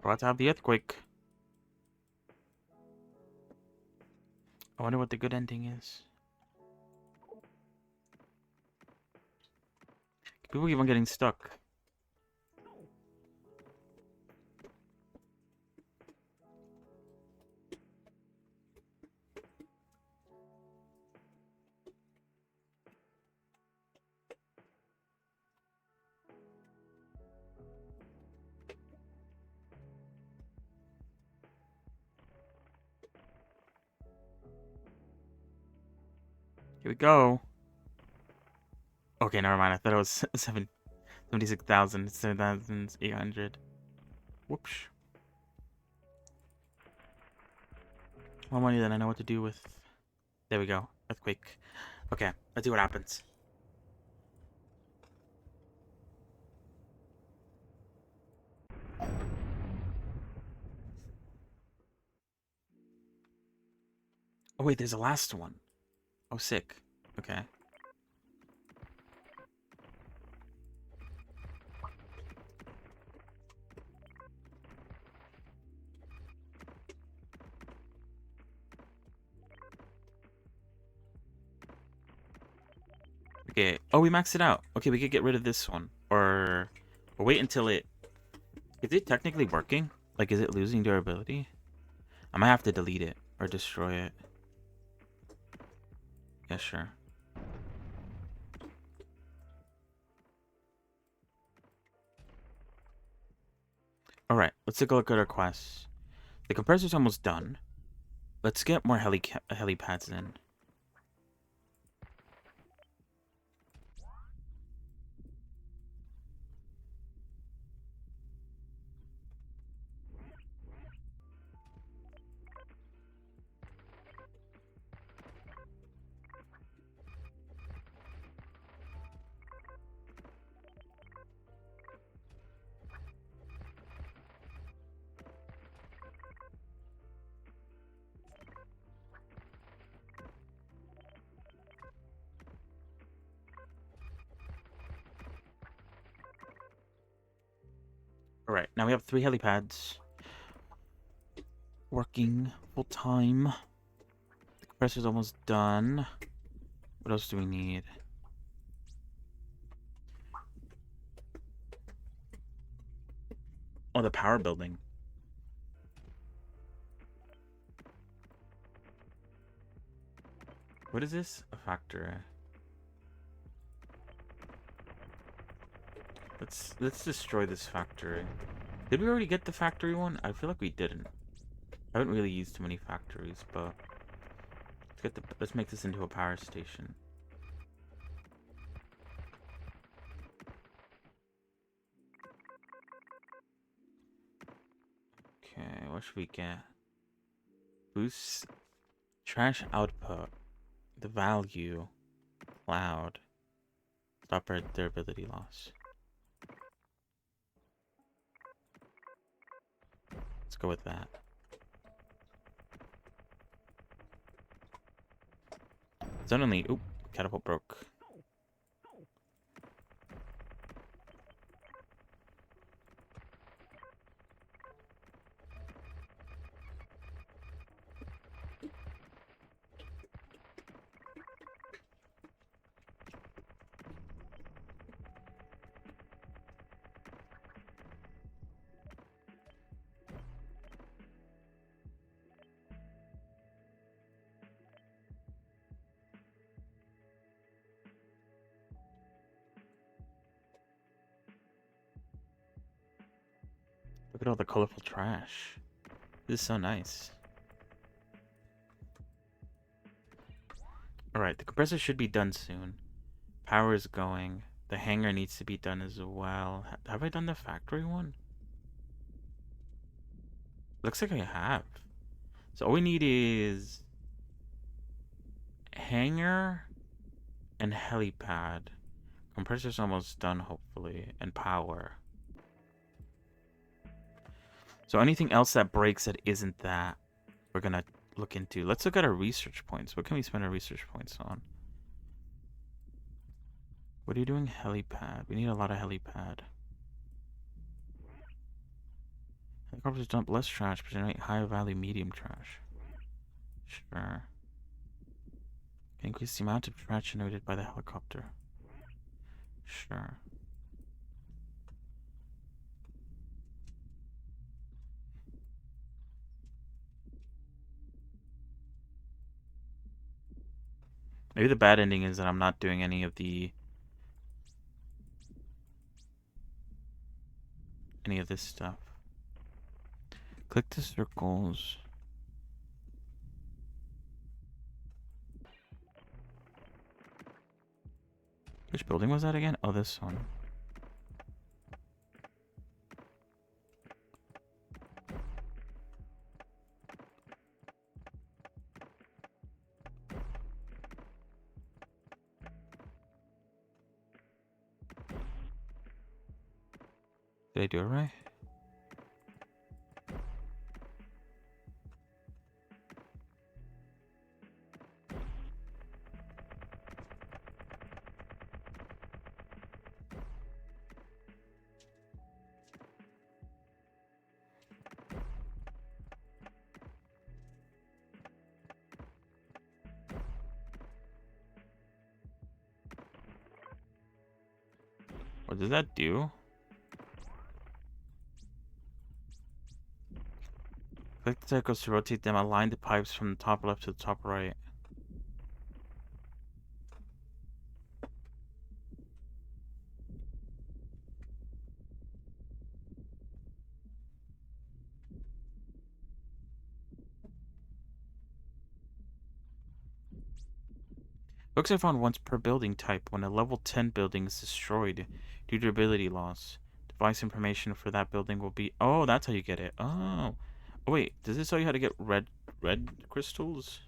We're about to have the earthquake. I wonder what the good ending is. People keep on getting stuck. Here we go. Okay, never mind. I thought it was 76,000. 7,800. Whoops. More money than I know what to do with. There we go. Earthquake. Okay, let's see what happens. Oh wait, there's a last one. Oh, sick. Okay. Okay. Oh, we maxed it out. Okay, we could get rid of this one. Or wait until it... Is it technically working? Like, is it losing durability? I might have to delete it. Or destroy it. Yeah, sure. Alright, let's take a look at our quests. The compressor's almost done. Let's get more helipads in. Alright, now we have 3 helipads. Working full time. The compressor's almost done. What else do we need? Oh, the power building. What is this? A factory. Let's destroy this factory. Did we already get the factory one? I feel like we didn't. I haven't really used too many factories, but let's make this into a power station. Okay, what should we get? Boost trash output. The value. Cloud. Stop our durability loss. Let's go with that. Suddenly, oop, catapult broke. Look at all the colorful trash. This is so nice. Alright, the compressor should be done soon. Power is going. The hangar needs to be done as well. Have I done the factory one? Looks like I have. So all we need is hangar and helipad. Compressor's almost done, hopefully. And power. So anything else that breaks that isn't that, we're gonna look into. Let's look at our research points. What can we spend our research points on? What are you doing? Helipad. We need a lot of helipad. Helicopters dump less trash, but generate higher value medium trash. Sure. Can increase the amount of trash generated by the helicopter. Sure. Maybe the bad ending is that I'm not doing any of this stuff. Click the circles. Which building was that again? Oh, this one. Did I do it right? What does that do? Click the circles to rotate them. Align the pipes from the top left to the top right. Books are found once per building type. When a level 10 building is destroyed due to ability loss, device information for that building will be... Oh, that's how you get it. Oh. Oh, wait. Does this tell you how to get red crystals?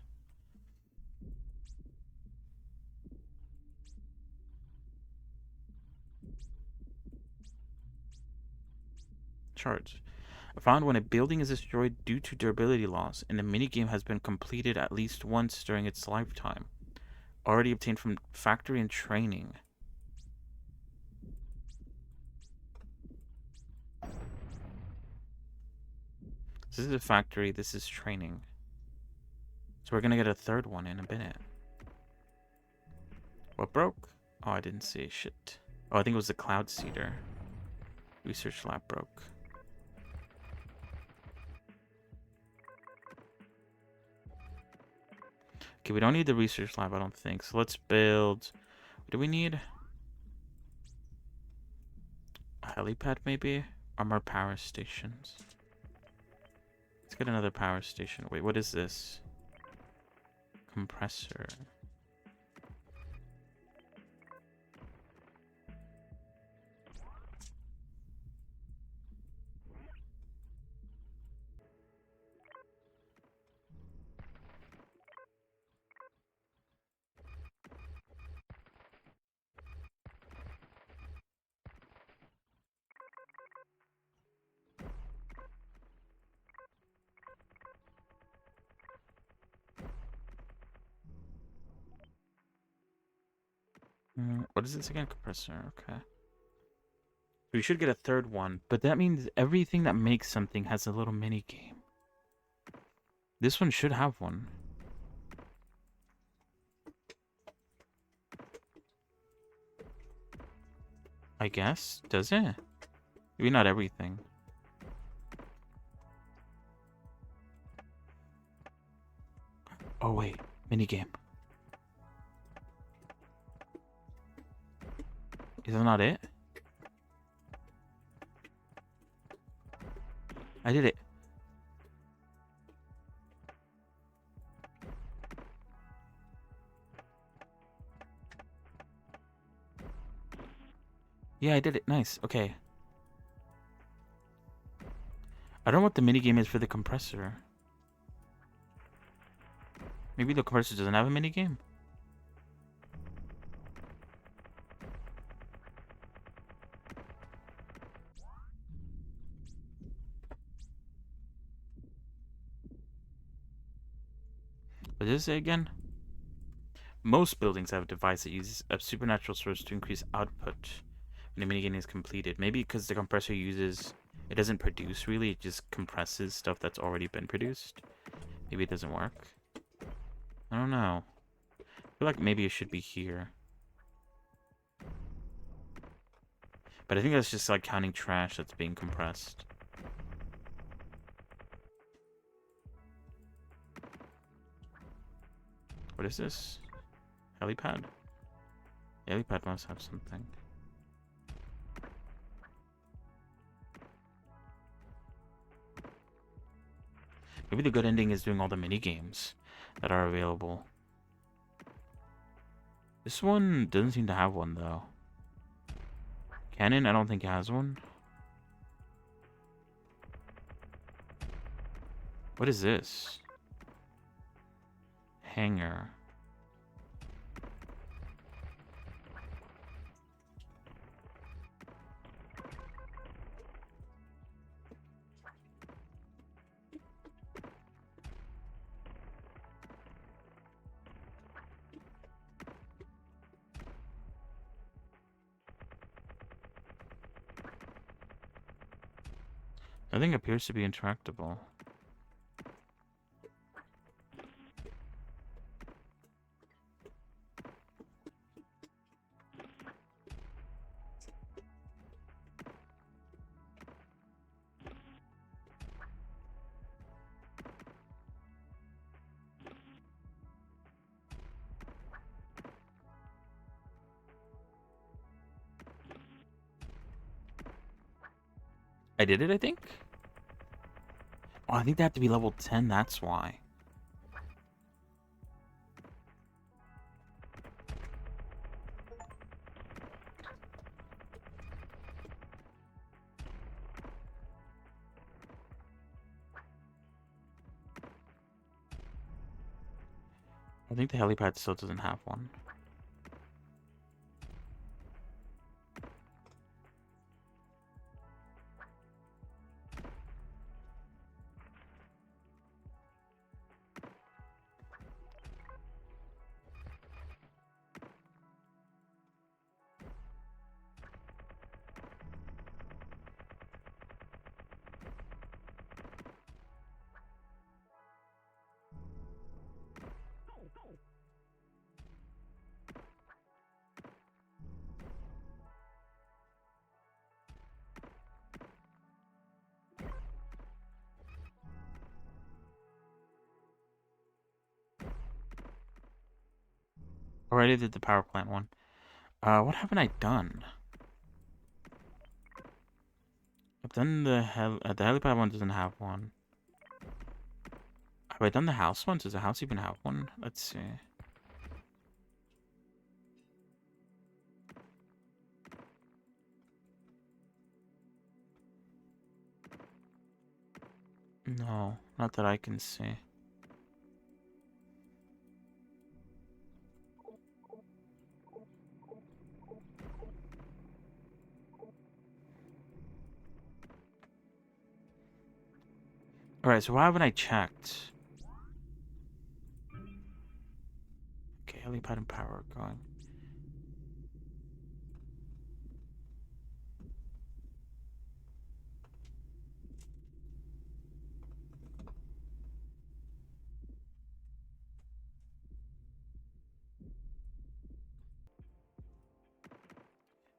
Charts. Found when a building is destroyed due to durability loss and the minigame has been completed at least once during its lifetime. Already obtained from factory and training. This is a factory, this is training. So we're gonna get a third one in a minute. What broke? Oh, I didn't see shit. Oh, I think it was the cloud seeder. Research lab broke. Okay, we don't need the research lab, I don't think. So let's build... What do we need? A helipad, maybe? Or more power stations? Let's get another power station. Wait, what is this? Compressor. What is this again? Compressor. Okay. We should get a third one, but that means everything that makes something has a little mini game. This one should have one. I guess. Does it? Maybe not everything. Oh wait, minigame. Is that not it? I did it. Yeah, I did it. Nice. Okay. I don't know what the minigame is for the compressor. Maybe the compressor doesn't have a minigame? What did it say again? Most buildings have a device that uses a supernatural source to increase output when the minigame is completed. Maybe because the compressor uses It doesn't produce really, it just compresses stuff that's already been produced. Maybe it doesn't work. I don't know. I feel like maybe it should be here. But I think that's just like counting trash that's being compressed. What is this? Helipad? Helipad must have something. Maybe the good ending is doing all the mini games that are available. This one doesn't seem to have one though. Canon, I don't think it has one. What is this? Hangar. Nothing appears to be interactable. I did it, I think? Oh, I think they have to be level 10, that's why. I think the helipad still doesn't have one. Already did the power plant one. What haven't I done? I've done the helipad one doesn't have one. Have I done the house one? Does the house even have one? Let's see. No, not that I can see. Alright, so why haven't I checked? Okay, helipad and power are going.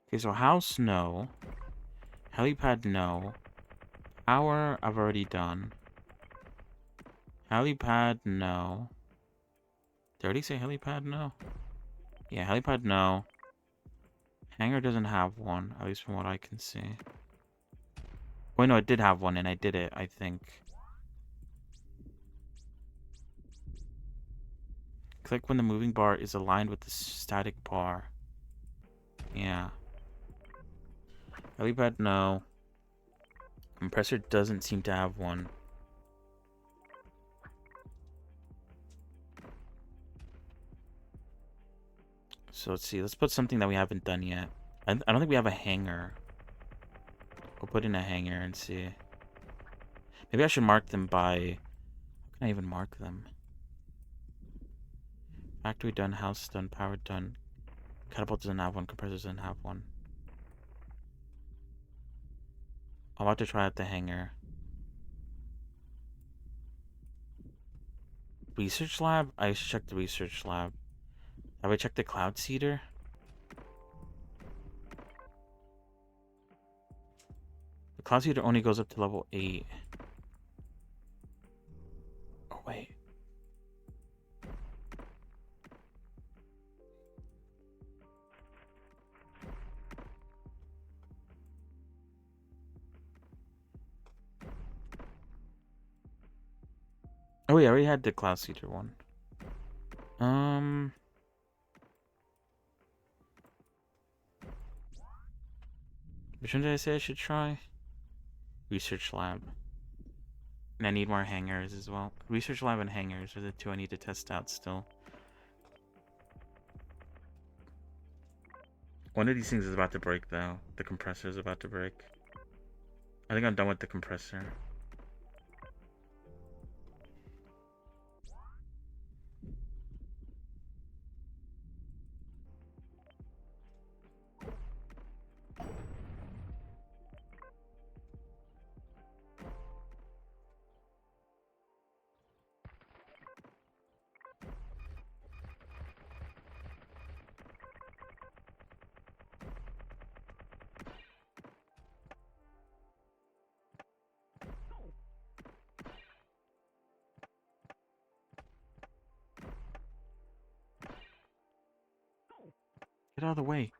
Okay, so house, no. Helipad, no. Power, I've already done. Helipad, no. Did I already say helipad, no? Yeah, helipad, no. Hangar doesn't have one, at least from what I can see. Wait, no, it did have one, and I did it, I think. Click when the moving bar is aligned with the static bar. Yeah. Helipad, no. Compressor doesn't seem to have one. So let's see. Let's put something that we haven't done yet. I don't think we have a hangar. We'll put in a hangar and see. Maybe I should mark them by... How can I even mark them? Factory done, house done, power done. Catapult doesn't have one, compressor doesn't have one. I'm about to try out the hangar. Research lab? I should check the research lab. Have I checked the cloud seeder? The cloud seeder only goes up to level 8. Oh, wait. Oh, wait, I already had the cloud seeder one. Which one did I say I should try? Research lab. And I need more hangars as well. Research lab and hangars are the two I need to test out still. One of these things is about to break though. The compressor is about to break. I think I'm done with the compressor. Get out of the way.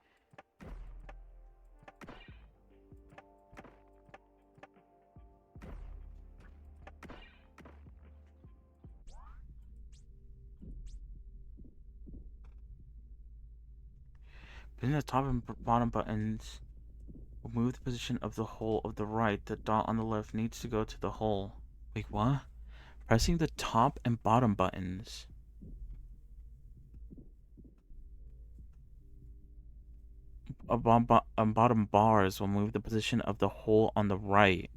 Then the top and bottom buttons will move the position of the hole of the right. The dot on the left needs to go to the hole. Wait, what? Pressing the top and bottom buttons. Bottom bars will move the position of the hole on the right.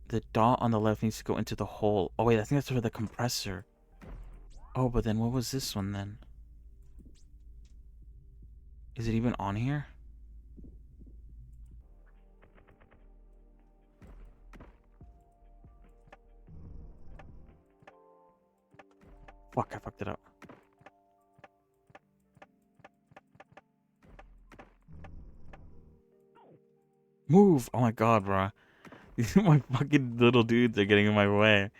The dot on the left needs to go into the hole. Oh wait, I think that's for the compressor. Oh, but then what was this one then? Is it even on here? Fuck, I fucked it up. Move! Oh my god, bro. These my fucking little dudes are getting in my way.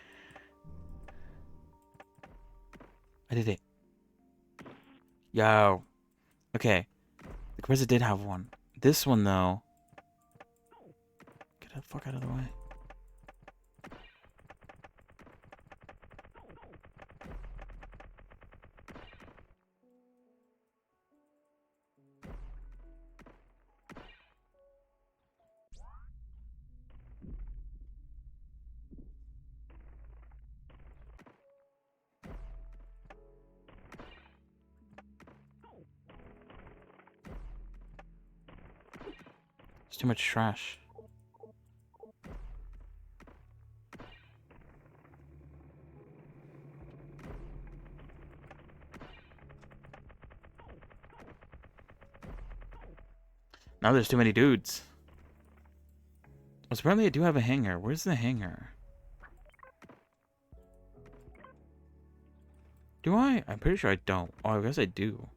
I did it. Yo. Okay. The compressor did have one. This one, though. Get the fuck out of the way. It's too much trash. Now there's too many dudes. Well, apparently I do have a hangar. Where's the hangar? Do I? I'm pretty sure I don't. Oh, I guess I do.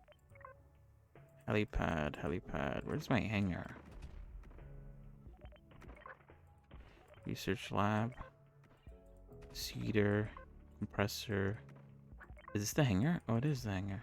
Helipad, helipad. Where's my hangar? Research lab. Cedar. Compressor. Is this the hangar? Oh, it is the hangar.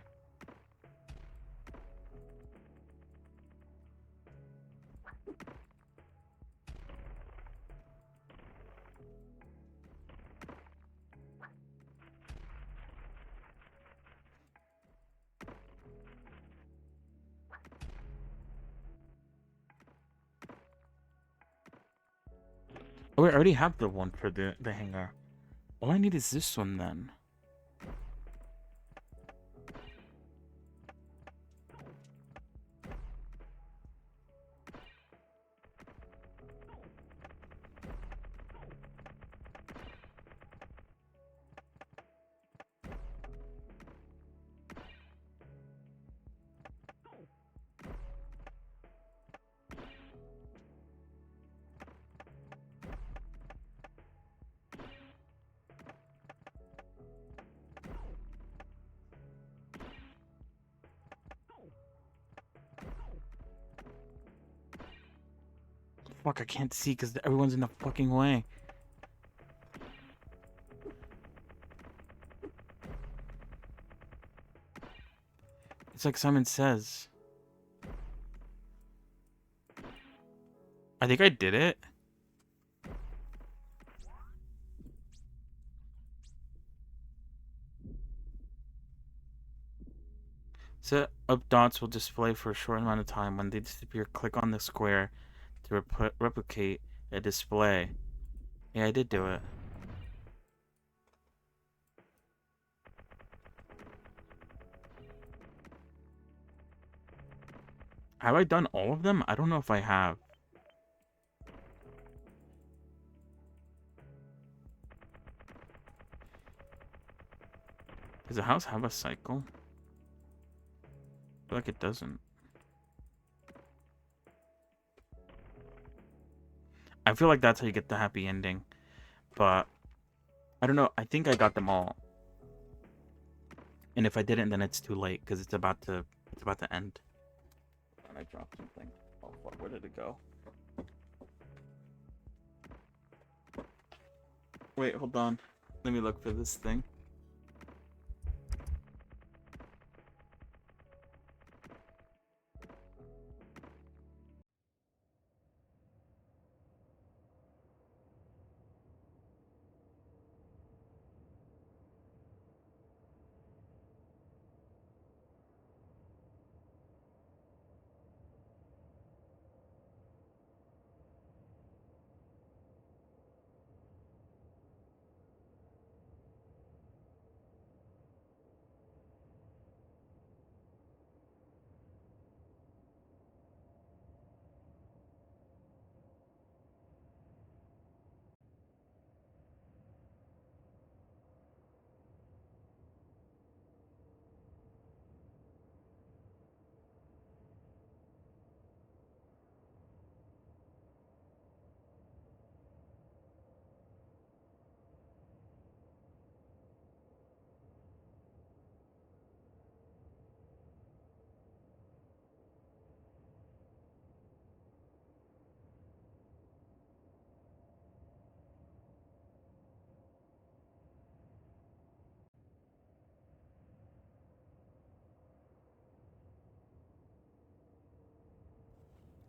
Oh, I already have the one for the hangar. All I need is this one then. Fuck, I can't see because everyone's in the fucking way. It's like Simon Says. I think I did it. Set up dots will display for a short amount of time. When they disappear, click on the square to replicate a display. Yeah, I did do it. Have I done all of them? I don't know if I have. Does the house have a cycle? I feel like it doesn't. I feel like that's how you get the happy ending. But I don't know. I think I got them all. And if I didn't, then it's too late because it's about to end. And I dropped something. Oh fuck, where did it go? Wait, hold on. Let me look for this thing.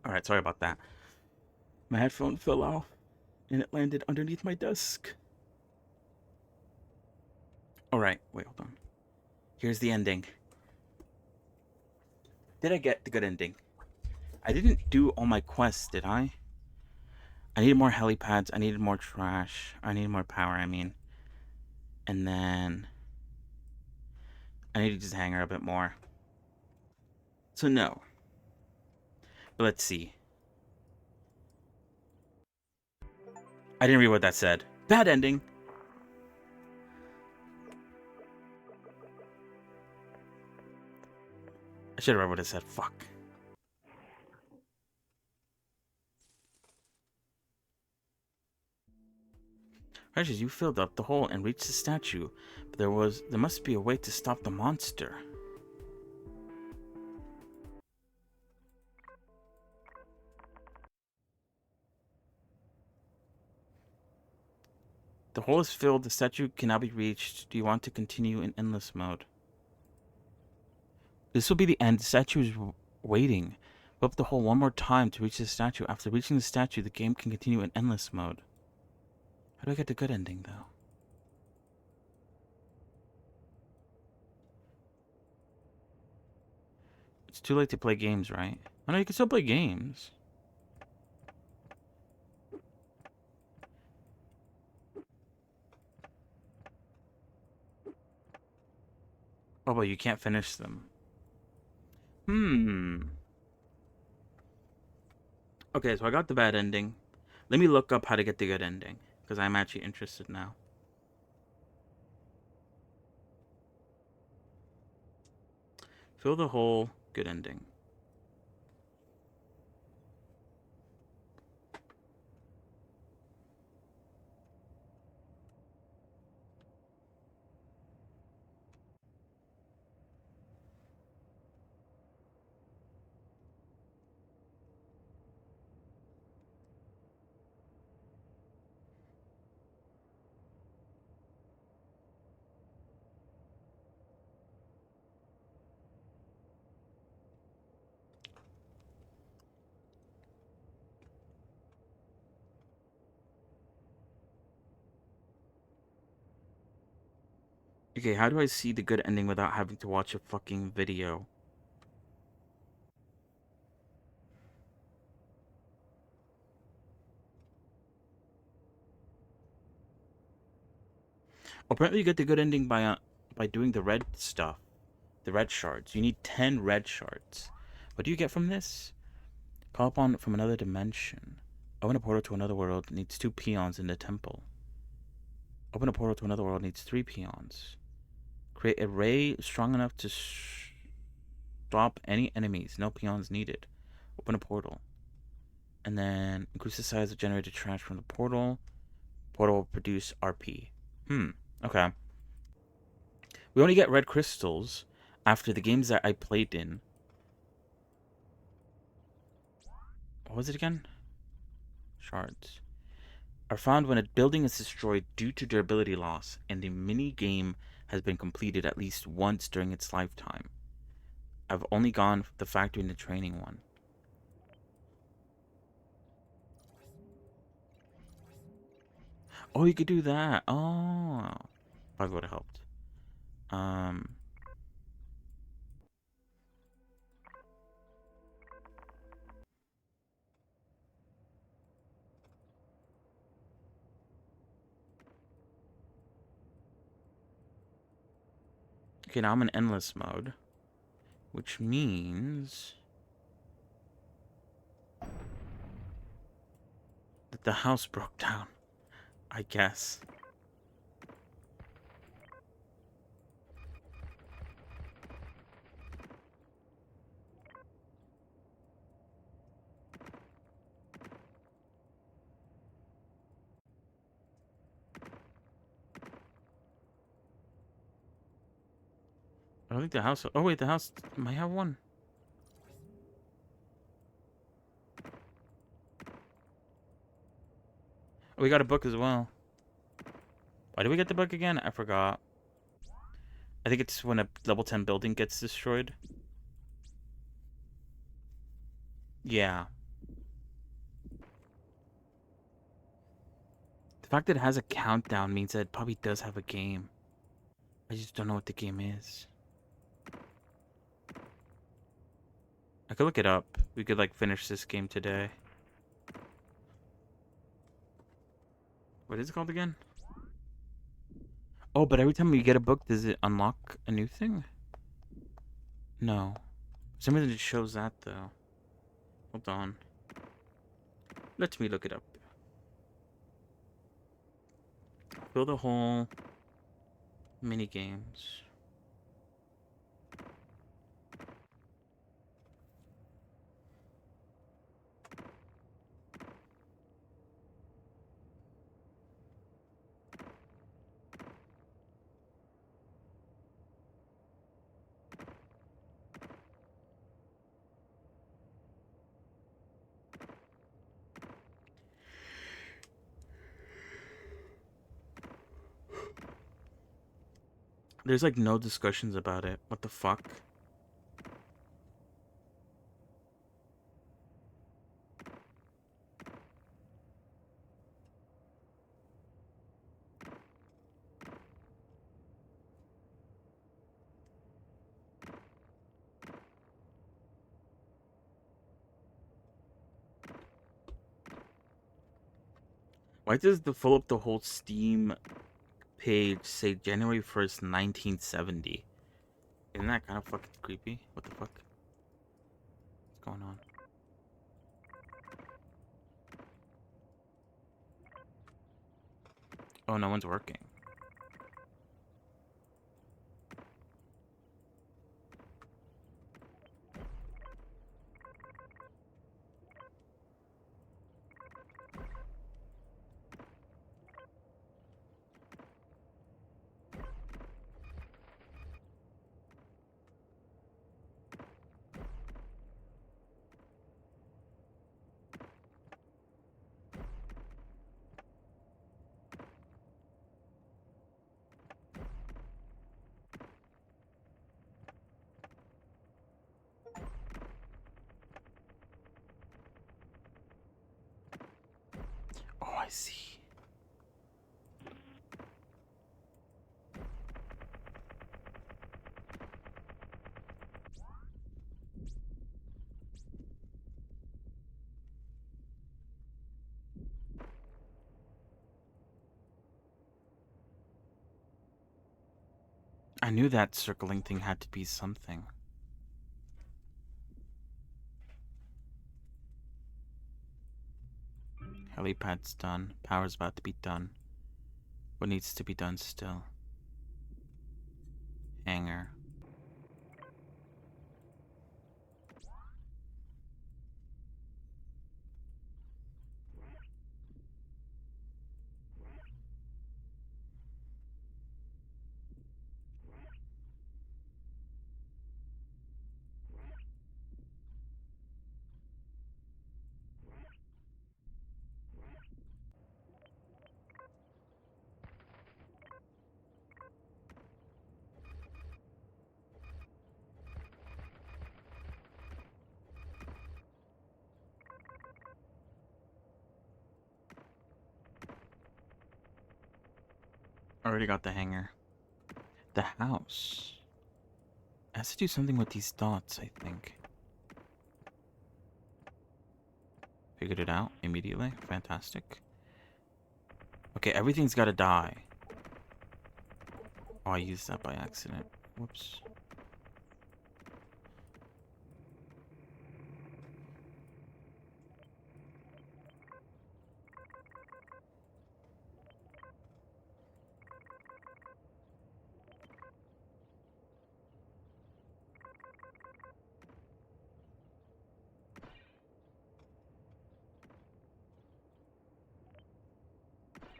Alright, sorry about that. My headphone fell off and it landed underneath my desk. Alright, wait, hold on. Here's the ending. Did I get the good ending? I didn't do all my quests, did I? I needed more helipads, I needed more trash, I needed more power, I mean. And then I needed to just hang her a bit more. So no. But let's see. I didn't read what that said. Bad ending. I should have read what it said. Fuck. Precious, you filled up the hole and reached the statue, but there must be a way to stop the monster. The hole is filled, the statue cannot be reached. Do you want to continue in endless mode? This will be the end. The statue is waiting. Fill up the hole one more time to reach the statue. After reaching the statue, the game can continue in endless mode. How do I get the good ending, though? It's too late to play games, right? Oh no, you can still play games. Oh, but you can't finish them. Okay, so I got the bad ending. Let me look up how to get the good ending, because I'm actually interested now. Fill the hole, good ending. Okay, how do I see the good ending without having to watch a fucking video? Apparently you get the good ending by doing the red stuff. The red shards. You need 10 red shards. What do you get from this? Call upon from another dimension. Open a portal to another world needs 2 peons in the temple. Open a portal to another world needs 3 peons. Create a ray strong enough to stop any enemies. No peons needed. Open a portal. And then increase the size of generated trash from the portal. Portal will produce RP. Okay. We only get red crystals after the games that I played in. What was it again? Shards. Are found when a building is destroyed due to durability loss and the mini game has been completed at least once during its lifetime. I've only gone the factory and the training one. Oh, you could do that. Oh, probably would have helped. Okay, now I'm in endless mode, which means that the house broke down, I guess. I don't think the house... Oh, wait, the house might have one. Oh, we got a book as well. Why did we get the book again? I forgot. I think it's when a level 10 building gets destroyed. Yeah. The fact that it has a countdown means that it probably does have a game. I just don't know what the game is. I could look it up. We could, like, finish this game today. What is it called again? Oh, but every time we get a book, does it unlock a new thing? No. For some reason it shows that, though. Hold on. Let me look it up. Fill the whole mini games. There's like no discussions about it. What the fuck? Why does the fill up the whole Steam page say January 1st, 1970? Isn't that kind of fucking creepy? What the fuck? What's going on? Oh, no one's working. Oh, I see. I knew that circling thing had to be something. Helipad's done. Power's about to be done. What needs to be done still? Hangar. Already got the hangar. The house. It has to do something with these dots, I think. Figured it out immediately. Fantastic. Okay, everything's gotta die. Oh, I used that by accident. Whoops.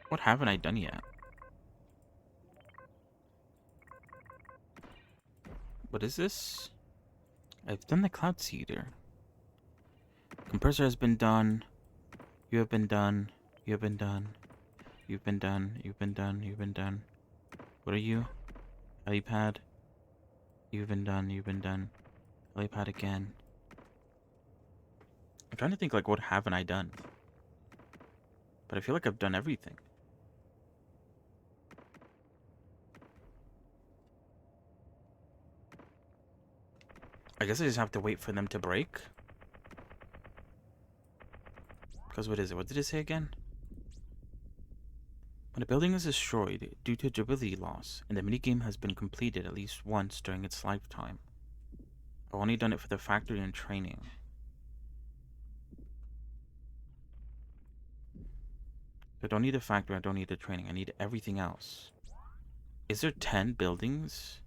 What haven't I done yet? What is this? I've done the cloud seeder. Compressor has been done. You have been done. You have been done. You've been done. You've been done. You've been done. What are you? Helipad. You've been done. You've been done. Helipad again. I'm trying to think, like, what haven't I done? But I feel like I've done everything. I guess I just have to wait for them to break. Because what is it? What did it say again? When a building is destroyed due to durability loss, and the minigame has been completed at least once during its lifetime. I've only done it for the factory and training. I don't need a factory, I don't need the training, I need everything else. Is there 10 buildings?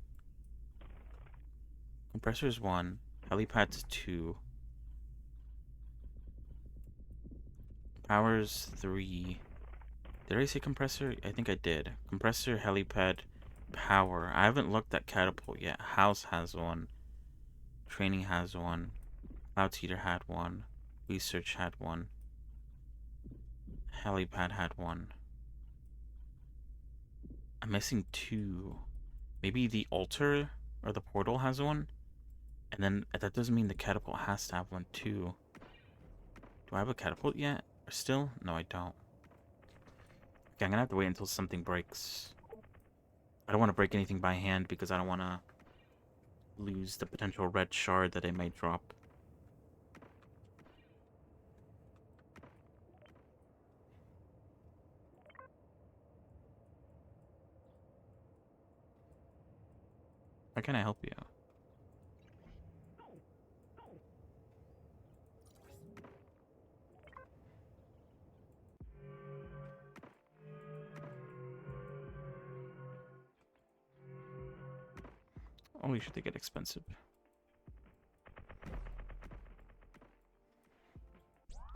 Compressor's 1, helipad's 2. Power's 3. Did I say compressor? I think I did. Compressor, helipad, power. I haven't looked at catapult yet. House has one. Training has one. Cloud seeder had one. Research had one. Helipad had one. I'm missing 2. Maybe the altar or the portal has one? And then that doesn't mean the catapult has to have one too. Do I have a catapult yet? Or still? No, I don't. Okay, I'm gonna have to wait until something breaks. I don't want to break anything by hand because I don't want to lose the potential red shard that I might drop. How can I help you? Holy shit, they get expensive.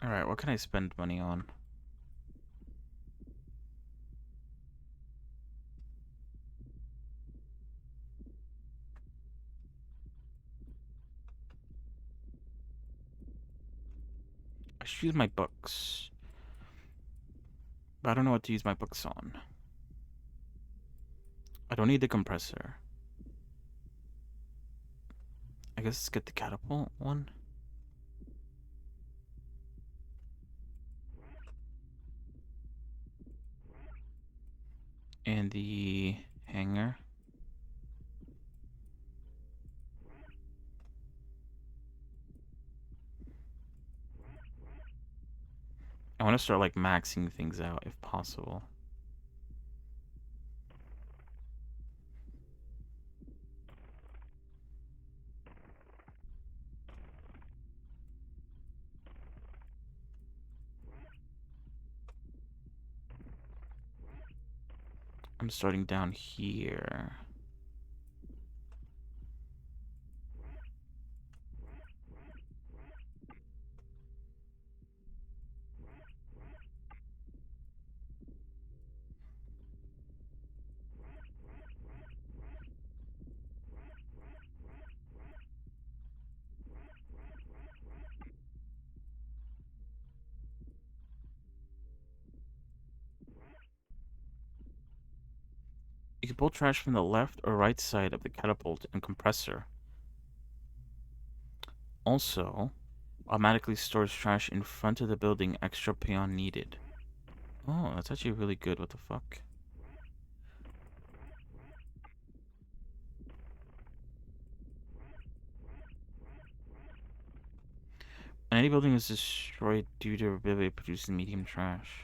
Alright, what can I spend money on? I should use my books. But I don't know what to use my books on. I don't need the compressor. I guess let's get the catapult one. And the hangar. I want to start like maxing things out if possible. I'm starting down here. You can pull trash from the left or right side of the catapult and compressor. Also, automatically stores trash in front of the building, extra peon needed. Oh, that's actually really good. What the fuck? When any building is destroyed due to ability producing medium trash.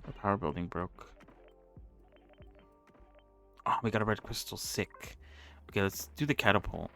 The power building broke. Oh, we got a red crystal. Sick. Okay, let's do the catapult.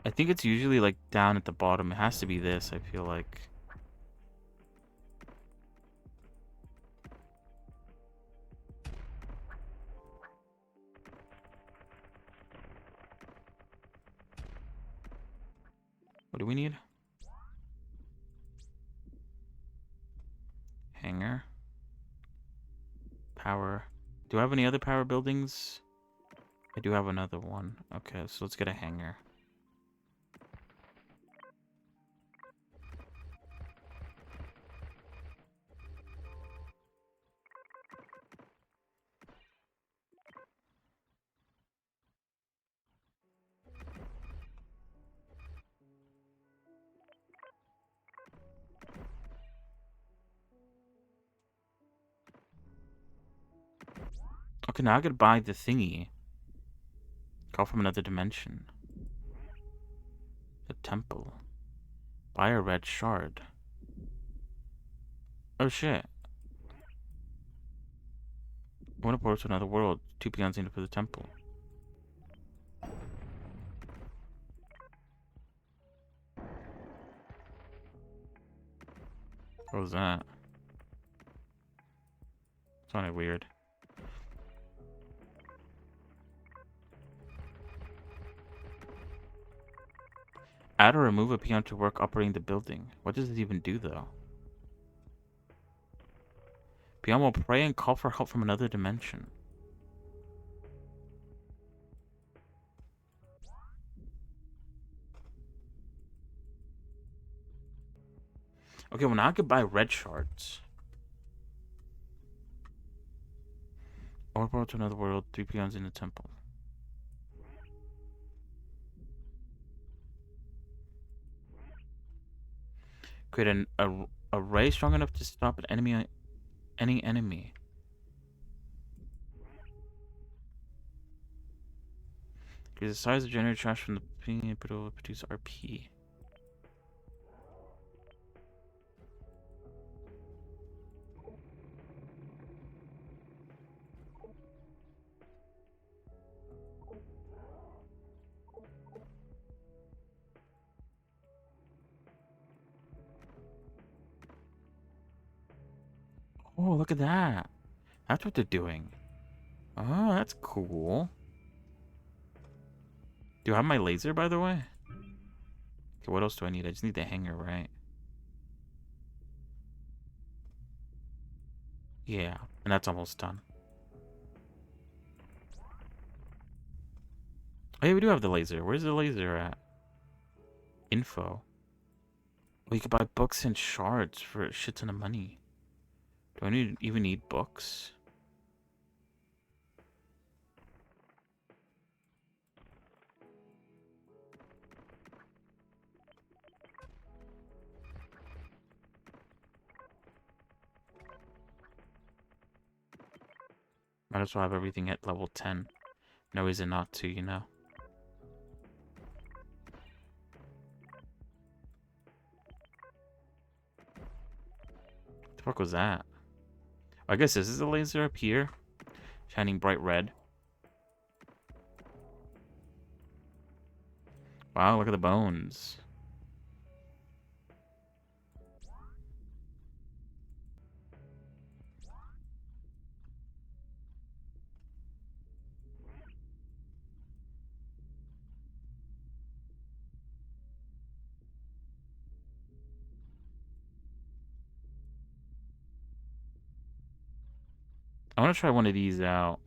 I think it's usually like down at the bottom. It has to be this, I feel like. What do we need? Hangar. Power. Do I have any other power buildings? I do have another one. Okay, so let's get a hangar. Okay, now I gotta buy the thingy. Call from another dimension. The temple. Buy a red shard. Oh shit. I want to portal to another world. 2 peons needed for the temple. What was that? Sounded weird. Add or remove a peon to work operating the building. What does it even do, though? Peon will pray and call for help from another dimension. Okay, well now I could buy red shards. Or portal to another world, 3 peons in the temple. Create an array strong enough to stop an enemy, any enemy. Increase the size of generated trash from the peon, but it will produce RP. Oh, look at that. That's what they're doing. Oh, that's cool. Do you have my laser, by the way? Okay, what else do I need? I just need the hanger, right? Yeah, and that's almost done. Oh yeah, we do have the laser. Where's the laser at? Info. Oh, you could buy books and shards for a shit ton of money. Do I even need books? Might as well have everything at level 10. No reason not to, you know? What the fuck was that? I guess this is a laser up here. Shining bright red. Wow, look at the bones. I want to try one of these out.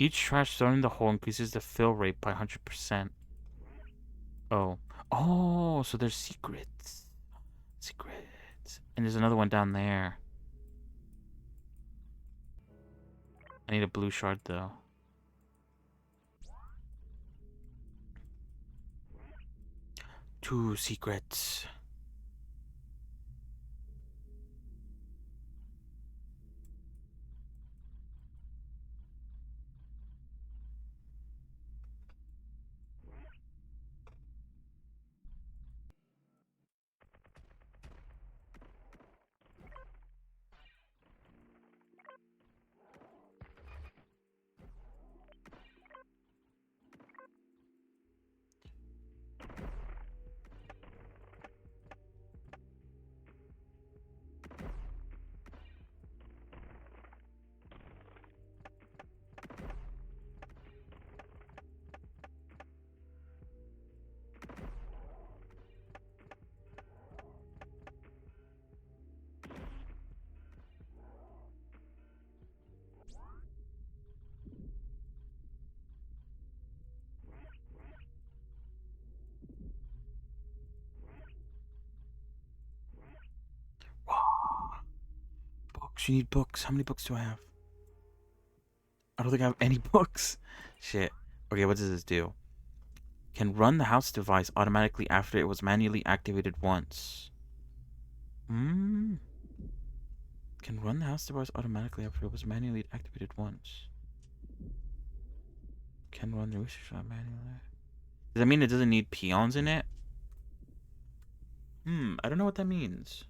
Each trash thrown in the hole increases the fill rate by 100%. Oh. Oh, so there's secrets. Secrets. And there's another one down there. I need a blue shard, though. Two secrets. Books. You need books. How many books do I have? I don't think I have any books. Shit. Okay, what does this do? Can run the house device automatically after it was manually activated once. Hmm. Can run the house device automatically after it was manually activated once. Can run the research lab manually. Does that mean it doesn't need peons in it? I don't know what that means.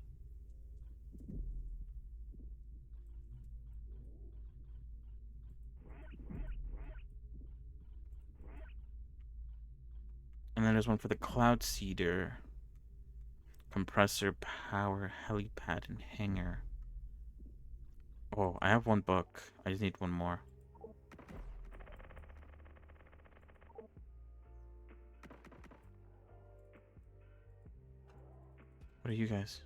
And then there's one for the cloud seeder. Compressor, power, helipad, and hanger. Oh, I have one book. I just need one more. What are you guys?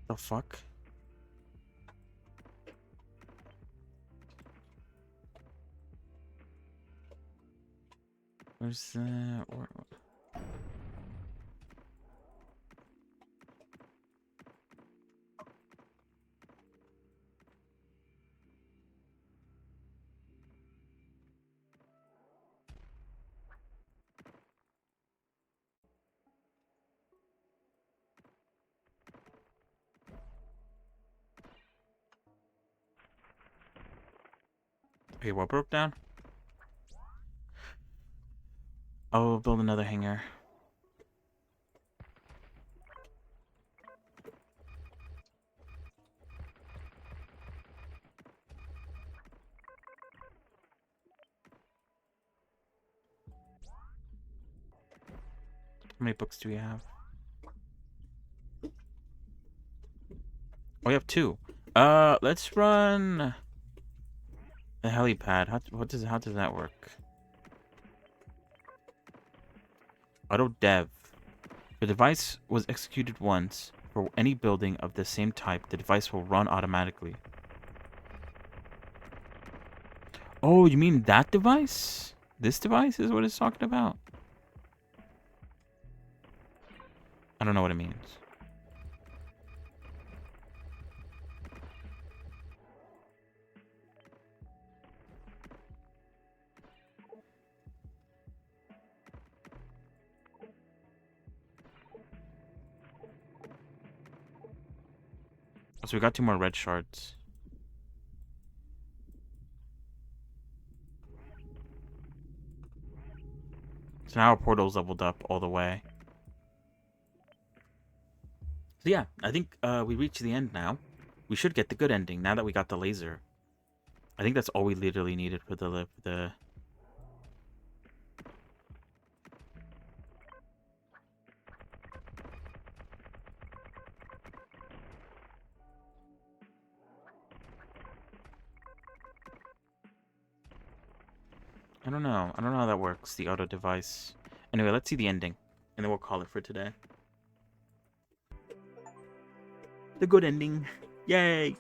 The fuck? Where's the... Okay, what broke down? I'll build another hangar. How many books do we have? Oh, we have 2. Let's run the helipad. How does that work? Auto dev. The device was executed once. For any building of the same type, the device will run automatically. Oh, you mean that device? This device is what it's talking about? I don't know what it means. So we got 2 more red shards. So now our portal's leveled up all the way. So yeah, I think we reached the end now. We should get the good ending now that we got the laser. I think that's all we literally needed for the I don't know. I don't know how that works, the auto device. Anyway, let's see the ending, and then we'll call it for today. The good ending. Yay!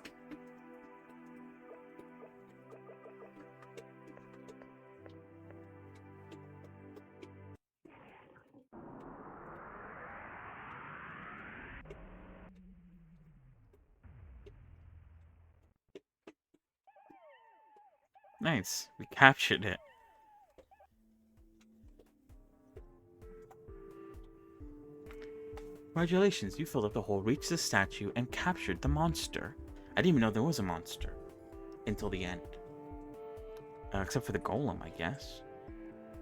Nice. We captured it. Congratulations, you filled up the hole, reached the statue, and captured the monster. I didn't even know there was a monster until the end. Except for the golem, I guess.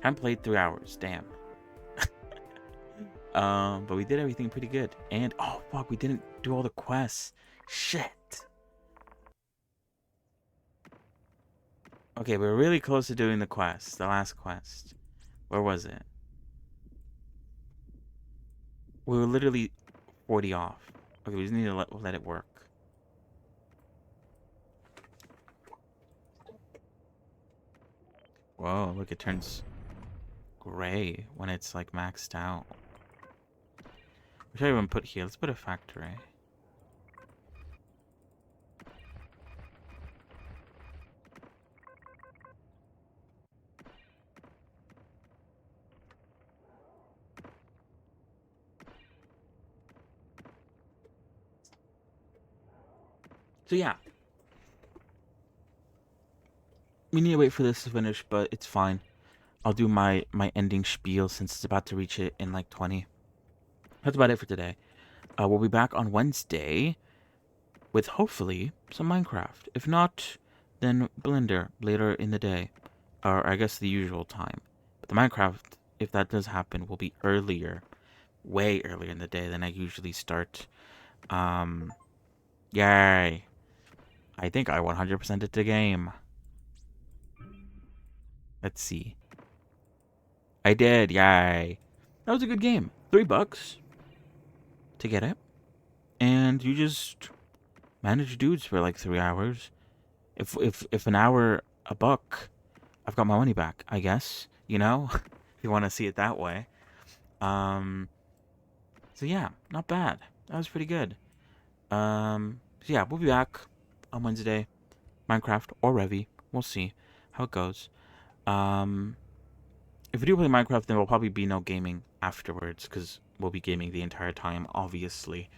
Haven't played 3 hours, damn. But we did everything pretty good. And, oh fuck, we didn't do all the quests. Shit. Okay, we're really close to doing the quest, the last quest. Where was it? We were literally 40 off. Okay, we just need to let it work. Whoa, look, it turns gray when it's like maxed out. What should I even put here? Let's put a factory. So yeah. We need to wait for this to finish, but it's fine. I'll do my ending spiel since it's about to reach it in like 20. That's about it for today. We'll be back on Wednesday with hopefully some Minecraft. If not, then Blender later in the day. Or I guess the usual time. But the Minecraft, if that does happen, will be earlier. Way earlier in the day than I usually start. Yay. I think I 100%ed the game. Let's see. I did, yay. That was a good game. $3 to get it. And you just manage dudes for like 3 hours. If an hour a buck, I've got my money back, I guess. You know? If you want to see it that way. So yeah, not bad. That was pretty good. So yeah, we'll be back on Wednesday. Minecraft or Revy. We'll see how it goes. If we do play Minecraft, then there'll probably be no gaming afterwards, because we'll be gaming the entire time, obviously.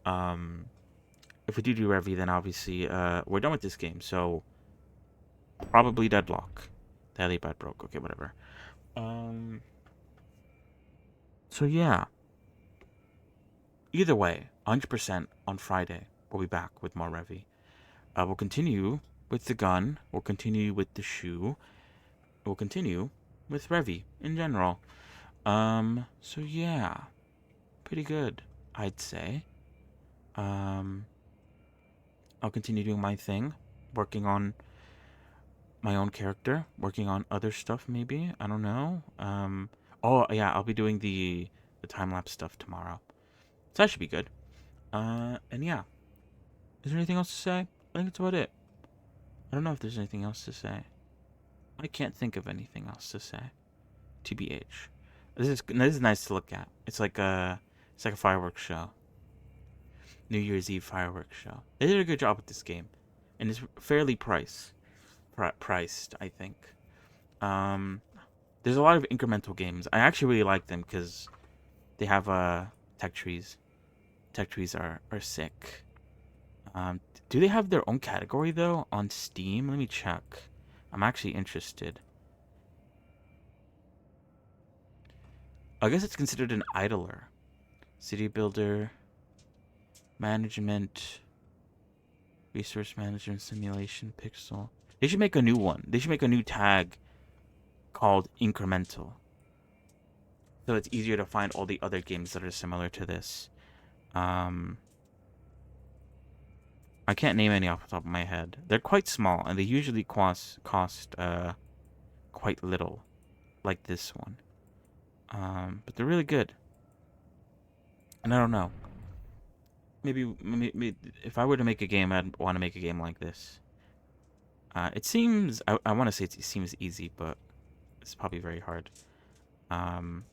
If we do Revy, then obviously, we're done with this game, so probably deadlock. The helipad broke. Okay, whatever. So yeah. Either way, 100% on Friday, we'll be back with more Revy. We'll continue with the gun. We'll continue with the shoe. We'll continue with Revy in general. So yeah. Pretty good, I'd say. I'll continue doing my thing. Working on my own character. Working on other stuff, maybe. I don't know. Oh, yeah, I'll be doing the the time-lapse stuff tomorrow. So that should be good. And yeah. Is there anything else to say? I think that's about it. I don't know if there's anything else to say. I can't think of anything else to say. TBH. This is nice to look at. It's like a fireworks show. New Year's Eve fireworks show. They did a good job with this game, and it's fairly priced, I think. There's a lot of incremental games. I actually really like them because they have tech trees. Tech trees are sick. Do they have their own category though on Steam? Let me check. I'm actually interested. I guess it's considered an idler. City builder, management, resource management, simulation, pixel. They should make a new one. They should make a new tag called incremental. So it's easier to find all the other games that are similar to this. I can't name any off the top of my head. They're quite small, and they usually cost quite little, like this one. But they're really good. And I don't know. Maybe if I were to make a game, I'd want to make a game like this. It seems I want to say it seems easy, but it's probably very hard. Oh,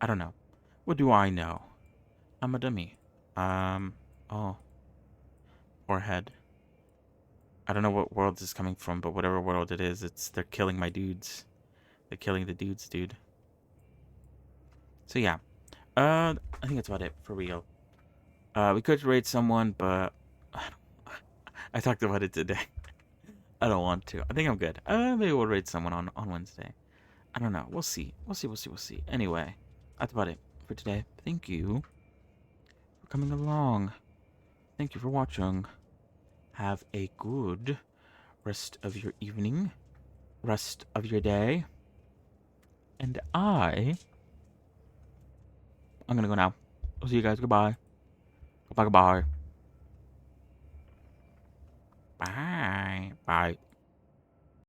I don't know. What do I know? I'm a dummy. Oh. Poor head. I don't know what world this is coming from, but whatever world it is, they're killing my dudes. They're killing the dudes, dude. So yeah. I think that's about it for real. We could raid someone, but I talked about it today. I don't want to. I think I'm good. Maybe we'll raid someone on Wednesday. I don't know. We'll see. We'll see. Anyway, that's about it for today. Thank you for coming along. Thank you for watching. Have a good rest of your evening, rest of your day. And I'm gonna go now. I'll see you guys. Goodbye. Goodbye. Bye. Bye.